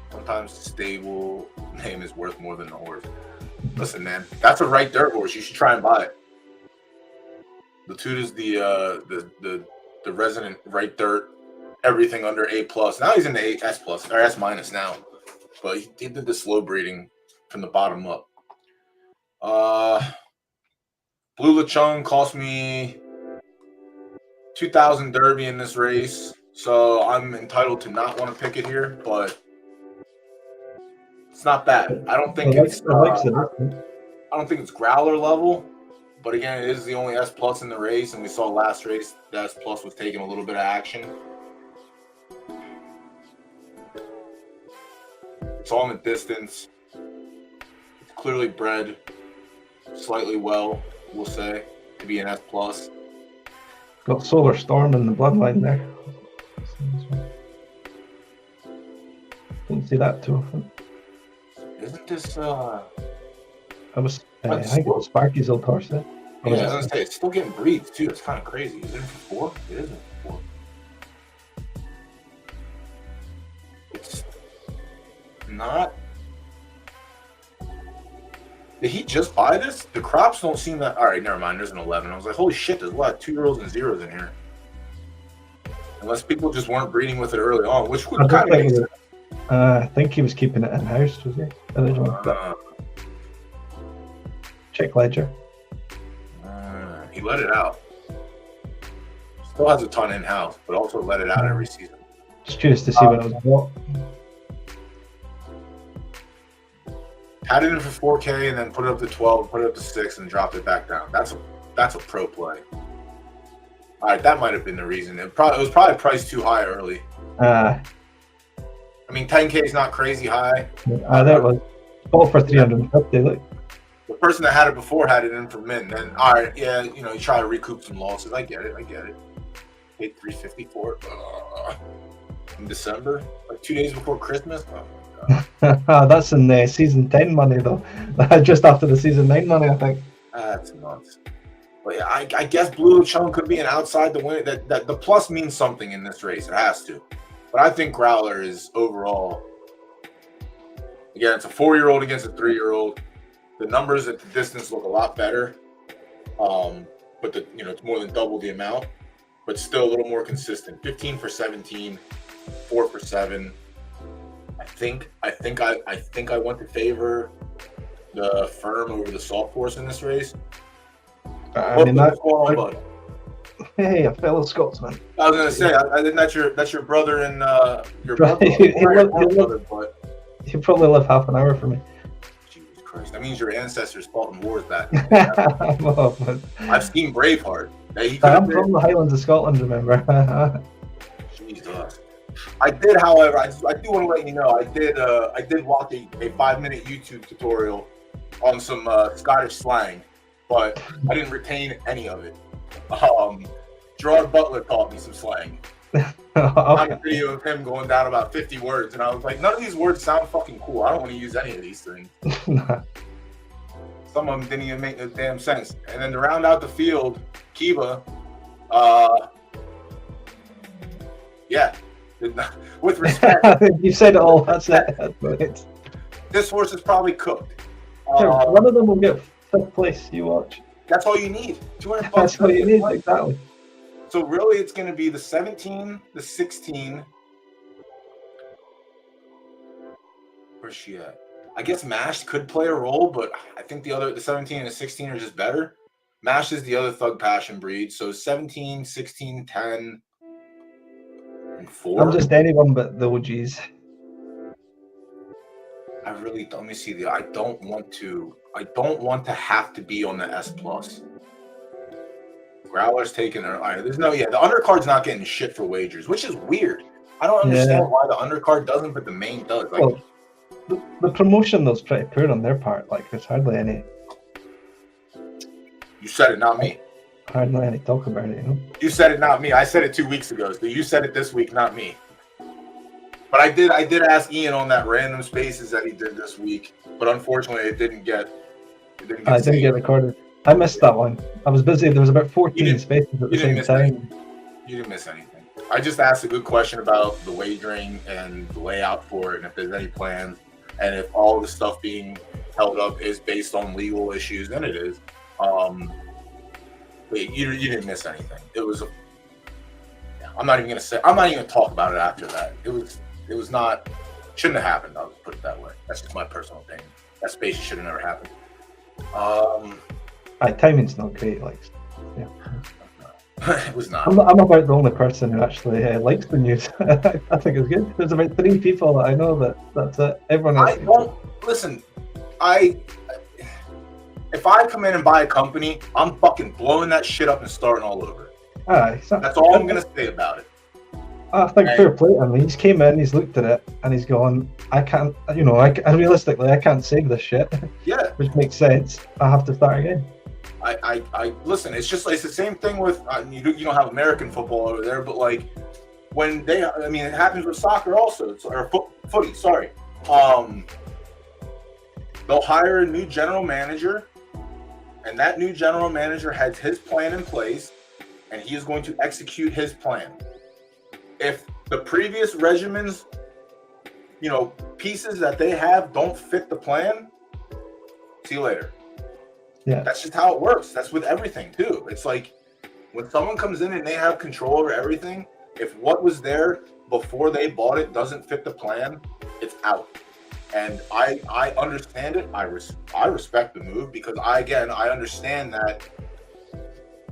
Sometimes the stable name is worth more than the horse. Listen, man, that's a right dirt horse. You should try and buy it. The Toot is the resident right dirt, everything under A+. Now he's in the S+ or S- now, but he did the slow breeding from the bottom up. Blue Lechung cost me 2,000 Derby in this race, so I'm entitled to not want to pick it here, but it's not bad. I don't think it's Growler level, but again, it is the only S+ in the race, and we saw last race the S+ was taking a little bit of action. It's all in the distance. It's clearly bred slightly well, we'll say, to be an S+. Got Solar Storm in the bloodline there. Didn't see that too often. Isn't this I think it was Sparky's old horse there. Yeah, I was gonna say it's still getting breeds too. It's kind of crazy. Is it in for 4? It isn't for 4. It's not. Did he just buy this? The crops don't seem that. All right, never mind. There's an 11. I was like, holy shit, there's a lot of 2-year-olds and 0s in here. Unless people just weren't breeding with it early on, which would kind of make sense. I think he was keeping it in house, was he? Check ledger. He let it out. Still has a ton in house, but also let it out every season. Just curious to see what it was about. Had it in for 4K and then put it up to 12, put it up to 6, and dropped it back down. That's a pro play. All right, that might have been the reason. It was probably priced too high early. I mean, 10K is not crazy high. That was all for 350. Look, the person that had it before had it in for mint. Then, all right, yeah, you try to recoup some losses. I get it. Paid $350 for it in December, like 2 days before Christmas. That's in season 10 money though. Just after the season 9 money, I think. That's nuts. But yeah, I guess Blue Chung could be an outside the win. That the plus means something in this race. It has to. But I think Growler is overall. Again, it's a 4-year-old against a 3-year-old. The numbers at the distance look a lot better. But it's more than double the amount. But still a little more consistent. 15 for 17, 4 for 7. I think I want to favor the firm over the soft horse in this race. Hey, a fellow Scotsman. I was gonna say, I think that's your brother and your brother. He'll probably live half an hour for me. Jesus Christ, that means your ancestors fought in wars back. Well, I've seen Braveheart. I'm from the Highlands of Scotland, remember? Jesus. I did, however, I do want to let you know, I did watch a 5-minute YouTube tutorial on some Scottish slang, but I didn't retain any of it. Gerard Butler taught me some slang. I found a video of him going down about 50 words, and I was like, none of these words sound fucking cool. I don't want to use any of these things. Some of them didn't even make no damn sense. And then to round out the field, Kiva, yeah. With respect, you said it all. That's it. This horse is probably cooked. One of them will get 5th place. You watch. That's all you need. $200. That's all you need, exactly. So really, it's going to be the 17, the 16. Where's she at? I guess Mash could play a role, but I think the 17 and the 16 are just better. Mash is the other Thug Passion breed. So 17, 16, 10. 4. I'm just anyone but the OGs. Let me see I don't want to have to be on the S+. Growler's taking her. All right, the undercard's not getting shit for wagers, which is weird. I don't understand why the undercard doesn't, but the main does. Well, the promotion though is pretty poor on their part. Like, there's hardly any. You said it, not me. Hardly any talk about it, You said it, not me. I said it 2 weeks ago. So you said it this week, not me. But I did ask Ian on that random spaces that he did this week, but unfortunately it didn't get recorded. I missed that one. I was busy. There was about 14 spaces at the same time. You didn't miss anything. I just asked a good question about the wagering and the layout for it, and if there's any plans, and if all the stuff being held up is based on legal issues, then it is. But you didn't miss anything. It was I'm not even gonna talk about it after that. It was not, shouldn't have happened. I'll just put it that way. That's just my personal opinion. That space should have never happened. Timing's not great, It was not. I'm about the only person who actually likes the news. I think it's good. There's about 3 people that I know that's it. Everyone else. Listen. If I come in and buy a company, I'm fucking blowing that shit up and starting all over. That's all I'm gonna say about it. I think fair play. I mean, he's came in, he's looked at it, and he's gone, I can't, realistically, I can't save this shit. Yeah. Which makes sense. I have to start again. I listen. It's the same thing with you don't have American football over there, but like when it happens with soccer also, or footy. Sorry, they'll hire a new general manager, and that new general manager has his plan in place, and he is going to execute his plan. If the previous regimen's, pieces that they have don't fit the plan, see you later. Yeah. That's just how it works. That's with everything too. It's like when someone comes in and they have control over everything, if what was there before they bought it doesn't fit the plan, it's out. And I understand it. I respect the move because I understand that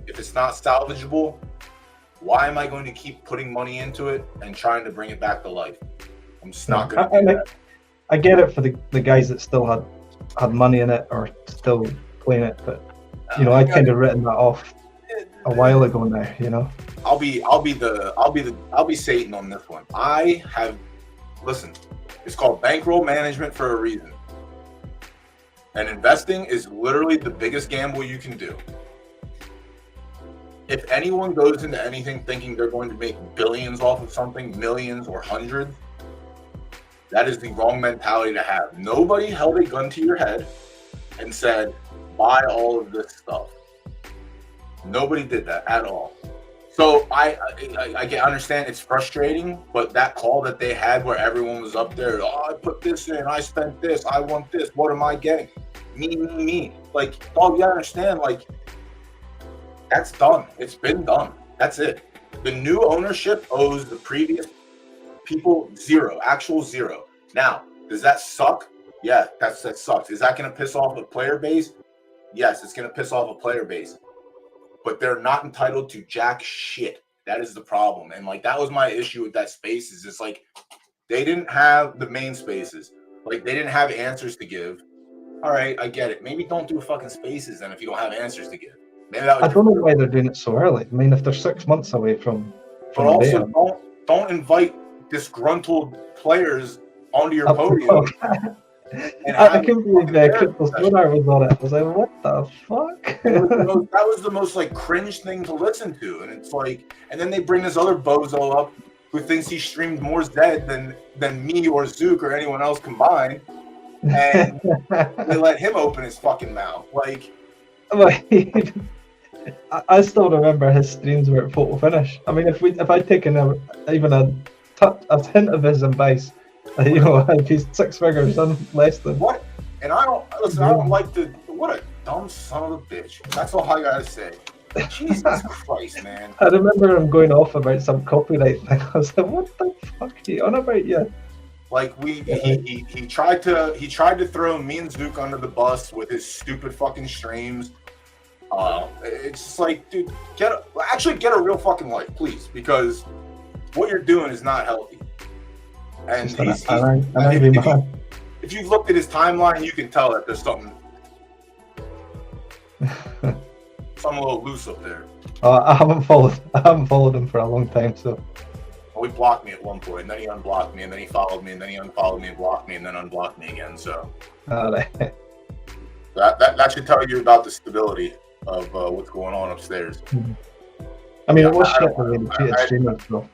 if it's not salvageable, why am I going to keep putting money into it and trying to bring it back to life? I'm just not going to do that. I get it for the guys that still had money in it or still playing it, but I'd kind of written that off a while ago now. I'll be Satan on this one. Listen, it's called bankroll management for a reason. And investing is literally the biggest gamble you can do. If anyone goes into anything thinking they're going to make billions off of something, millions or hundreds, that is the wrong mentality to have. Nobody held a gun to your head and said, buy all of this stuff. Nobody did that at all. So I understand it's frustrating, but that call that they had where everyone was up there, I put this in, I spent this, I want this, what am I getting? Me. Like, you understand, like, that's done. It's been done. That's it. The new ownership owes the previous people actual zero. Now, does that suck? Yeah, that sucks. Is that going to piss off a player base? Yes, it's going to piss off a player base. But they're not entitled to jack shit. That is the problem. And like that was my issue with that space is it's like they didn't have the main spaces. Like they didn't have answers to give. All right, I get it. Maybe don't do fucking spaces then if you don't have answers to give. Maybe that I don't know why they're doing it so early. I mean, if they're 6 months away from but also don't invite disgruntled players onto your podium. I can't believe Crystal Sonar was on it. I was like, what the fuck? That was the most like cringe thing to listen to. And it's like, and then they bring this other bozo up who thinks he streamed more Zed than me or Zook or anyone else combined. And they let him open his fucking mouth. Like, I still remember his streams were at photo finish. I mean, if I'd taken even a hint of his advice, if he's 6 figures and less than what? And I don't like what a dumb son of a bitch. That's all I gotta say. Jesus Christ, man. I remember him going off about some copyright thing. I was like, what the fuck are you on about? Yeah. Like he tried to throw me and Zook under the bus with his stupid fucking streams. It's just like, dude, get a real fucking life, please, because what you're doing is not healthy. And if you've looked at his timeline, you can tell that there's something a little loose up there. I haven't followed him for a long time, so. Well, he blocked me at one point, and then he unblocked me, and then he followed me, and then he unfollowed me and blocked me, and then unblocked me again. So right. that should tell you about the stability of what's going on upstairs. Mm-hmm. I mean, it was shit the way they treated streamers, though.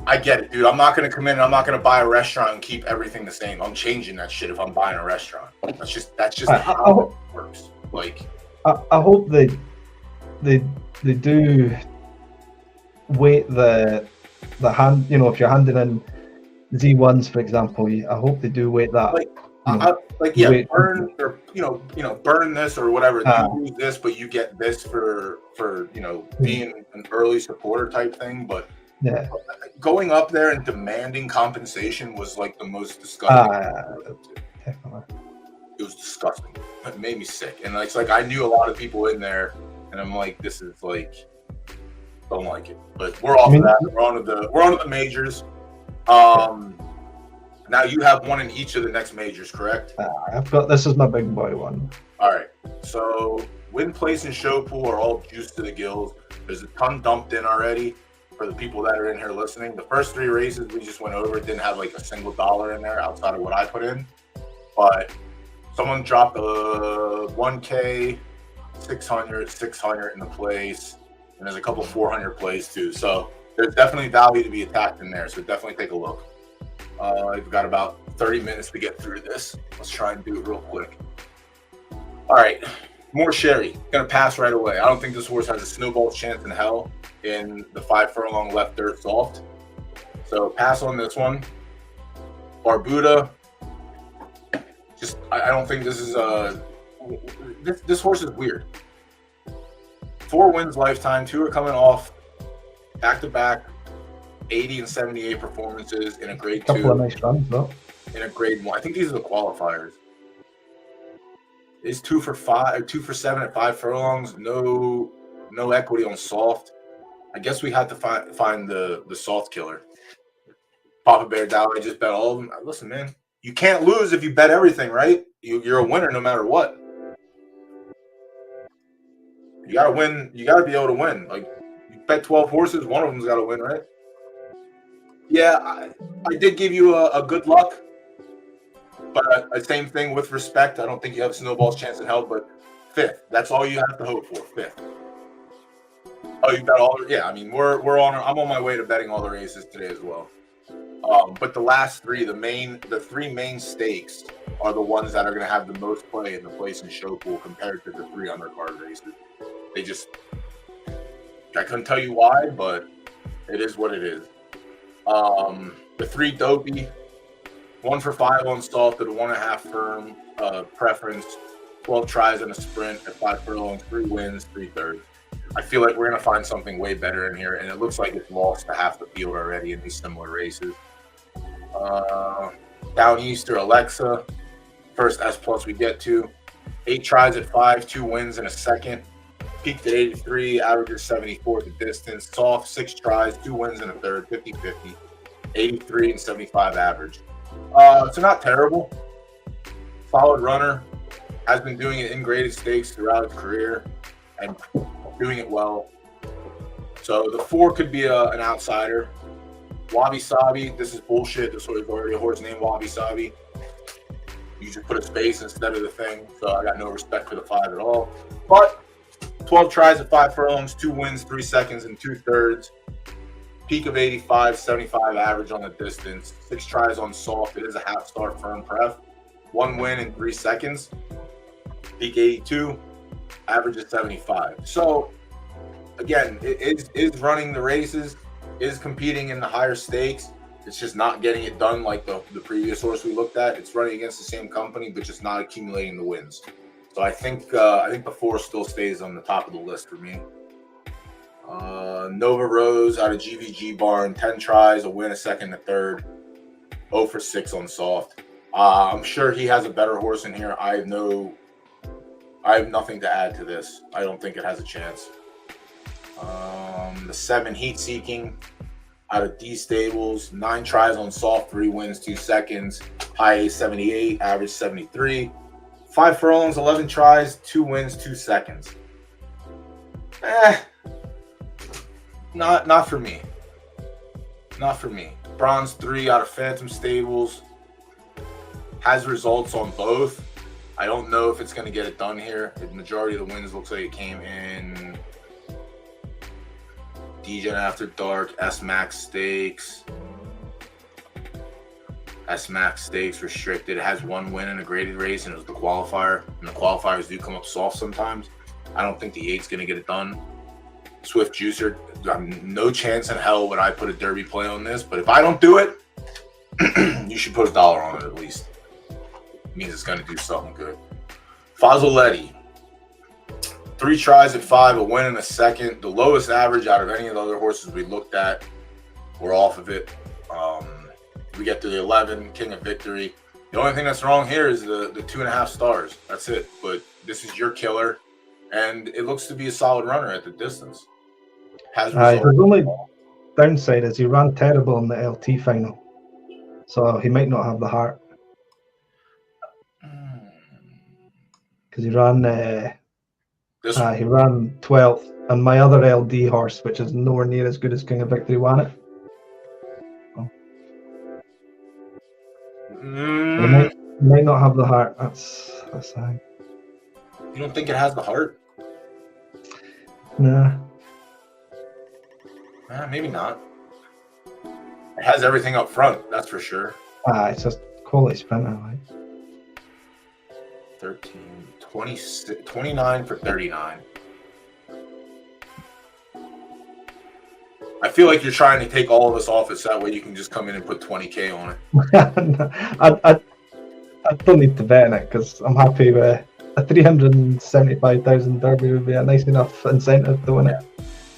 I get it, dude. I'm not going to come in and I'm not going to buy a restaurant and keep everything the same. I'm changing that shit if I'm buying a restaurant. That's just how it works. Like, I hope they do weight the hand. If you're handing in Z1s, for example, I hope they do weight that. Burn this or whatever. You use this, but you get this for being an early supporter type thing. But yeah, going up there and demanding compensation was like the most disgusting. It was disgusting. It made me sick. And it's like I knew a lot of people in there, and I'm like, this is like, don't like it. But we're off of that. We're on to the majors. Now you have one in each of the next majors, correct? This is my big boy one. All right. So win, place, and show pool are all juiced to the gills. There's a ton dumped in already for the people that are in here listening. The first 3 races we just went over didn't have like a single dollar in there outside of what I put in. But someone dropped a 1K 600 in the place, and there's a couple 400 plays too. So there's definitely value to be attacked in there. So definitely take a look. I've got about 30 minutes to get through this. Let's try and do it real quick. All right, more Sherry. Gonna pass right away. I don't think this horse has a snowball's chance in hell in the 5 furlong left dirt soft. So pass on this one. Barbuda. Just I don't think this is this horse is weird. 4 wins lifetime. 2 are coming off back-to-back 80 and 78 performances in a grade 2. Couple of nice runs though. In a grade 1. I think these are the qualifiers. It's 2 for 5, 2 for 7 at 5 furlongs. No equity on soft. I guess we had to find the soft killer. Papa Bear Dow, I just bet all of them. Listen, man, you can't lose if you bet everything, right? You're a winner no matter what. You gotta win. You gotta be able to win. Like, you bet 12 horses, one of them's got to win, right? Yeah, I did give you a good luck, but same thing with respect. I don't think you have a snowball's chance in hell, but 5th. That's all you have to hope for. 5th. Oh, you bet all? Yeah, I mean we're on. I'm on my way to betting all the races today as well. But the last 3, the 3 main stakes are the ones that are going to have the most play in the place and show pool compared to the 3 undercard races. They just, I couldn't tell you why, but it is what it is. The 3 dopey, 1 for 5 on soft at a 1.5 firm preference, 12 tries in a sprint at 5 furlongs, 3 wins, 3/3. I feel like we're going to find something way better in here, and it looks like it's lost to half the field already in these similar races. Downeaster Alexa, first S plus we get to. 8 tries at 5, 2 wins in a second. Peaked at 83, averages 74 at the distance. Soft, 6 tries, 2 wins in a third, 50-50. 83 and 75 average. So not terrible. Solid runner. Has been doing it in graded stakes throughout his career and doing it well. So the 4 could be an outsider. Wabi Sabi, this is bullshit. This is already a horse named Wabi Sabi. You just put a space instead of the thing. So I got no respect for the 5 at all. But 12 tries at 5 furlongs, 2 wins, 3 seconds, and 2/3. Peak of 85, 75 average on the distance. 6 tries on soft. It is a half-star firm pref. 1 win in 3 seconds. Peak 82, average is 75. So, again, it is running the races, is competing in the higher stakes. It's just not getting it done like the previous horse we looked at. It's running against the same company, but just not accumulating the wins. So I think the 4 still stays on the top of the list for me. Nova Rose out of GVG Barn, 10 tries, a win, a second, a third, 0 for 6 on soft. I'm sure he has a better horse in here. I have nothing to add to this. I don't think it has a chance. The 7 Heat Seeking out of D Stables, 9 tries on soft, 3 wins, 2 seconds, high A 78, average 73. 5 furlongs, 11 tries, 2 wins, 2 seconds. Not for me. Not for me. Bronze 3 out of Phantom Stables. Has results on both. I don't know if it's going to get it done here. The majority of the wins looks like it came in DGen After Dark, S-Max Stakes. S-Max Stakes restricted. It has 1 win in a graded race, and it was the qualifier. And the qualifiers do come up soft sometimes. I don't think the 8's going to get it done. Swift Juicer, no chance in hell would I put a derby play on this, but if I don't do it, you should put $1 on it at least. It means it's going to do something good. Fazzoletti, 3 tries at 5, a win in a second. The lowest average out of any of the other horses we looked at. We're off of it. We get to the 11, King of Victory. The only thing that's wrong here is the 2.5 stars. That's it. But this is your killer, and it looks to be a solid runner at the distance. Has the only downside is he ran terrible in the LT final, so he might not have the heart. Because he ran he ran 12th, and my other LD horse, which is nowhere near as good as King of Victory, won it. He might not have the heart. That's the thing. You don't think it has the heart? Nah. Maybe not. It has everything up front, that's for sure. It's a quality sprinter, like. 13, 26, 29 for 39. I feel like you're trying to take all of us off it so that way you can just come in and put 20K on it. I don't need to bet in it because I'm happy with a 375,000 Derby would be a nice enough incentive to win it.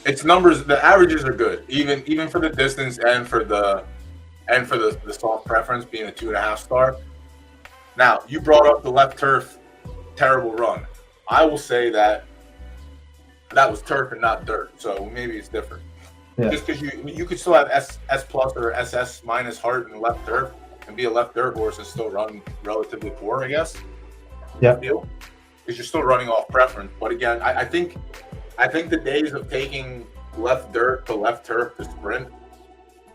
Its numbers, the averages are good, even for the distance and for the soft preference being a 2.5 star. Now, you brought up the left turf terrible run. I will say that was turf and not dirt, so maybe it's different. Yeah. Just because you could still have S plus or SS minus heart in left turf and be a left dirt horse and still run relatively poor, I guess. Yeah. Because you're still running off preference. But again, I think the days of taking left dirt to left turf to sprint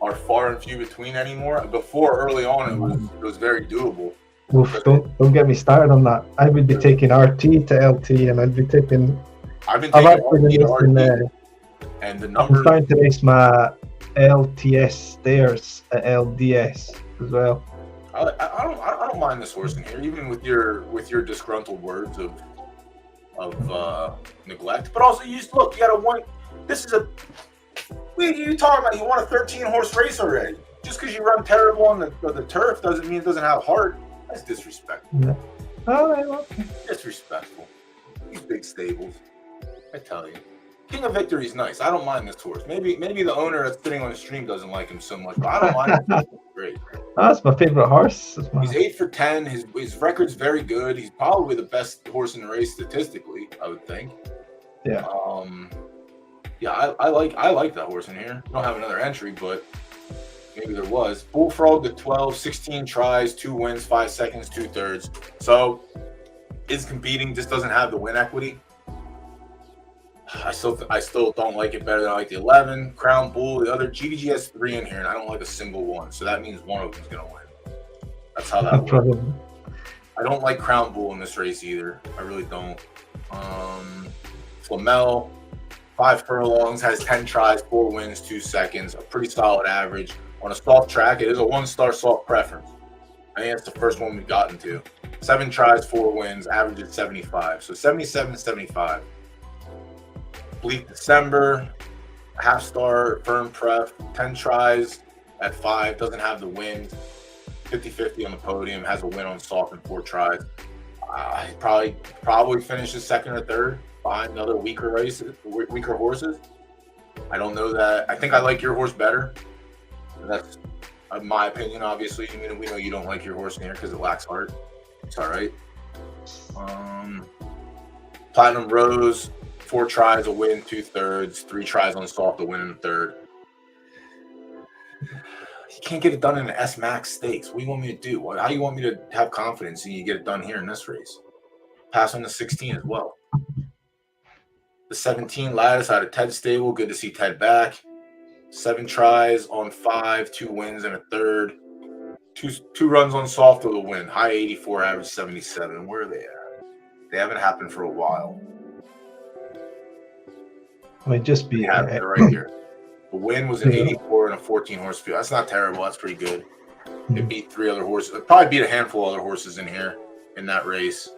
are far and few between anymore. Before, early on, it was very doable. Oof, don't get me started on that. I would be taking RT to LT, and I'd be taking. I've been taking RT to RT, and the numbers. I'm trying to race my LTS stairs at LDS as well. I don't mind this horse in here, even with your disgruntled words of neglect. But also, you just look. You got a one. This is a. What are you talking about? You won a 13-horse race already. Just because you run terrible on the turf doesn't mean it doesn't have heart. That's disrespectful. Yeah. All right, okay. Disrespectful. These big stables. I tell you. King of Victory's nice. I don't mind this horse. Maybe the owner that's sitting on the stream doesn't like him so much, but I don't mind him. Great. That's my favorite horse. He's 8 for 10. His record's very good. He's probably the best horse in the race statistically, I would think. Yeah. Yeah, I like that horse in here. I don't have another entry, but maybe there was. Bullfrog to 12, 16 tries, 2 wins, 5 seconds, 2/3. So is competing, just doesn't have the win equity. I still don't like it better than I like the 11. Crown Bull, the other GDG has 3 in here, and I don't like a single one. So that means one of them's gonna win. That's how that works. I don't like Crown Bull in this race either. I really don't. Flamel, 5 furlongs, has 10 tries, 4 wins, 2 seconds, a pretty solid average. On a soft track, it is a 1-star soft preference. I think that's the first one we've gotten to. 7 tries, 4 wins, average at 75. So 77 to 75. Bleak December, half-star, firm pref, 10 tries at 5, doesn't have the wins. 50-50 on the podium, has a win on soft and 4 tries. He probably finishes second or third behind other weaker horses. I don't know that. I think I like your horse better. That's my opinion, obviously. We know you don't like your horse in here because it lacks heart. It's all right. Platinum Rose, 4 tries, a win, 2/3. 3 tries on soft, a win in the third. You can't get it done in an S Max Stakes. What do you want me to do? How do you want me to have confidence and you get it done here in this race? Pass on the 16 as well. The 17 Lattice out of Ted stable. Good to see Ted back. 7 tries on 5, 2 wins and a third. Two runs on soft with a win. High 84, average 77. Where are they at? They haven't happened for a while. I mean, just be they're right here. The win was an 84 and a 14-horse field. That's not terrible. That's pretty good. They beat 3 other horses. It probably beat a handful of other horses in here in that race.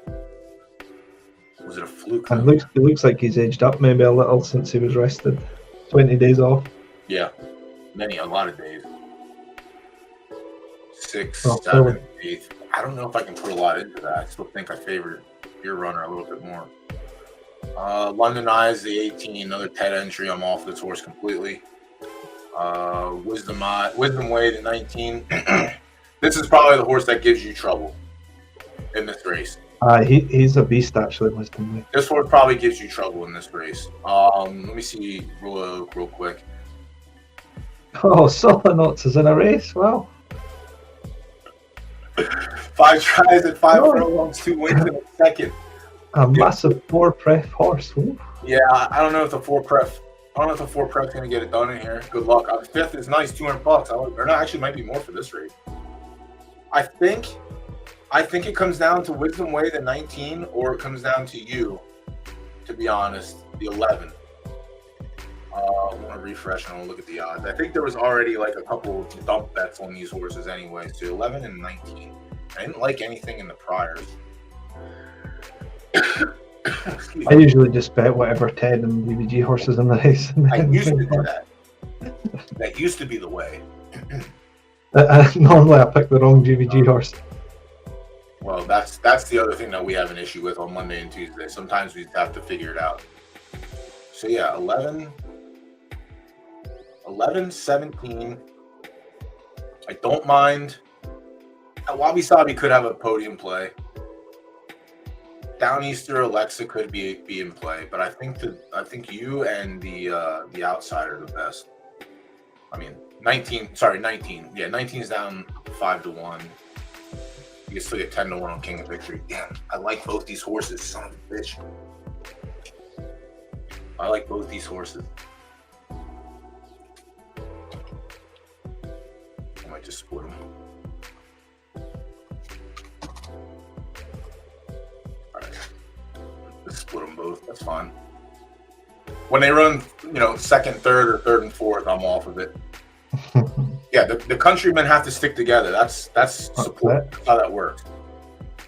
Was it a fluke? It looks like he's aged up maybe a little since he was rested. 20 days off. Yeah, a lot of days. 6, 7, 8. I don't know if I can put a lot into that. I still think I favored your runner a little bit more. London Eyes, the 18, another Ted entry. I'm off this horse completely. Wisdom Way, the 19. This is probably the horse that gives you trouble in this race. He's a beast, actually, Wisdom Way. This horse probably gives you trouble in this race. Let me see real quick. Oh, Solenots is in a race. Wow. 5 tries at 5 furlongs, 2 wins in a second. A massive 4 pref horse. Ooh. Yeah, I don't know if the 4 pref. I don't know if the 4 pref's gonna get it done in here. Good luck. 5th is nice, $200. Or no, actually, might be more for this race. I think it comes down to Wisdom Way, the 19, or it comes down to you. To be honest, the 11. I want to refresh and I'll look at the odds. I think there was already like a couple dump bets on these horses anyway. So 11 and 19. I didn't like anything in the priors. I usually just bet whatever Ted and BBG horses in the race. I used to do that. That used to be the way. Normally I pick the wrong GVG horse. Well, that's the other thing that we have an issue with on Monday and Tuesday. Sometimes we have to figure it out. So yeah, 11, 17. I don't mind. Wabi Sabi could have a podium play. Downeaster Alexa could be in play, but I think you and the outsider are the best. I mean, 19. Yeah, 19 is down 5-1. You can still get 10-1 on King of Victory. Damn, I like both these horses, son of a bitch. I like both these horses. I might just split them. Split them both. That's fine. When they run, second, third, or third and fourth, I'm off of it. Yeah, the countrymen have to stick together. That's support. That's how that works.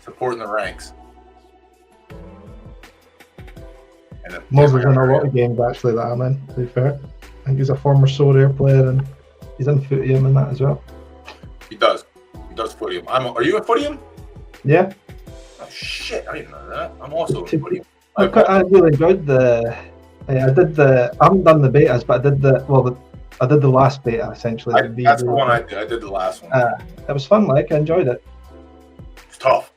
Supporting the ranks. And Moses in a lot of games actually that I'm in. To be fair, I think he's a former Sorare player and he's in Footium and that as well. He does Footium. Are you in Footium? Yeah. Oh shit! I didn't know that. I'm also in Footium. I really enjoyed I haven't done the betas, but I did the last beta essentially. That's the one I did. I did the last one. It was fun. I enjoyed it. It's tough.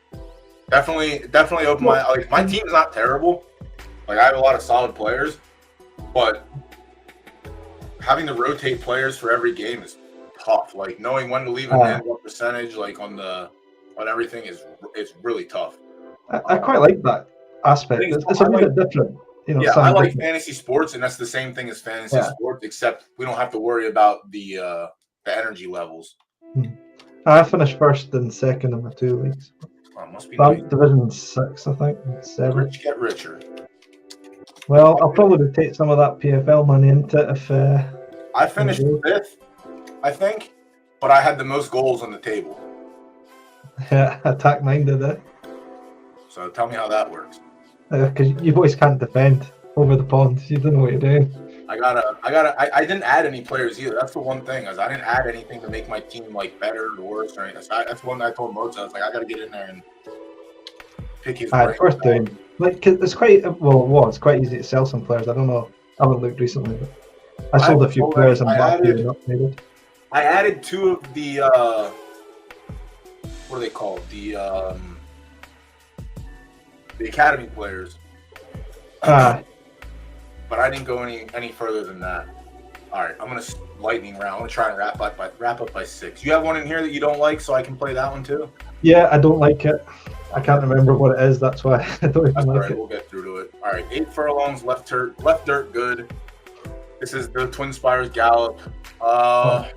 Definitely opened my team's not terrible. I have a lot of solid players, but having to rotate players for every game is tough. Knowing when to leave them in, what percentage, on everything it's really tough. I quite like that aspect. It's a little bit different. I like fantasy sports, and that's the same thing as fantasy sports, except we don't have to worry about the energy levels. I finished first and second in the 2 leagues. Oh, must be nice. Division 6, I think. 7. Rich get richer. Well, I'll probably take some of that PFL money into it if. I finished 5th, I think, but I had the most goals on the table. Yeah, Attack 9 did it. So tell me how that works. Because you boys can't defend over the pond. You don't know what you're doing. I didn't add any players either. That's the one thing, is I didn't add anything to make my team better or worse or anything. So that's one I told Mozart. I was I got to get in there and pick his brain. First doing it's quite it's quite easy to sell some players. I don't know. I haven't looked recently, but I sold a few players and upgraded. I added 2 of the what are they called? The academy players. But I didn't go any further than that. All right, I'm gonna lightning round. I'm gonna try and wrap up by 6. You have one in here that you don't like, so I can play that one too. Yeah, I don't like it. I can't remember what it is. That's why I don't even like it. We'll get through to it. All right, 8 furlongs, left dirt, good. This is the Twin Spires Gallop. I've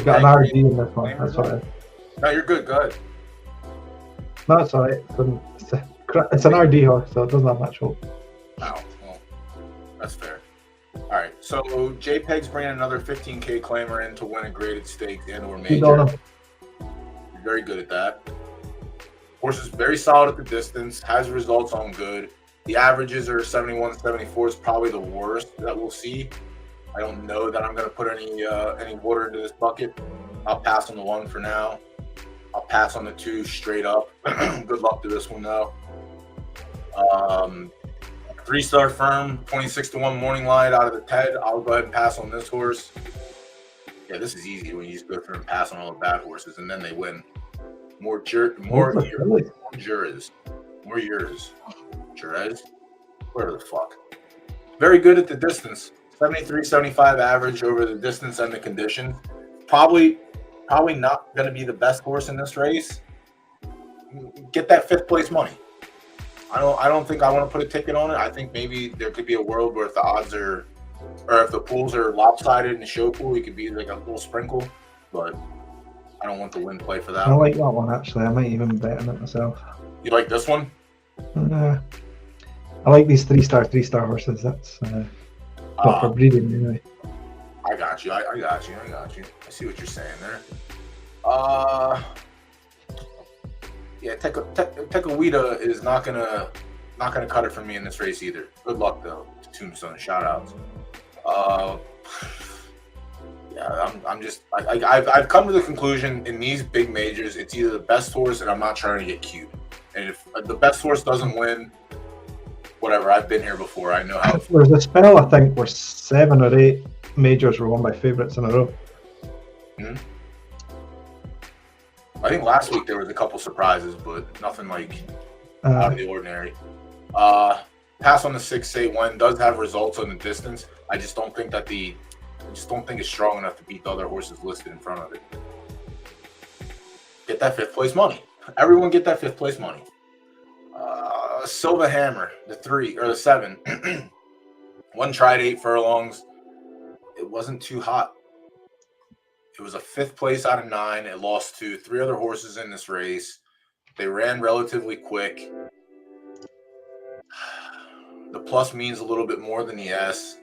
got an RD in this one. That's all right. No, you're good. Go ahead. No, it's all right. It's an RD horse, so it doesn't have much hope. Oh, well, that's fair. All right, so JPEG's bringing another 15K claimer in to win a graded stake and/or major. You're very good at that. Horse is very solid at the distance, has results on good. The averages are 71, 74 is probably the worst that we'll see. I don't know that I'm going to put any water into this bucket. I'll pass on the 1 for now. I'll pass on the 2 straight up. Good luck to this one though. 3-star firm, 26-1 morning light out of the TED. I'll go ahead and pass on this horse. Yeah, this is easy when you just go through and pass on all the bad horses and then they win. More Jerez. Whatever the fuck. Very good at the distance. 73, 75 average over the distance and the condition. Probably not going to be the best horse in this race. Get that 5th place money. I don't think I want to put a ticket on it. I think maybe there could be a world where if the odds are, or if the pools are lopsided in the show pool, it could be like a little sprinkle. But I don't want the win play for that. I like that one actually. I might even bet on it myself. You like this one? I like these 3-star horses. That's for breeding anyway. got you. I got you. I see what you're saying there. Yeah, Tekawita is not gonna cut it for me in this race either. Good luck though to Tombstone. Shout outs. Yeah, I've come to the conclusion in these big majors, it's either the best horse, and I'm not trying to get cute. And if the best horse doesn't win, whatever. I've been here before. I know how. There's a spell, I think, where 7 or 8 majors were won by favourites in a row. Mm-hmm. I think last week there was a couple surprises, but nothing like out of the ordinary. Pass on the 6-8 one does have results on the distance. I just don't think it's strong enough to beat the other horses listed in front of it. Get that 5th place money. Everyone get that 5th place money. Silva Hammer, the 3 or the 7. One tried 8 furlongs. It wasn't too hot. It was a 5th place out of 9. It lost to 3 other horses in this race. They ran relatively quick. The plus means a little bit more than the S.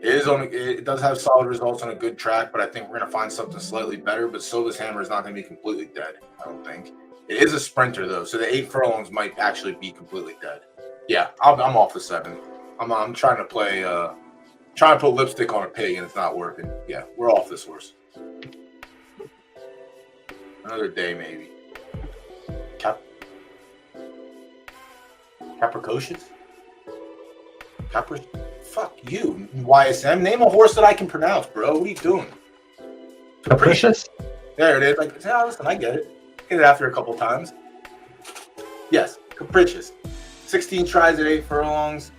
It does have solid results on a good track, but I think we're going to find something slightly better. But Silva's Hammer is not going to be completely dead, I don't think. It is a sprinter, though, so the 8 furlongs might actually be completely dead. Yeah, I'm off the 7. I'm trying to play, trying to put lipstick on a pig, and it's not working. Yeah, we're off this horse. Another day, maybe. Capricocious? Fuck you, YSM. Name a horse that I can pronounce, bro. What are you doing? Capricious? There it is. Like, yeah, listen, I get it. Hit it after a couple times. Yes, Capricious. 16 tries at 8 furlongs.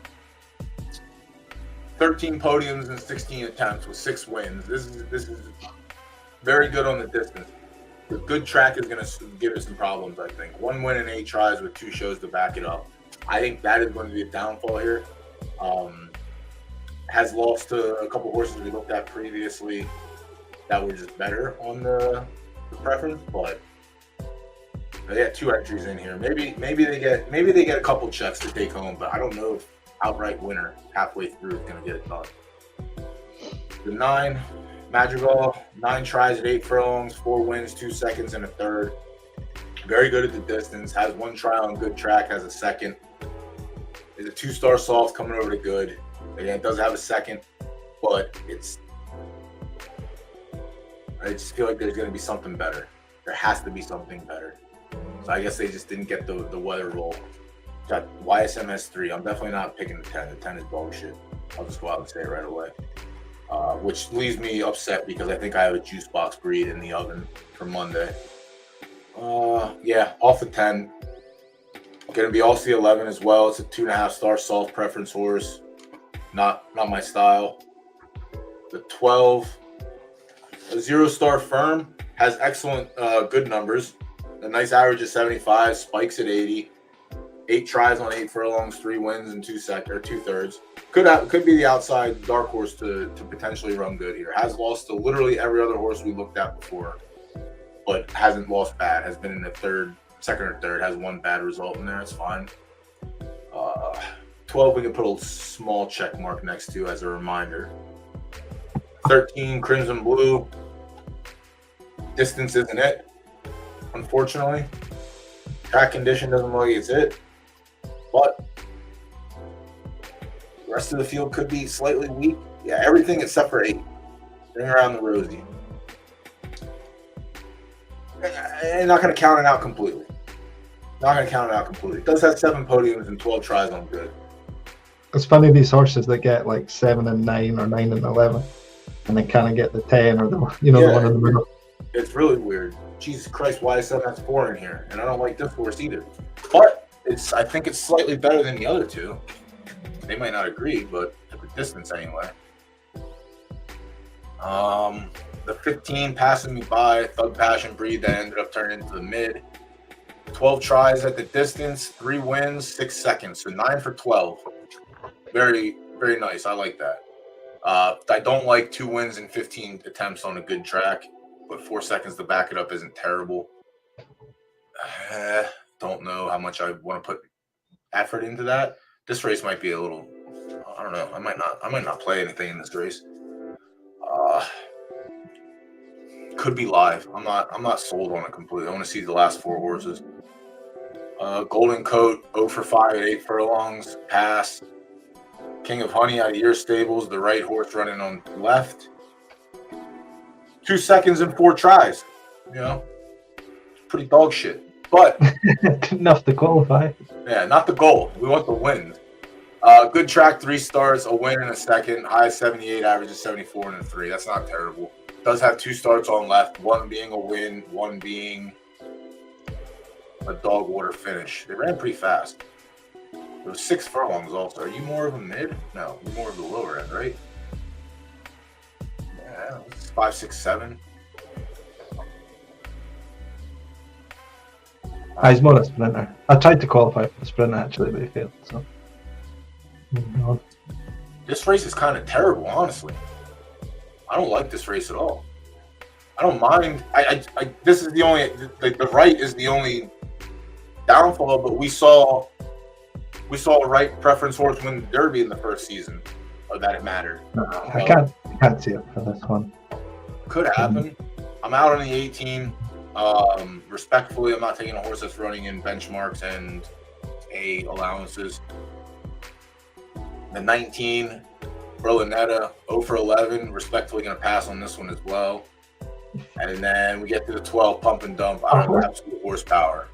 13 podiums and 16 attempts with 6 wins. This is very good on the distance. The good track is going to give us some problems, I think. 1 win in 8 tries with 2 shows to back it up. I think that is going to be a downfall here. Has lost to a couple horses we looked at previously that were just better on the preference, but they got 2 entries in here. Maybe they get a couple checks to take home, but I don't know if outright winner halfway through is going to get it done. The 9, Madrigal, 9 tries at 8 furlongs, 4 wins, 2 seconds, and a 3rd. Very good at the distance. Has 1 try on good track, has a 2nd. Is a 2-star soft coming over to good. Again, it does have a 2nd, but I just feel like there's going to be something better. There has to be something better. So I guess they just didn't get the weather roll. Got YSM S3. I'm definitely not picking the 10. The 10 is bullshit. I'll just go out and say it right away. Which leaves me upset because I think I have a juice box breed in the oven for Monday. Yeah, off the 10. Going to be all C11 as well. It's a 2.5-star soft preference horse. Not my style. The 12, a 0-star firm, has excellent good numbers. A nice average of 75, spikes at 80. 8 tries on 8 furlongs, 3 wins and 2/3. Could be the outside dark horse to potentially run good here. Has lost to literally every other horse we looked at before, but hasn't lost bad. Has been in the second or third. Has 1 bad result in there. It's fine. 12 we can put a small check mark next to as a reminder. 13 Crimson Blue. Distance isn't it, unfortunately. Track condition doesn't look like it's it, but the rest of the field could be slightly weak. Yeah, everything except for 8. Ring around the rosy. I'm not going to count it out completely. It does have 7 podiums and 12 tries on good. It's funny, these horses that get like 7 and 9 or 9 and 11, and they kind of get the 10 or the one in the middle. It's really weird. Jesus Christ, YSM has 4 in here, and I don't like this horse either. But I think it's slightly better than the other 2. They might not agree, but at the distance anyway. The 15 passing me by, Thug Passion breed that ended up turning into the mid. 12 tries at the distance, 3 wins, 6 seconds, so 9 for 12. Very, very nice. I like that. I don't like 2 wins and 15 attempts on a good track, but 4 seconds to back it up isn't terrible. Don't know how much I want to put effort into that. This race might be a little, I don't know. I might not play anything in this race. could be live. I'm not sold on it completely. I want to see the last 4 horses. Golden Coat, 0 for 5 at 8 furlongs, pass. King of Honey out of your stables, the right horse running on left. 2 seconds and 4 tries. You know, pretty dog shit. But enough to qualify. Yeah, not the goal. We want the win. Good track, 3 stars, a win and a second. High 78, average is 74 and a 3. That's not terrible. Does have 2 starts on left, 1 being a win, 1 being a dog water finish. They ran pretty fast. There was 6 furlongs also. Are you more of a mid? No, you're more of the lower end, right? Yeah, 5, 6, 7. He's more a sprinter. I tried to qualify for the sprinter actually, but he failed. So. This race is kind of terrible, honestly. I don't like this race at all. I don't mind. This is the only. The right is the only downfall, but we saw a right preference horse win the Derby in the first season, or that it mattered. I can't see it for this one. Could happen. I'm out on the 18. Respectfully, I'm not taking a horse that's running in benchmarks and A allowances. The 19, Berlinetta, 0 for 11. Respectfully going to pass on this one as well. And then we get to the 12, Pump and Dump. I don't have absolute horsepower.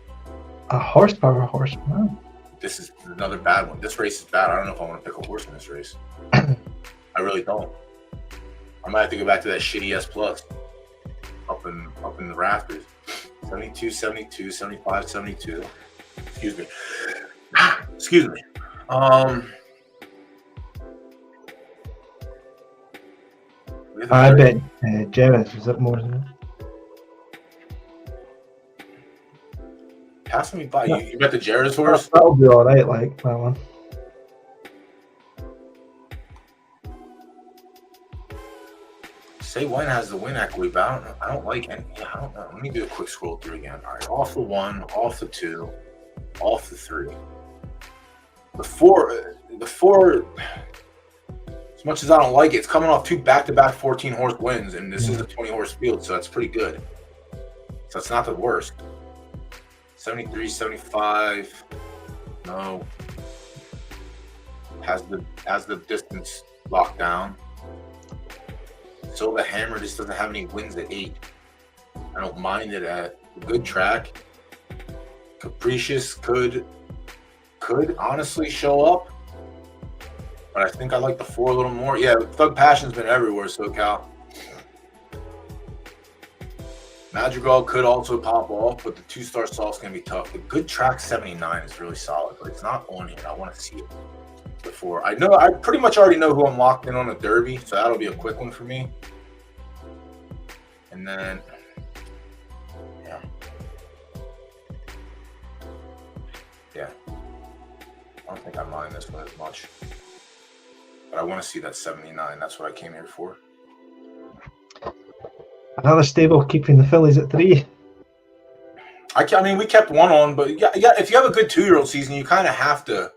A horsepower horse. Wow. This is another bad one. This race is bad. I don't know if I want to pick a horse in this race. I really don't. I might have to go back to that shitty S plus up in the rafters. 72, 72, 75, 72. Excuse me. Excuse me. I bet Jerez is up more than that. Passing me by. You bet the Jerez horse? That'll be all right, like that one. Say When has the win equity, but I don't like any. I don't know. Let me do a quick scroll through again. All right, off the 1, off the 2, off the 3. The four. As much as I don't like it, it's coming off 2 back-to-back 14-horse wins, and this is a 20-horse field, so that's pretty good. So it's not the worst. 73, 75. No. Has the distance locked down. Silva Hammer just doesn't have any wins at 8. I don't mind it at a good track. Capricious could honestly show up, but I think I like the 4 a little more. Yeah, Thug Passion's been everywhere, SoCal. Madrigal could also pop off, but the 2-star salt's gonna be tough. The good track 79 is really solid, but it's not on here. I want to see it before. I pretty much already know who I'm locked in on the Derby, so that'll be a quick one for me. And then, yeah. I don't think I mind this one as much, but I want to see that 79. That's what I came here for. Another stable keeping the fillies at 3. I mean, we kept 1 on, but yeah. If you have a good 2-year-old season, you kind of have to.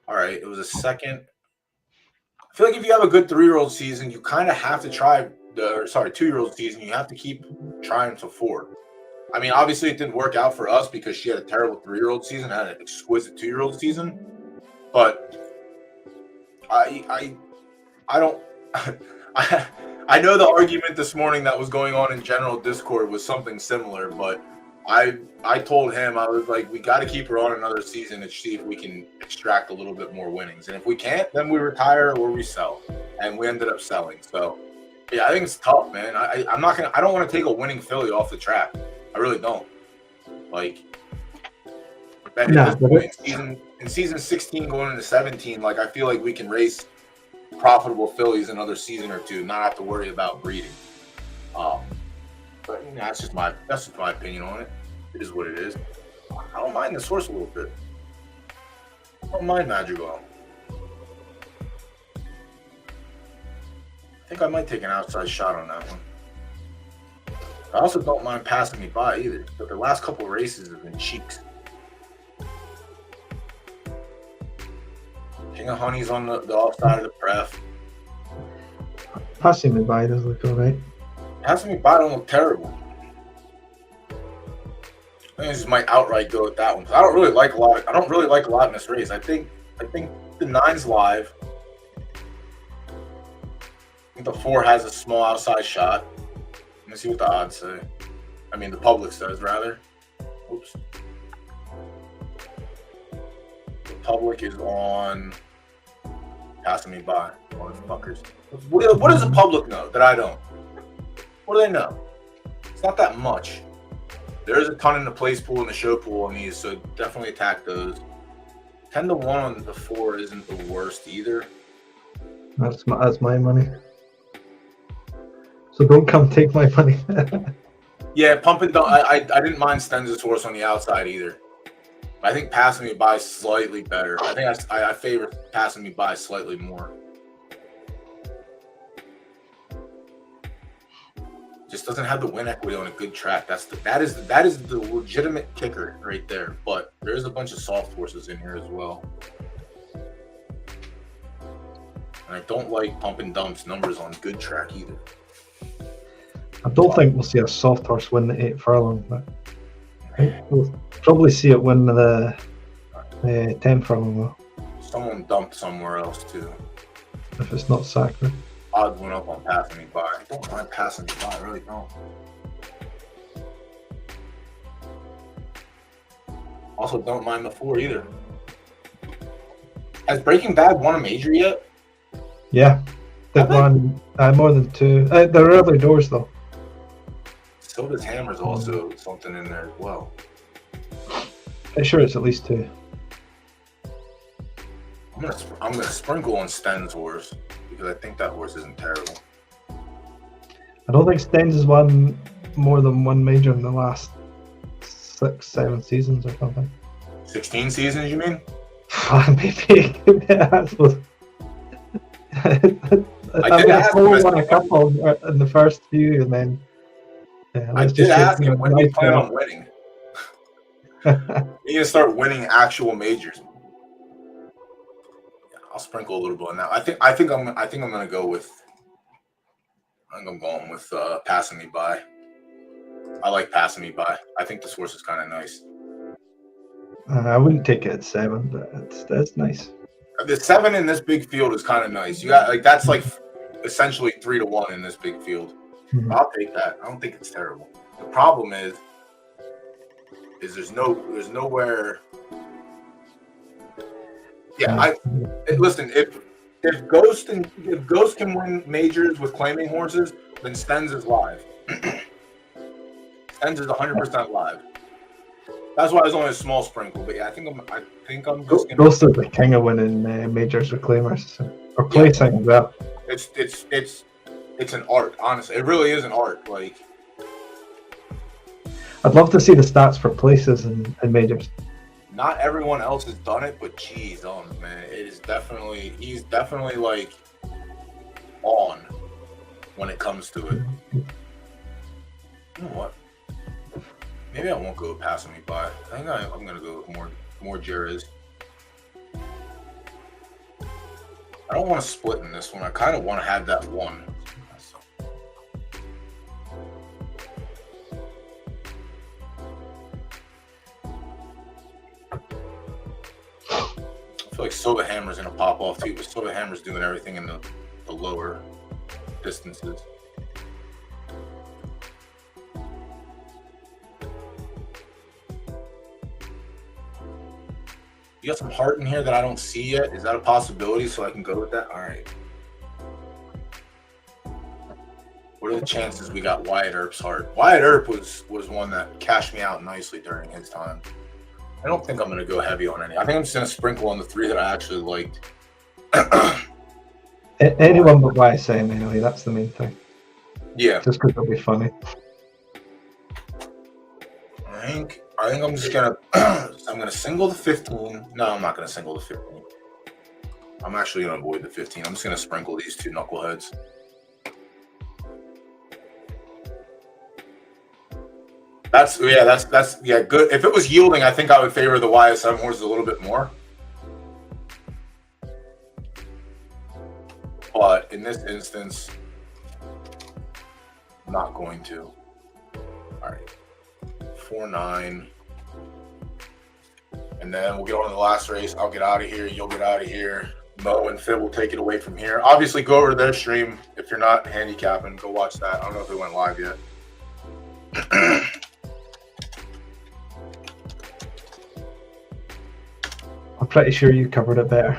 All right, it was a second. I feel like if you have a good 3-year-old season, you kind of have to try 2-year-old season. You have to keep trying to 4. I mean, obviously it didn't work out for us because she had a terrible 3-year-old season, had an exquisite 2-year-old season. But I don't. I know the argument this morning that was going on in general Discord was something similar, but I told him, I was like, we got to keep her on another season and see if we can extract a little bit more winnings. And if we can't, then we retire or we sell. And we ended up selling. So, yeah, I think it's tough, man. I don't want to take a winning filly off the track. I really don't. Like, in season 16 going into 17, like, I feel like we can race profitable fillies another season or 2, not have to worry about breeding. But you know, that's just my opinion on it. It is what it is. I don't mind this horse a little bit. I don't mind Madrigal. I think I might take an outside shot on that one. I also don't mind Passing Me By either, but the last couple of races have been cheeks. King of Honey's on the off side of the pref. Passing Me By does look alright. Pass Me By don't look terrible. I think I just might outright go with that one. I don't really like a lot. I don't really like a lot in this race. I think the 9's live. I think the 4 has a small outside shot. Let me see what the odds say. I mean, the public says rather. Oops. The public is on Passing Me By. Motherfuckers. What does the public know that I don't? What do they know? It's not that much. There is a ton in the place pool and the show pool on these, so definitely attack those. 10-1 on the 4 isn't the worst either. That's my money. So don't come take my money. Yeah, Pump and Dump. I didn't mind Stens' horse on the outside either. I think Passing Me By slightly better. I think I favor Passing Me By slightly more. Just doesn't have the win equity on a good track. That is the legitimate kicker right there. But there's a bunch of soft horses in here as well. And I don't like Pump and Dump's numbers on good track either. I don't think we'll see a soft horse win the 8 furlong, but I think we'll probably see it win the 10 furlong though. Someone dumped somewhere else too. If it's not Sacred. Odds went up on Passing Me By. I don't mind Passing Me By, I really don't. Also, don't mind the 4 either. Has Breaking Bad won a major yet? Yeah, they've won more than 2. They're early doors though. So does Hammer's also something in there as well. I'm sure it's at least 2. I'm gonna sprinkle on Sten's horse because I think that horse isn't terrible. I don't think Stens has won more than 1 major in the last 6-7 seasons or something. 16 seasons, you mean? Maybe. Yeah, I suppose. I did ask him won a couple in the first few, and then. Yeah, I did ask him when do you plan on winning. You need to start winning actual majors. Yeah, I'll sprinkle a little bit on that. I think I'm gonna go with. I think I'm going with Passing Me By. I like Passing Me By. I think this horse is kind of nice. I wouldn't take it at 7, but that's nice. The 7 in this big field is kind of nice. You got that's like essentially 3-1 in this big field. Mm-hmm. I'll take that. I don't think it's terrible. The problem is there's nowhere. Yeah, listen. If Ghost can win majors with claiming horses, then Stens is live. Stens is 100% live. That's why it's only a small sprinkle. But yeah, I think I'm just gonna. Ghost is the king of winning majors with claimers or placing as well. It's an art, honestly. It really is an art. Like, I'd love to see the stats for places and majors. Not everyone else has done it, but geez, man, he's definitely like on when it comes to it. You know what? Maybe I won't go Passing Me By. I think I'm gonna go with more Jerez. I don't want to split in this one. I kind of want to have that one. I feel like Soda Hammer's gonna pop off too, but Soda Hammer's doing everything in the lower distances. You got some heart in here that I don't see yet. Is that a possibility? So I can go with that. All right. What are the chances we got Wyatt Earp's heart? Wyatt Earp was one that cashed me out nicely during his time. I don't think I'm going to go heavy on any. I think I'm just going to sprinkle on the 3 that I actually liked. Anyone but YSM, anyway, that's the main thing. Yeah. Just because it'll be funny. I think I'm just going to I'm going to single the 15. No, I'm not going to single the 15. I'm actually going to avoid the 15. I'm just going to sprinkle these 2 knuckleheads. That's good. If it was yielding, I think I would favor the YSM horses a little bit more. But in this instance, I'm not going to. All right. 4-9. And then we'll get on to the last race. I'll get out of here. You'll get out of here. Mo and Fib will take it away from here. Obviously, go over to their stream. If you're not handicapping, go watch that. I don't know if it went live yet. I'm pretty sure you covered it better.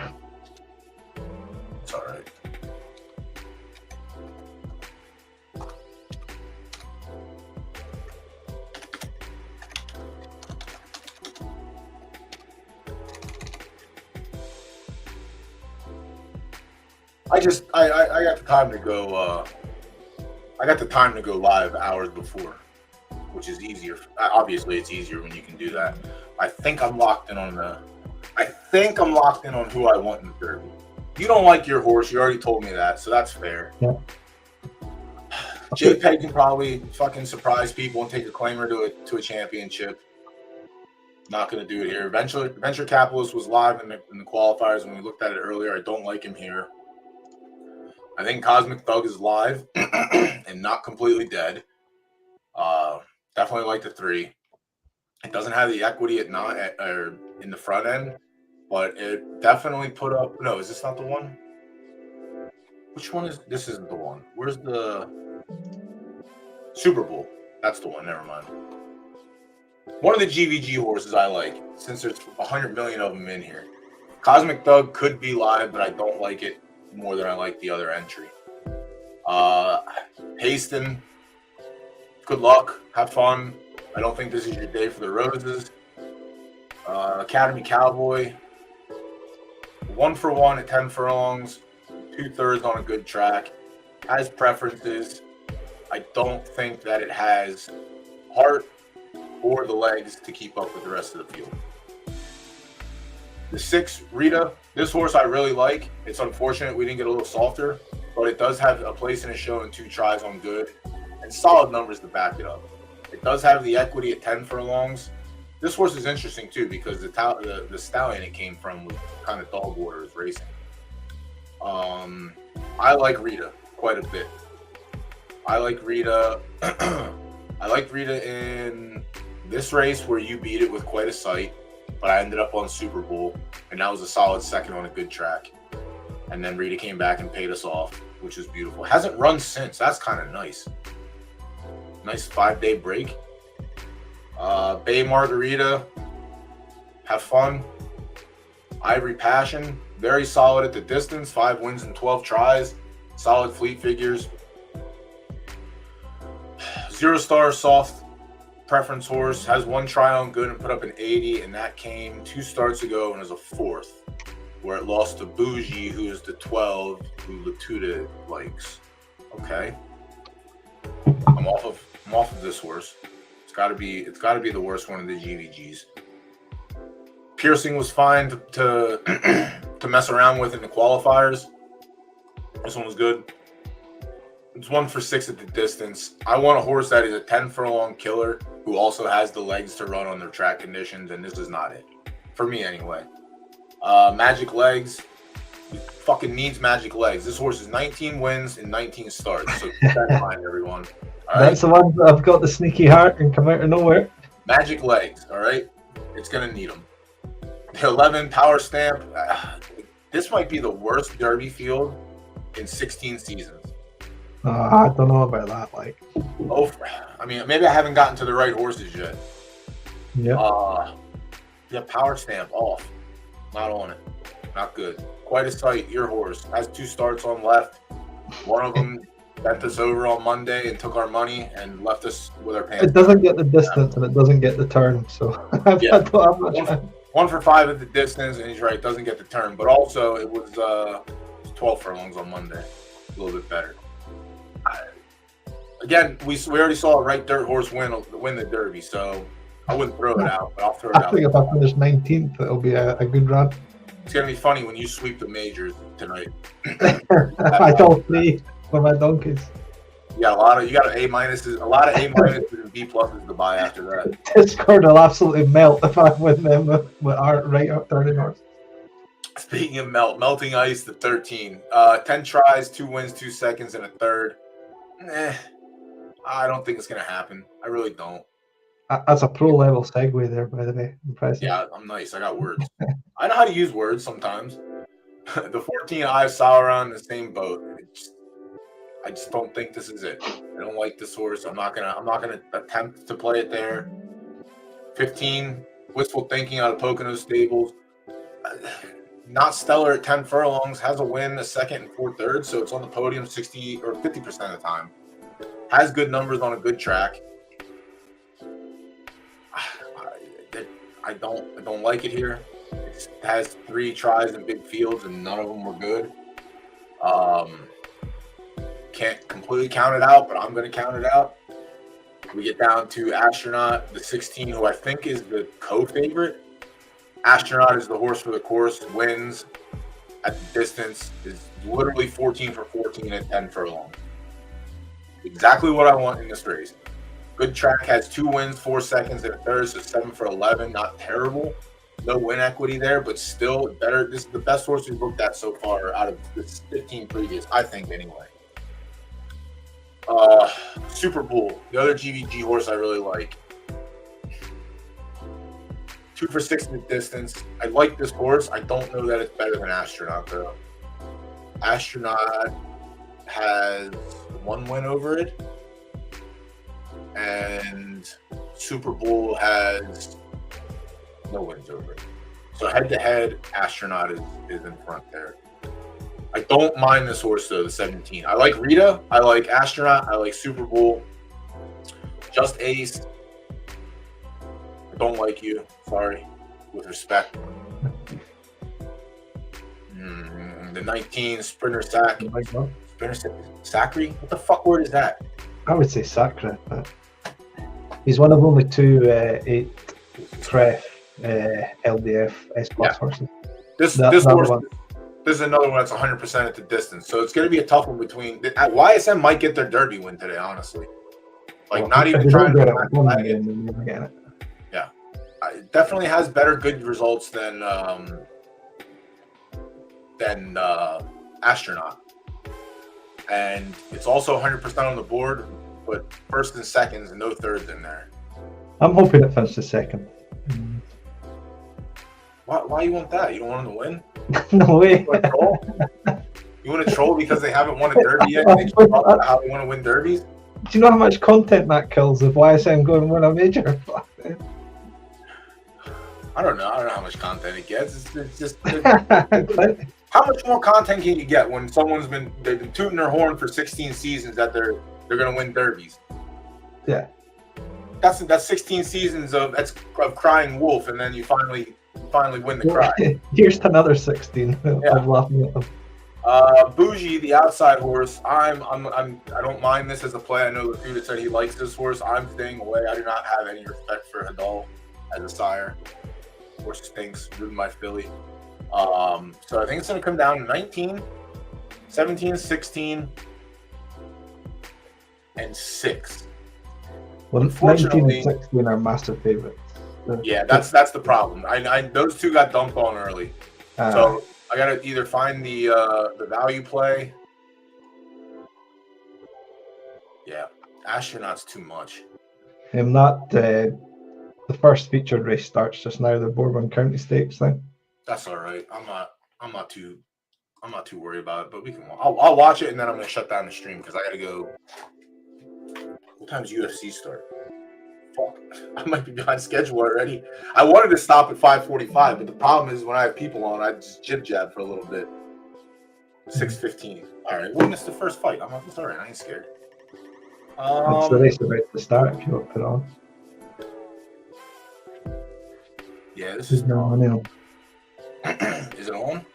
It's all right. I got the time to go. I got the time to go live hours before, which is easier. Obviously, it's easier when you can do that. I think I'm locked in on who I want in the Derby. You don't like your horse. You already told me that, so that's fair. Yeah. JPEG can probably fucking surprise people and take a claimer to a championship. Not going to do it here. Venture Capitalist was live in the qualifiers when we looked at it earlier. I don't like him here. I think Cosmic Thug is live and not completely dead. Definitely like the 3. It doesn't have the equity or in the front end, but it definitely put up. No, is this not the one? Which one is this? Isn't the one? Where's the Super Bowl? That's the one. Never mind. One of the GVG horses I like, since there's 100 million of them in here. Cosmic Thug could be live, but I don't like it more than I like the other entry. Haston, good luck, have fun. I don't think this is your day for the roses. Academy Cowboy, 1 for 1 at 10 furlongs, 2/3 on a good track. Has preferences. I don't think that it has heart or the legs to keep up with the rest of the field. The 6, Rita, this horse I really like. It's unfortunate we didn't get a little softer, but it does have a place in a show and 2 tries on good and solid numbers to back it up. It does have the equity at 10 furlongs. This horse is interesting too because the stallion it came from was kind of dog waters racing. I like Rita quite a bit. I like Rita. I liked Rita in this race where you beat it with quite a sight. But I ended up on Super Bowl, and that was a solid second on a good track. And then Rita came back and paid us off, which was beautiful. Hasn't run since. That's kind of nice. Nice 5-day break. Bay Margarita, have fun. Ivory Passion, very solid at the distance. 5 wins and 12 tries. Solid fleet figures. 0 Star Soft preference horse, has 1 try on good and put up an 80, and that came 2 starts ago and is a 4th, where it lost to Bougie, who is the 12, who Latuda likes. Okay, I'm off of this horse. It's got to be the worst one of the GVGs. Piercing was fine to mess around with in the qualifiers. This one was good. It's 1 for 6 at the distance. I want a horse that is a 10 furlong killer who also has the legs to run on their track conditions, and this is not it. For me, anyway. Magic Legs. He fucking needs Magic Legs. This horse is 19 wins and 19 starts, so keep that in mind, everyone. All right? That's the one that I've got the sneaky heart and come out of nowhere. Magic Legs, all right? It's going to need them. The 11, Power Stamp. This might be the worst Derby field in 16 seasons. I don't know about that. Like, I mean, maybe I haven't gotten to the right horses yet. yeah. Yeah, Power Stamp off. Not on it. Not good. Quite a sight. Your horse has 2 starts on left. One of them bent us over on Monday and took our money and left us with our pants. It doesn't get the distance and it doesn't get the turn. So Yeah. I don't have much. 1 for 5 at the distance, and he's right. Doesn't get the turn, but also it was 12 furlongs on Monday. A little bit better. Again, we already saw a right dirt horse win the Derby, so I wouldn't throw it out, but I'll throw it I out. think if I finish 19th, it'll be a good run. It's gonna be funny when you sweep the majors tonight. I don't play for my donkeys. You got A minuses, a lot of A minuses and B pluses to buy after that. Discord will absolutely melt if I win them with our right out turning horse. Speaking of melting ice, the 13. 10 tries, 2 wins, 2 seconds, and a third. I don't think it's going to happen. I really don't. That's a pro level segue there, by the way. Impressive. Yeah, I'm nice. I got words. I know how to use words sometimes. The 14, I have Sauron in the same boat. I just don't think this is it. I don't like this horse. I'm not gonna attempt to play it there. 15, wistful thinking out of Pocono Stables. Not stellar at 10 furlongs. Has a win, a second and 4/3, so it's on the podium 60 or 50% of the time. Has good numbers on a good track. I don't like it here. It has 3 tries in big fields and none of them were good. Can't completely count it out, but I'm going to count it out. We get down to Astronaut, the 16, who I think is the co-favorite. Astronaut is the horse for the course, wins at the distance, is literally 14 for 14 at 10 furlong. Exactly what I want in this race. Good track, has 2 wins, 4 seconds, and a third, so 7 for 11. Not terrible. No win equity there, but still better. This is the best horse we've looked at so far out of the 15 previous, I think, anyway. Super Bull, the other GVG horse I really like. 2 for 6 in the distance. I like this horse. I don't know that it's better than Astronaut, though. Astronaut has 1 win over it. And Super Bull has no wins over it. So head-to-head, Astronaut is in front there. I don't mind this horse, though, the 17. I like Rita. I like Astronaut. I like Super Bull. Just Ace. I don't like you. Sorry. With respect. The 19, Sprinter Sack. Sprinter Sacri? What the fuck word is that? I would say Sacre, but he's one of only 2 8 Tref LDF S Plus horses. This horse. This is another one that's 100% at the distance. So it's going to be a tough one between. YSM might get their Derby win today, honestly. Like, not even trying to. Yeah. It definitely has better good results than Astronaut. And it's also 100% on the board, but first and seconds and no thirds in there. I'm hoping it finishes second. Why you want that? You don't want them to win? No way. You want to troll because they haven't won a derby yet? They keep talking about how they want to win derbies? Do you know how much content that kills if YSM go and win a major? I don't know how much content it gets. It's just how much more content can you get when they've been tooting their horn for 16 seasons that they're going to win derbies? Yeah. That's 16 seasons of crying wolf, and then you finally win the cry. Here's to another 16. I'm laughing at them. Bougie, the outside horse. I don't mind this as a play. I know Lakuta said he likes this horse. I'm staying away. I do not have any respect for Hadal as a sire. Horse stinks. Ridden my filly. So I think it's going to come down to 19, 17, 16, and 6. Well, unfortunately, 19 and 16 are massive favorites. Yeah, that's the problem. I those 2 got dumped on early, so I got to either find the value play. Yeah, Astronaut's too much. The first featured race starts just now. The Bourbon County Stakes thing. That's all right. I'm not too worried about it. But I'll watch it and then I'm gonna shut down the stream because I gotta go. What time's UFC start? Fuck, I might be behind schedule already. I wanted to stop at 5:45, but the problem is when I have people on, I just jib jab for a little bit. 6:15. All right, we missed the first fight. It's all right. I ain't scared. It's the race about to start if you want to put it on. Yeah, this is no. Is it on?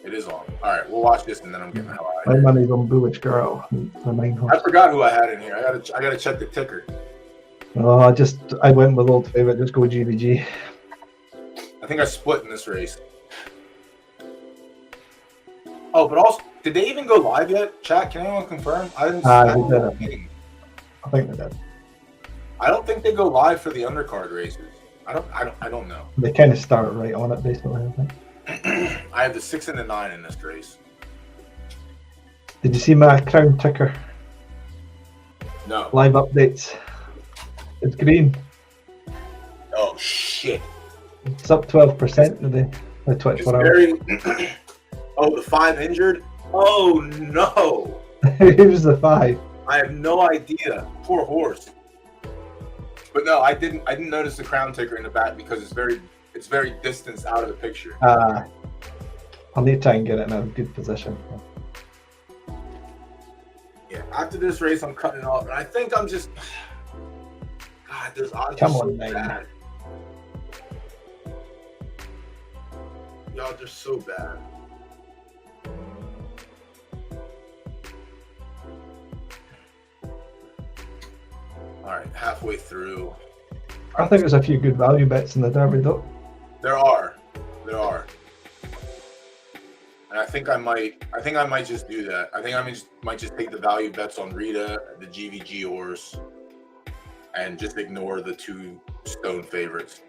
It is on. All right, we'll watch this and then I'm getting the hell out of My here. money's on Bullish Girl. The 9 horse. I forgot who I had in here. I gotta check the ticker. Oh, I went with old favorite. Just go GVG. I think I split in this race. Oh, but also, did they even go live yet? Chat, can anyone confirm? I didn't. I think they did. I don't think they go live for the undercard races. I don't know. They kind of start right on it, basically. I think. I have the 6 and the 9 in this race. Did you see my crown ticker? No. Live updates. It's green. Oh shit. It's up 12% today. The It's 24 hours. very. Oh, the 5 injured. Oh no. Who's the 5? I have no idea. Poor horse. But no, I didn't notice the crown taker in the back because it's very distanced out of the picture. I'll need to try and get it in a good position. Yeah. After this race, I'm cutting it off, and I think I'm just. God, those odds Come are so on, man. bad. Y'all are so bad. All right, halfway through. I think there's a few good value bets in the Derby, though. There are. And I think I might just do that. I think I might just take the value bets on Rita, the GVG horse, and just ignore the 2 stone favorites.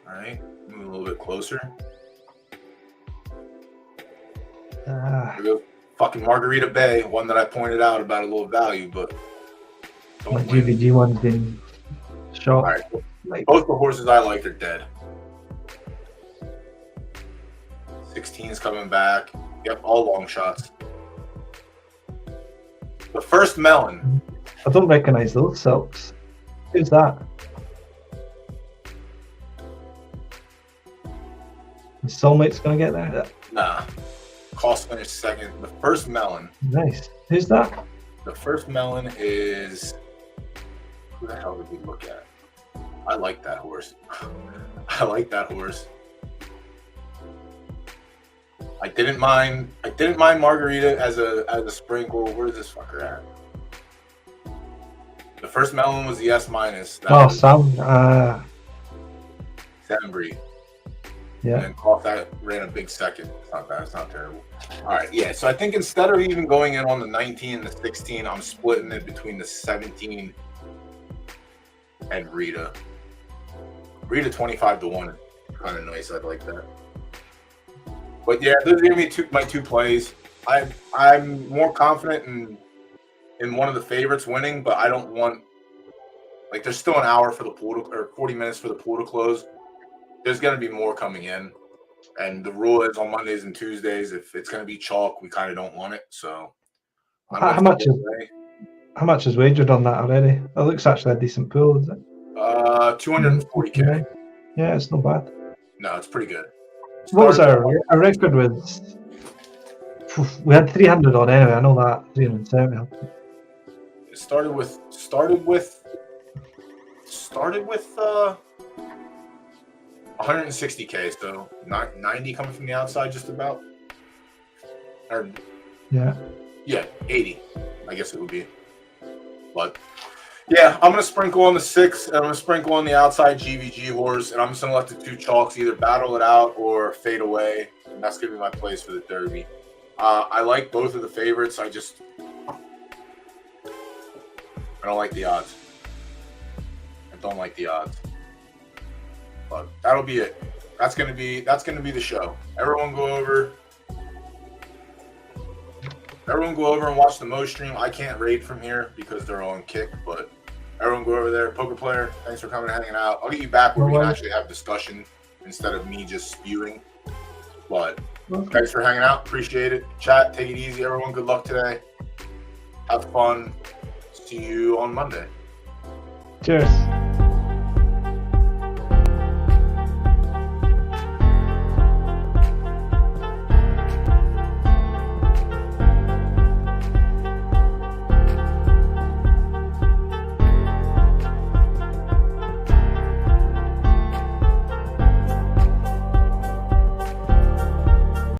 All right, move a little bit closer. Here we go. Fucking Margarita Bay, one that I pointed out about a little value, but My don't win. GVG one's been shot. All right, both the horses I like are dead. 16's coming back. Yep, all long shots. The first melon. I don't recognise those silks. Who's that? The Soulmate's going to get there? Nah. Cost finished second. The first melon. Nice. Who's that? The first melon is. Who the hell did we look at? I like that horse. I like that horse. I didn't mind Margarita as a sprinkle. Where's this fucker at? The first melon was the S minus. Sam. Sembry. Yeah. And then Koff that ran a big second. It's not bad. It's not terrible. All right. Yeah. So I think instead of even going in on the 19 and the 16, I'm splitting it between the 17 and Rita. Rita 25-1. Kind of nice. I'd like that. But yeah, those are gonna be my 2 plays. I'm more confident in one of the favorites winning, but I don't want there's still an hour for the pool or 40 minutes for the pool to close. There's gonna be more coming in, and the rule is on Mondays and Tuesdays if it's gonna be chalk, we kind of don't want it. So How much is wagered on that already? It looks actually a decent pool, is it? 240K. Yeah, it's not bad. No, it's pretty good. What was our record with? We had 300 on anyway. I know that 370. It started with 160K, so 90 coming from the outside, just about. Or Yeah, 80, I guess it would be. But yeah, I'm gonna sprinkle on the 6, and I'm gonna sprinkle on the outside GVG horse, and I'm just gonna let the 2 chalks either battle it out or fade away. And that's gonna be my plays for the Derby. I like both of the favorites. I don't like the odds. I don't like the odds. But that'll be it. That's gonna be the show. Everyone go over and watch the Mo stream. I can't raid from here because they're on Kick, but everyone go over there. Poker Player, thanks for coming and hanging out. I'll get you back where we can actually have discussion instead of me just spewing. But thanks for hanging out. Appreciate it. Chat, take it easy. Everyone, good luck today. Have fun. See you on Monday. cheers.